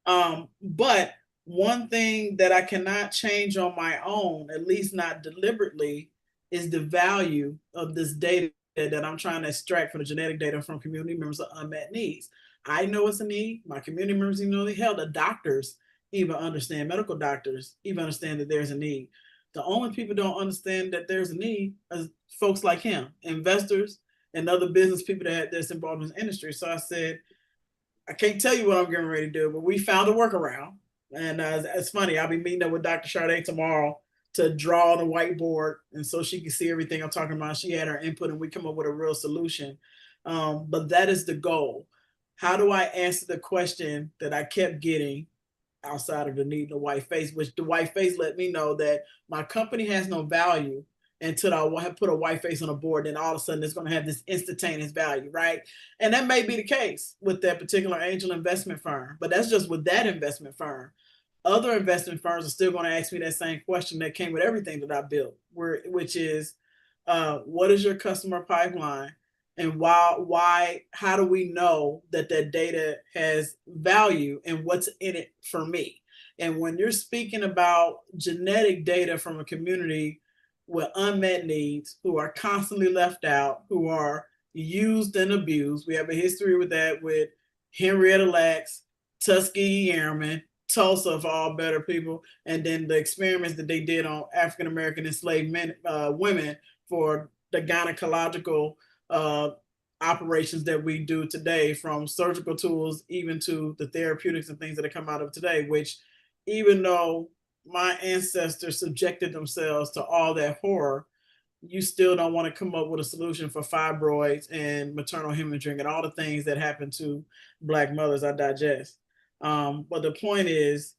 But one thing that I cannot change on my own, at least not deliberately, is the value of this data that I'm trying to extract from the genetic data from community members of unmet needs. I know it's a need. My community members even know the hell, the doctors even understand, medical doctors even understand that there's a need. The only people don't understand that there's a need is folks like him, investors and other business people that's involved in this industry. So I said, I can't tell you what I'm getting ready to do, but we found a workaround. And it's funny, I'll be meeting up with Dr. Charday tomorrow to draw on a whiteboard, and so she can see everything I'm talking about. She had her input, and we come up with a real solution. But that is the goal. How do I answer the question that I kept getting outside of the need of the white face, which the white face let me know that my company has no value until I have put a white face on a board, then all of a sudden it's going to have this instantaneous value, right? And that may be the case with that particular angel investment firm, but that's just with that investment firm. Other investment firms are still going to ask me that same question that came with everything that I built, which is, what is your customer pipeline? And why, how do we know that that data has value and what's in it for me? And when you're speaking about genetic data from a community with unmet needs, who are constantly left out, who are used and abused, we have a history with that with Henrietta Lacks, Tuskegee Airmen, Tulsa for all better people, and then the experiments that they did on African American enslaved women for the gynecological operations that we do today, from surgical tools even to the therapeutics and things that have come out of today, which even though my ancestors subjected themselves to all that horror, you still don't want to come up with a solution for fibroids and maternal hemorrhaging and all the things that happen to Black mothers. I digest. But the point is,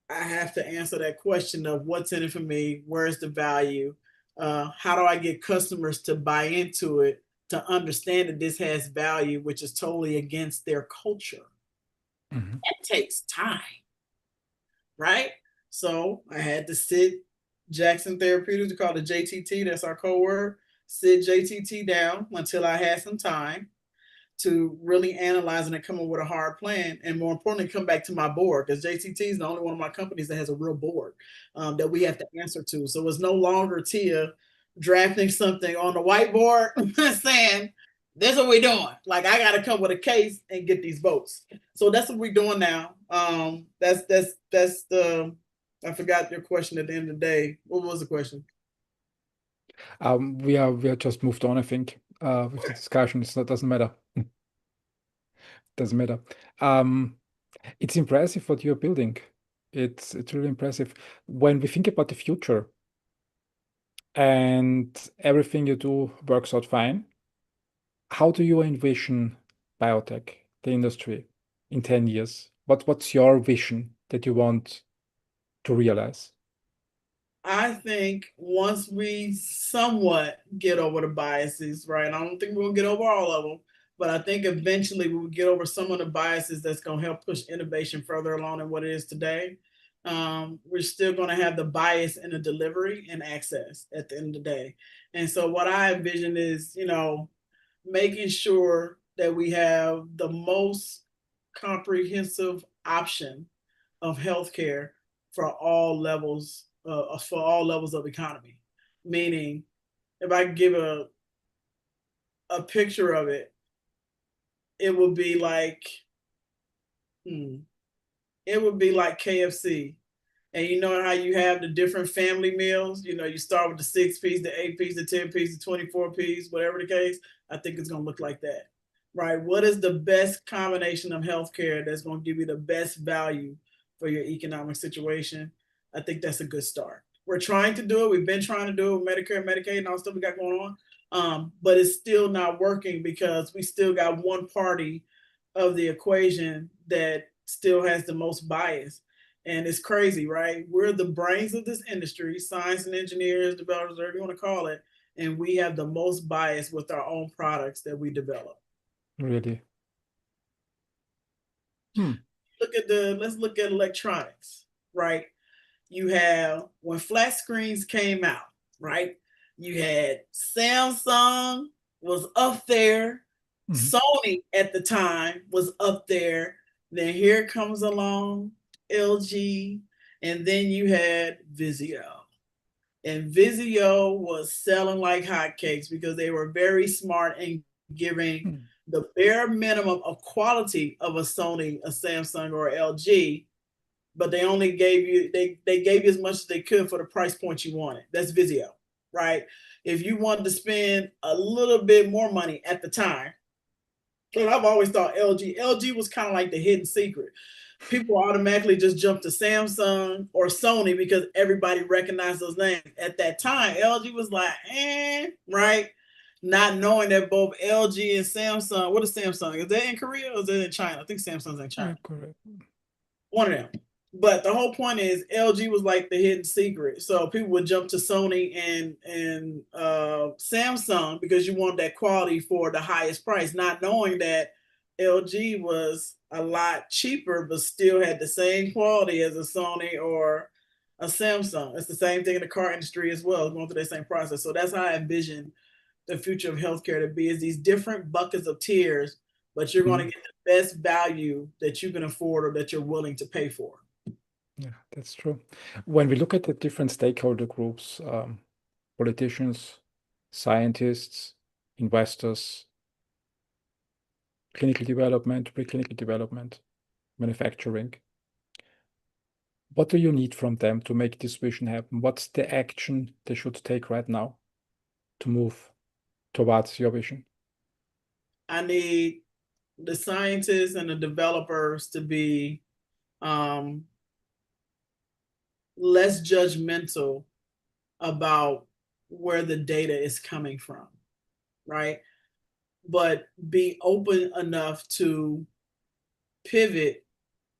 I have to answer that question of what's in it for me, where's the value, how do I get customers to buy into it, to understand that this has value, which is totally against their culture. Mm-hmm. That takes time, right? So I had to sit Jackson Therapeutics, we call it JTT, that's our code word, sit JTT down until I had some time to really analyze and come up with a hard plan, and more importantly, come back to my board, because JTT is the only one of my companies that has a real board that we have to answer to. So it's no longer Tia drafting something on the whiteboard saying, this is what we're doing. Like, I got to come with a case and get these votes. So that's what we're doing now. That's the, I forgot your question at the end of the day. What was the question? We are just moved on, I think, with the discussion. So it doesn't matter. Doesn't matter. It's impressive what you're building. It's really impressive. When we think about the future and everything you do works out fine, how do you envision biotech, the industry, in 10 years? What's your vision that you want to realize? I think once we somewhat get over the biases, right? I don't think we'll get over all of them, but I think eventually we will get over some of the biases that's going to help push innovation further along than what it is today. We're still going to have the bias in the delivery and access at the end of the day. And so what I envision is, making sure that we have the most comprehensive option of healthcare for all levels of economy. Meaning, if I give a picture of it, it would be like KFC. And you know how you have the different family meals? You start with the 6-piece, the 8-piece, the 10-piece, the 24-piece, whatever the case. I think it's going to look like that, right? What is the best combination of healthcare that's going to give you the best value for your economic situation? I think that's a good start. We're trying to do it. We've been trying to do it with Medicare and Medicaid and all the stuff we got going on. But it's still not working because we still got one party of the equation that still has the most bias. And it's crazy, right? We're the brains of this industry, science and engineers, developers, whatever you want to call it. And we have the most bias with our own products that we develop. Really? Let's look at electronics, right? You have when flat screens came out, right? You had Samsung was up there, Sony at the time was up there. Then here comes along LG, and then you had Vizio. And Vizio was selling like hotcakes because they were very smart in giving the bare minimum of quality of a Sony, a Samsung, or LG, but they only gave you they gave you as much as they could for the price point you wanted. That's Vizio, right? If you wanted to spend a little bit more money at the time, but I've always thought LG was kind of like the hidden secret. People automatically just jump to Samsung or Sony because everybody recognized those names. At that time, LG was like, right? Not knowing that both LG and Samsung, what is Samsung? Is that in Korea or is that in China? I think Samsung's in China. Correct. One of them. But the whole point is LG was like the hidden secret. So people would jump to Sony and Samsung because you want that quality for the highest price, not knowing that LG was a lot cheaper, but still had the same quality as a Sony or a Samsung. It's the same thing in the car industry as well, going through that same process. So that's how I envision the future of healthcare to be, is these different buckets of tiers, but you're going to get the best value that you can afford or that you're willing to pay for. Yeah, that's true. When we look at the different stakeholder groups, politicians, scientists, investors, clinical development, preclinical development, manufacturing, what do you need from them to make this vision happen? What's the action they should take right now to move towards your vision? I need the scientists and the developers to be less judgmental about where the data is coming from, right? But be open enough to pivot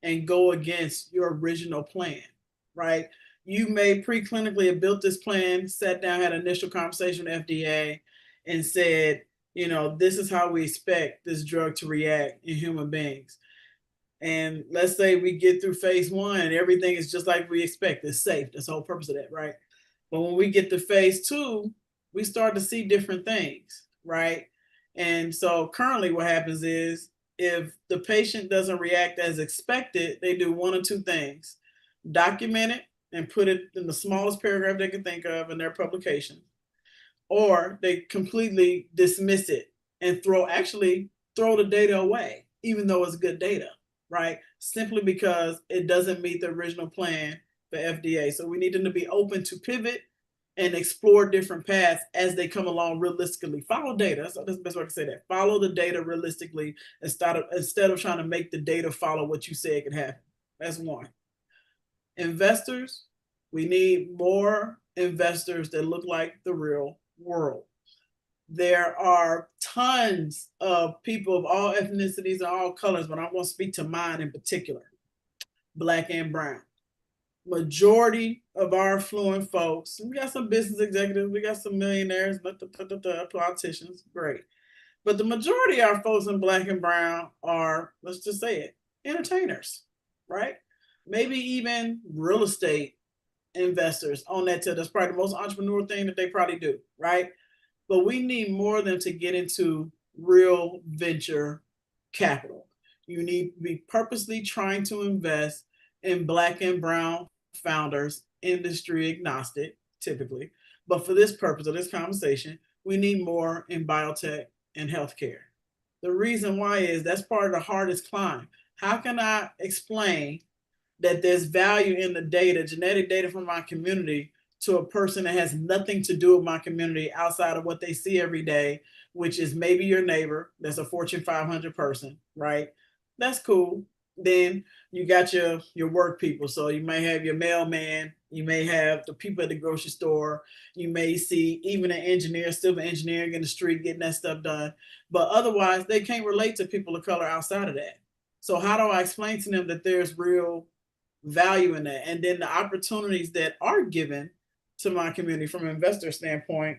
and go against your original plan, right? You may preclinically have built this plan, sat down, had an initial conversation with FDA, and said, this is how we expect this drug to react in human beings. And let's say we get through phase 1 and everything is just like we expect. It's safe. That's the whole purpose of that, right? But when we get to phase 2, we start to see different things, right? And so currently what happens is if the patient doesn't react as expected, they do one or two things: document it and put it in the smallest paragraph they can think of in their publication, or they completely dismiss it and throw the data away, even though it's good data, right? Simply because it doesn't meet the original plan for FDA. So we need them to be open to pivot and explore different paths as they come along realistically. Follow data. So that's the best way to say that. Follow the data realistically instead of trying to make the data follow what you say it could happen. That's one. Investors, we need more investors that look like the real world. There are tons of people of all ethnicities and all colors, but I'm going to speak to mine in particular, Black and brown. Majority of our affluent folks, we got some business executives, we got some millionaires, politicians, great. But the majority of our folks in Black and brown are, let's just say it, entertainers, right? Maybe even real estate investors on that tip. That's probably the most entrepreneurial thing that they probably do, right? But we need more of them to get into real venture capital. You need to be purposely trying to invest in Black and brown founders, industry agnostic, typically. But for this purpose of this conversation, we need more in biotech and healthcare. The reason why is that's part of the hardest climb. How can I explain that there's value in the data, genetic data from my community, to a person that has nothing to do with my community outside of what they see every day, which is maybe your neighbor that's a Fortune 500 person, right? That's cool. Then you got your work people. So you may have your mailman, you may have the people at the grocery store, you may see even an engineer, civil engineering in the street getting that stuff done. But otherwise, they can't relate to people of color outside of that. So how do I explain to them that there's real value in that? And then the opportunities that are given to my community from an investor standpoint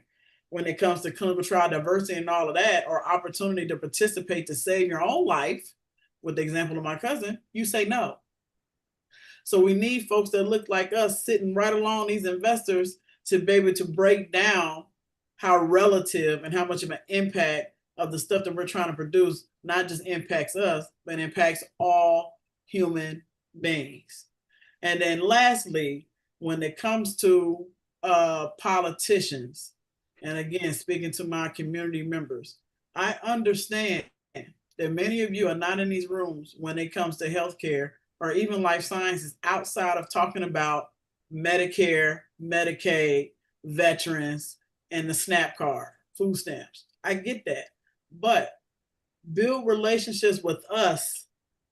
when it comes to clinical trial diversity and all of that, or opportunity to participate to save your own life, with the example of my cousin, you say no. So we need folks that look like us sitting right along these investors to be able to break down how relative and how much of an impact of the stuff that we're trying to produce not just impacts us, but impacts all human beings. And then lastly, when it comes to politicians, and again, speaking to my community members, I understand that many of you are not in these rooms when it comes to healthcare or even life sciences outside of talking about Medicare, Medicaid, veterans, and the SNAP card, food stamps. I get that. But build relationships with us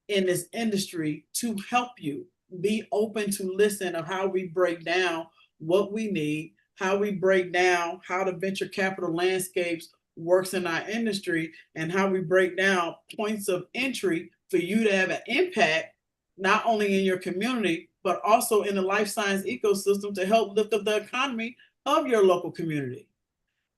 in this industry to help you. Be open to listen of how we break down what we need, how we break down how the venture capital landscapes works in our industry, and how we break down points of entry for you to have an impact not only in your community but also in the life science ecosystem to help lift up the economy of your local community.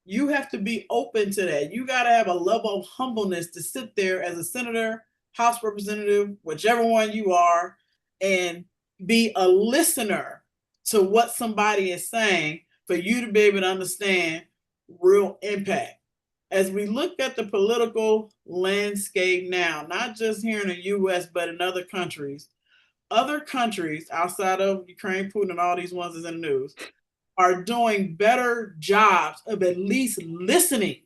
You have to be open to that. You got to have a level of humbleness to sit there as a senator, House representative, whichever one you are, and be a listener to what somebody is saying for you to be able to understand real impact. As we look at the political landscape now, not just here in the US, but in other countries outside of Ukraine, Putin, and all these ones that's in the news, are doing better jobs of at least listening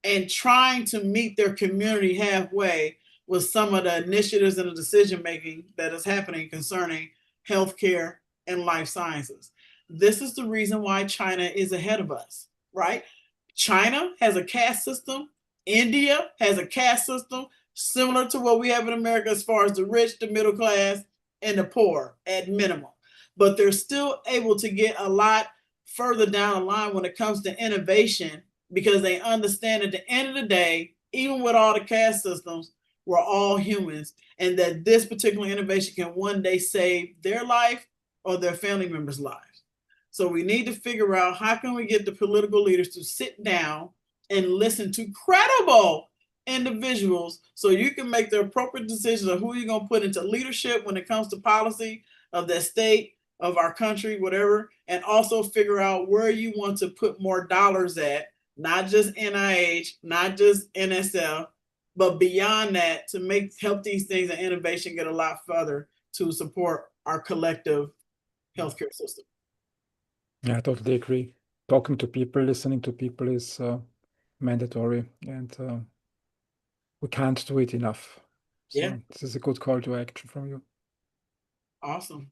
and trying to meet their community halfway with some of the initiatives and the decision making that is happening concerning healthcare and life sciences. This is the reason why China is ahead of us, right? China has a caste system. India has a caste system similar to what we have in America as far as the rich, the middle class, and the poor at minimum. But they're still able to get a lot further down the line when it comes to innovation because they understand at the end of the day, even with all the caste systems, we're all humans, and that this particular innovation can one day save their life or their family members' lives. So we need to figure out how can we get the political leaders to sit down and listen to credible individuals so you can make the appropriate decisions of who you're going to put into leadership when it comes to policy of that state, of our country, whatever, and also figure out where you want to put more dollars at, not just NIH, not just NSF, but beyond that to help these things and innovation get a lot further to support our collective healthcare system. Yeah, I totally agree. Talking to people, listening to people is mandatory, and we can't do it enough. So Yeah, this is a good call to action from you. awesome.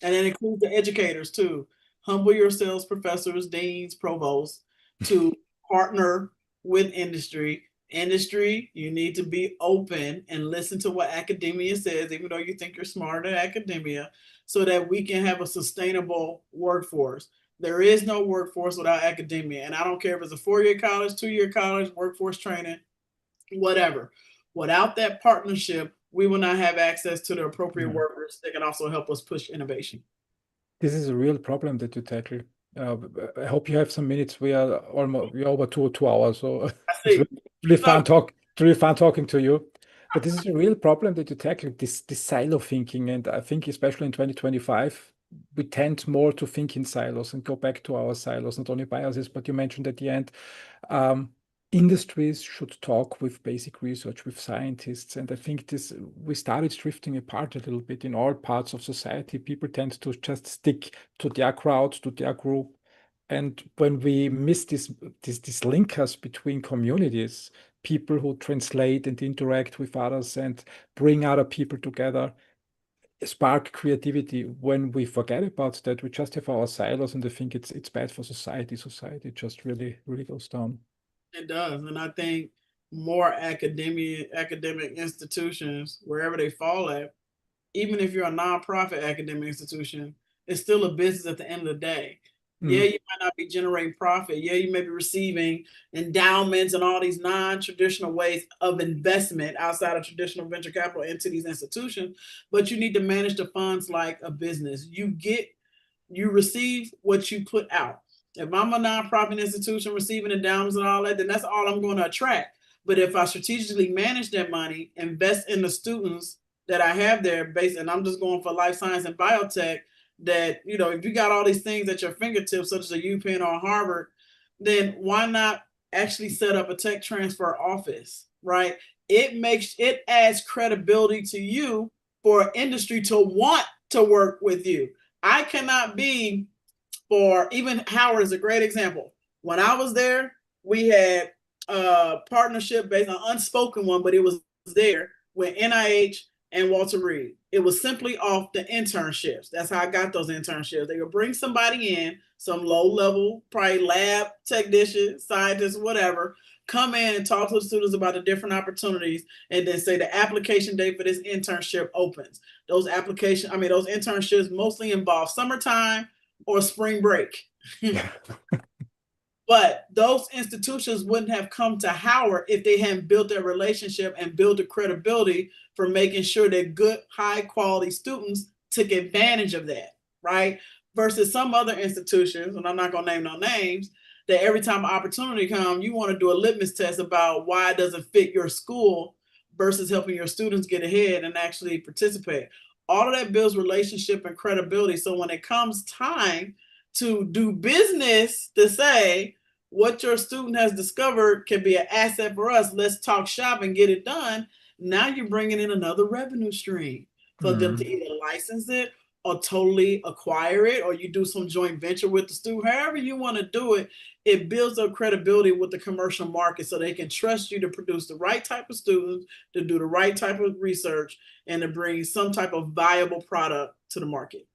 And it includes the educators too. Humble yourselves, professors, deans, provosts, to partner with industry. Industry, you need to be open and listen to what academia says, even though you think you're smarter than academia, so that we can have a sustainable workforce. There is no workforce without academia. And I don't care if it's a 4-year college, 2-year college, workforce training, whatever. Without that partnership, we will not have access to the appropriate workers that can also help us push innovation. This is a real problem that you tackle. I hope you have some minutes. We're over two hours, so it's really fun talking to you. But this is a real problem that you tackle, this silo thinking. And I think especially in 2025, we tend more to think in silos and go back to our silos, not only biases, but you mentioned at the end, industries should talk with basic research, with scientists. And I think we started drifting apart a little bit in all parts of society. People tend to just stick to their crowd, to their group. And when we miss these linkers between communities, people who translate and interact with others and bring other people together, spark creativity. When we forget about that, we just have our silos, and I think it's bad for society. Society just really, really goes down. It does. And I think more academic institutions, wherever they fall at, even if you're a nonprofit academic institution, it's still a business at the end of the day. Yeah, Mm. you might not be generating profit. Yeah, you may be receiving endowments and all these non-traditional ways of investment outside of traditional venture capital into these institutions, but you need to manage the funds like a business. You receive what you put out. If I'm a nonprofit institution receiving endowments and all that, then that's all I'm going to attract. But if I strategically manage that money, invest in the students that I have there, based, and I'm just going for life science and biotech, that, you know, if you got all these things at your fingertips, such as a UPenn or a Harvard, then why not actually set up a tech transfer office, right? It adds credibility to you for industry to want to work with you. I cannot be, for even Howard is a great example. When I was there, we had a partnership based on unspoken one, but it was there with NIH and Walter Reed. It was simply off the internships. That's how I got those internships. They would bring somebody in, some low level, probably lab technician, scientist, whatever, come in and talk to the students about the different opportunities, and then say the application date for this internship opens. Those those internships mostly involve summertime or spring break. But those institutions wouldn't have come to Howard if they hadn't built their relationship and built the credibility for making sure that good, high quality students took advantage of that, right? Versus some other institutions, and I'm not going to name no names, that every time an opportunity comes, you want to do a litmus test about why it doesn't fit your school versus helping your students get ahead and actually participate. All of that builds relationship and credibility. So when it comes time to do business, to say, what your student has discovered can be an asset for us. Let's talk shop and get it done. Now you're bringing in another revenue stream for them to Mm. either license it or totally acquire it, or you do some joint venture with the student. However you want to do it, it builds up credibility with the commercial market so they can trust you to produce the right type of students, to do the right type of research, and to bring some type of viable product to the market.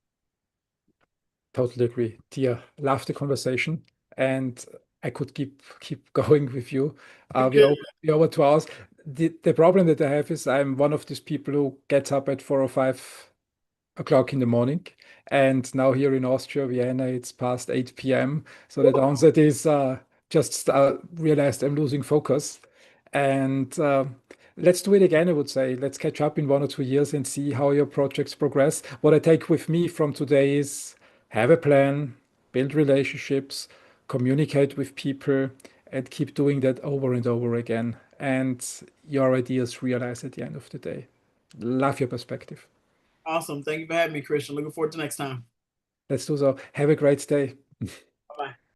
Totally agree. Tia, love the conversation, and I could keep going with you. Good. We're over 2 hours. The problem that I have is I'm one of these people who gets up at 4 or 5 o'clock in the morning, and now here in Austria, Vienna, it's past 8 p.m. So the downside is just realized I'm losing focus, and let's do it again. I would say let's catch up in 1 or 2 years and see how your projects progress. What I take with me from today is have a plan, build relationships, communicate with people, and keep doing that over and over again. And your ideas realize at the end of the day. Love your perspective. Awesome. Thank you for having me, Christian. Looking forward to next time. Let's do so. Have a great day.